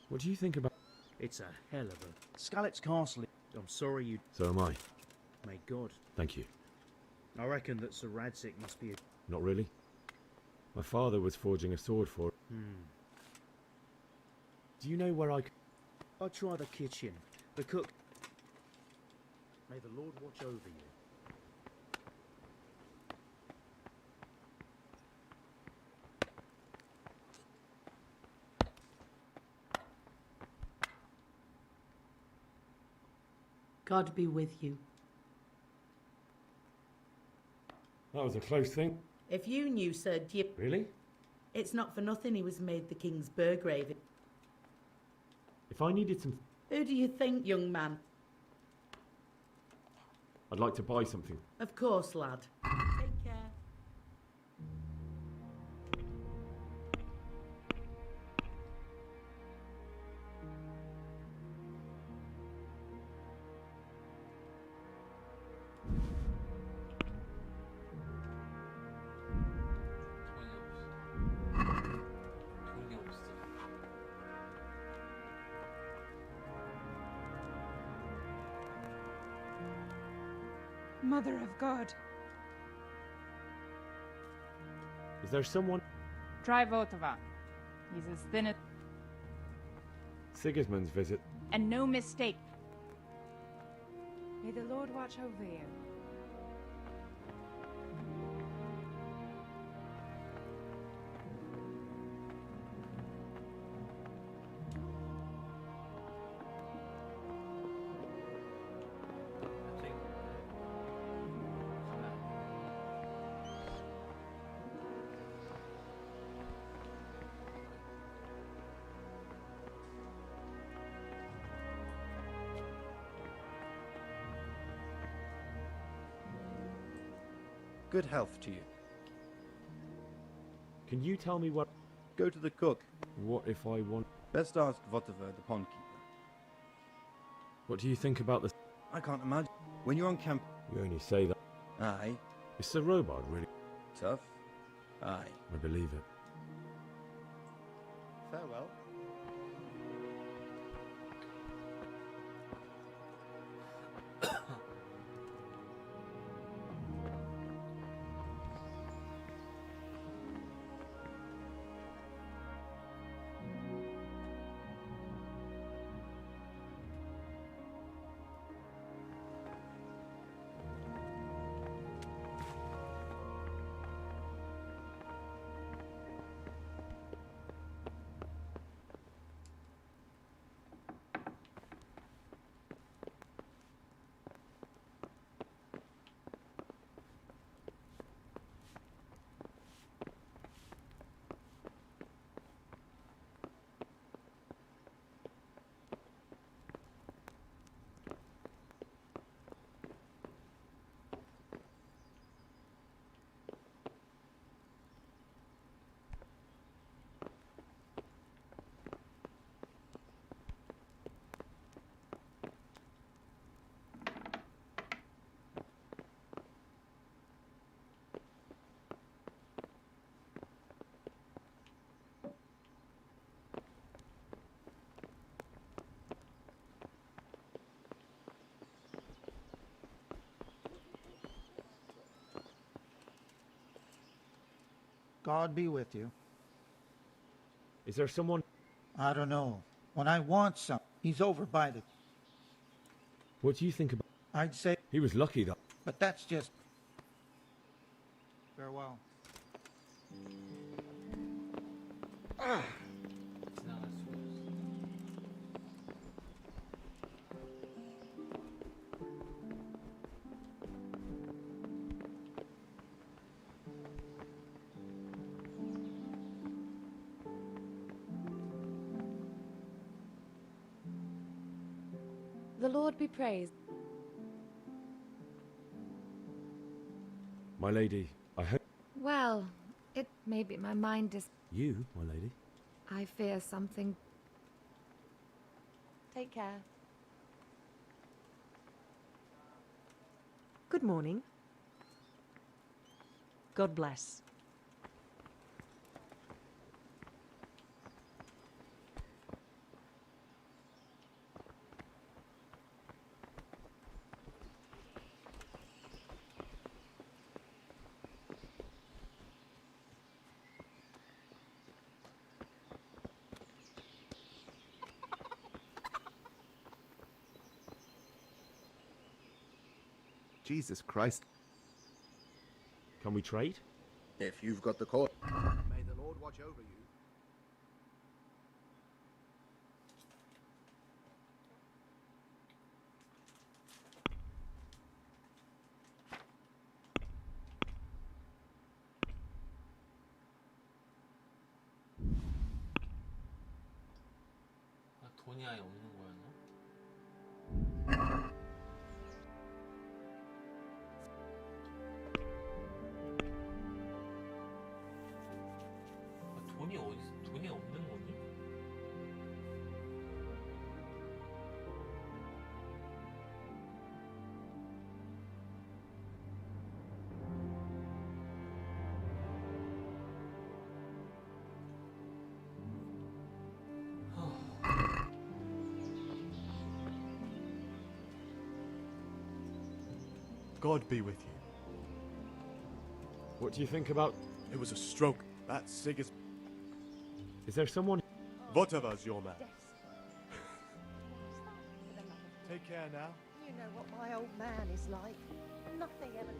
Speaker 8: What do you think about...
Speaker 1: It's a hell of a... Skalitz Castle. I'm sorry you...
Speaker 8: So am I.
Speaker 1: May God.
Speaker 8: Thank you.
Speaker 1: I reckon that Sir Radzik must be a...
Speaker 8: Not really. My father was forging a sword for it. Do you know where I...
Speaker 1: I'll try the kitchen. The cook... May the Lord watch over you.
Speaker 18: God be with you.
Speaker 8: That was a close thing.
Speaker 18: If you knew Sir Dip...
Speaker 8: Really?
Speaker 18: It's not for nothing he was made the King's Burgrave.
Speaker 8: If I needed some...
Speaker 18: Who do you think, young man?
Speaker 8: I'd like to buy something.
Speaker 18: Of course, lad. Take care.
Speaker 14: Mother of God.
Speaker 8: Is there someone?
Speaker 2: Try Votava. He's as thin as...
Speaker 8: Sigismund's visit.
Speaker 2: And no mistake. May the Lord watch over you.
Speaker 20: Good health to you.
Speaker 8: Can you tell me what?
Speaker 20: Go to the cook.
Speaker 8: What if I want?
Speaker 20: Best ask Votava, the pond keeper.
Speaker 8: What do you think about this?
Speaker 20: I can't imagine. When you're on camp...
Speaker 8: You only say that.
Speaker 20: Aye.
Speaker 8: Is Sir Robard really?
Speaker 20: Tough? Aye.
Speaker 8: I believe it.
Speaker 20: Farewell.
Speaker 23: God be with you.
Speaker 8: Is there someone?
Speaker 23: I don't know. When I want some, he's over by the...
Speaker 8: What do you think about?
Speaker 23: I'd say...
Speaker 8: He was lucky though.
Speaker 23: But that's just... Farewell.
Speaker 24: The Lord be praised.
Speaker 8: My lady, I hope...
Speaker 24: Well, it may be my mind is...
Speaker 8: You, my lady?
Speaker 24: I fear something. Take care.
Speaker 25: Good morning. God bless.
Speaker 26: Jesus Christ.
Speaker 8: Can we trade?
Speaker 22: If you've got the call.
Speaker 27: May the Lord watch over you.
Speaker 4: 아, 돈이 아예 없는 거야, 너? 돈이 없는 거니?
Speaker 11: God be with you.
Speaker 8: What do you think about...
Speaker 11: It was a stroke. That Sigismund.
Speaker 8: Is there someone...
Speaker 11: Whatever's your man. Take care now.
Speaker 3: You know what my old man is like. Nothing ever...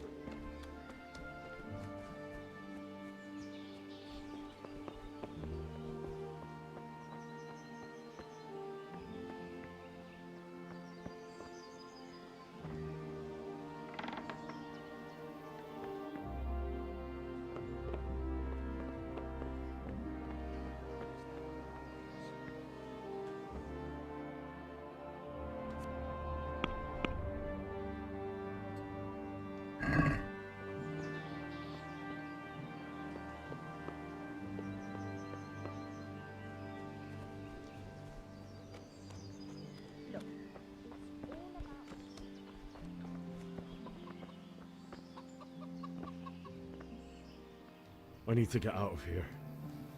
Speaker 8: I need to get out of here.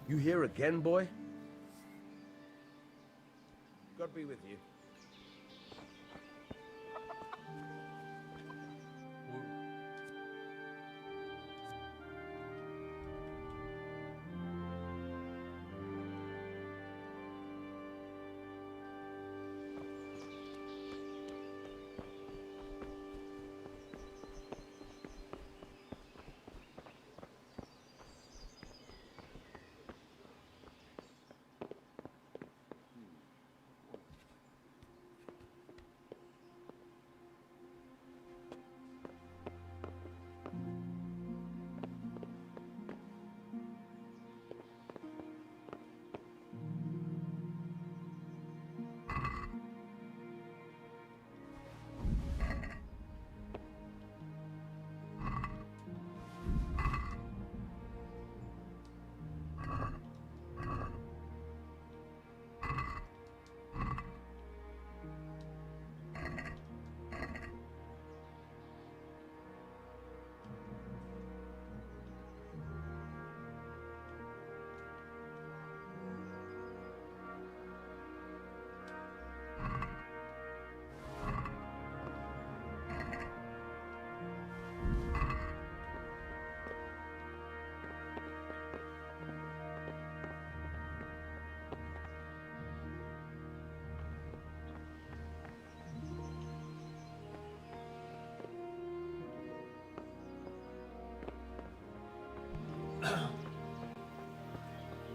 Speaker 6: You here again, boy? God be with you.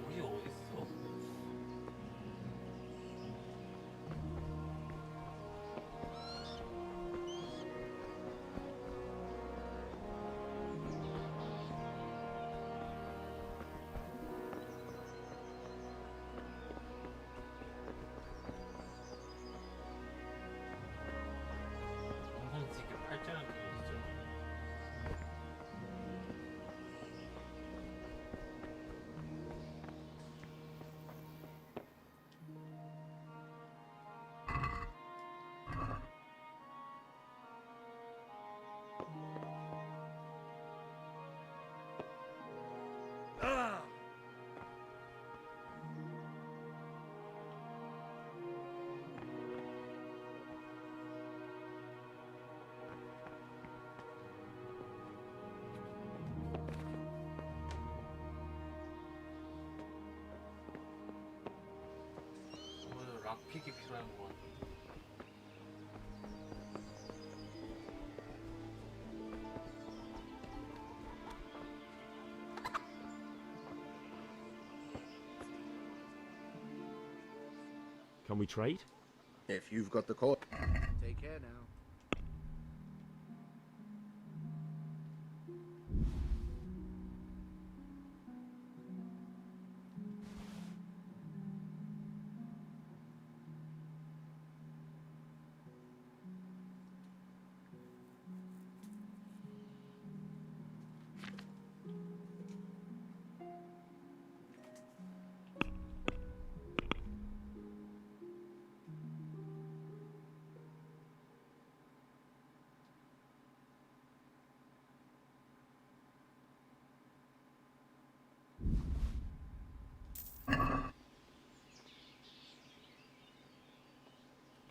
Speaker 4: 우리 어딨어? 공공지게 팔짱을 끼고 있죠. 오늘 락픽이 필요한 것 같아.
Speaker 8: Can we trade?
Speaker 20: If you've got the call.
Speaker 27: Take care now.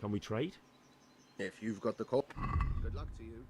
Speaker 8: Can we trade?
Speaker 20: If you've got the call.
Speaker 27: Good luck to you.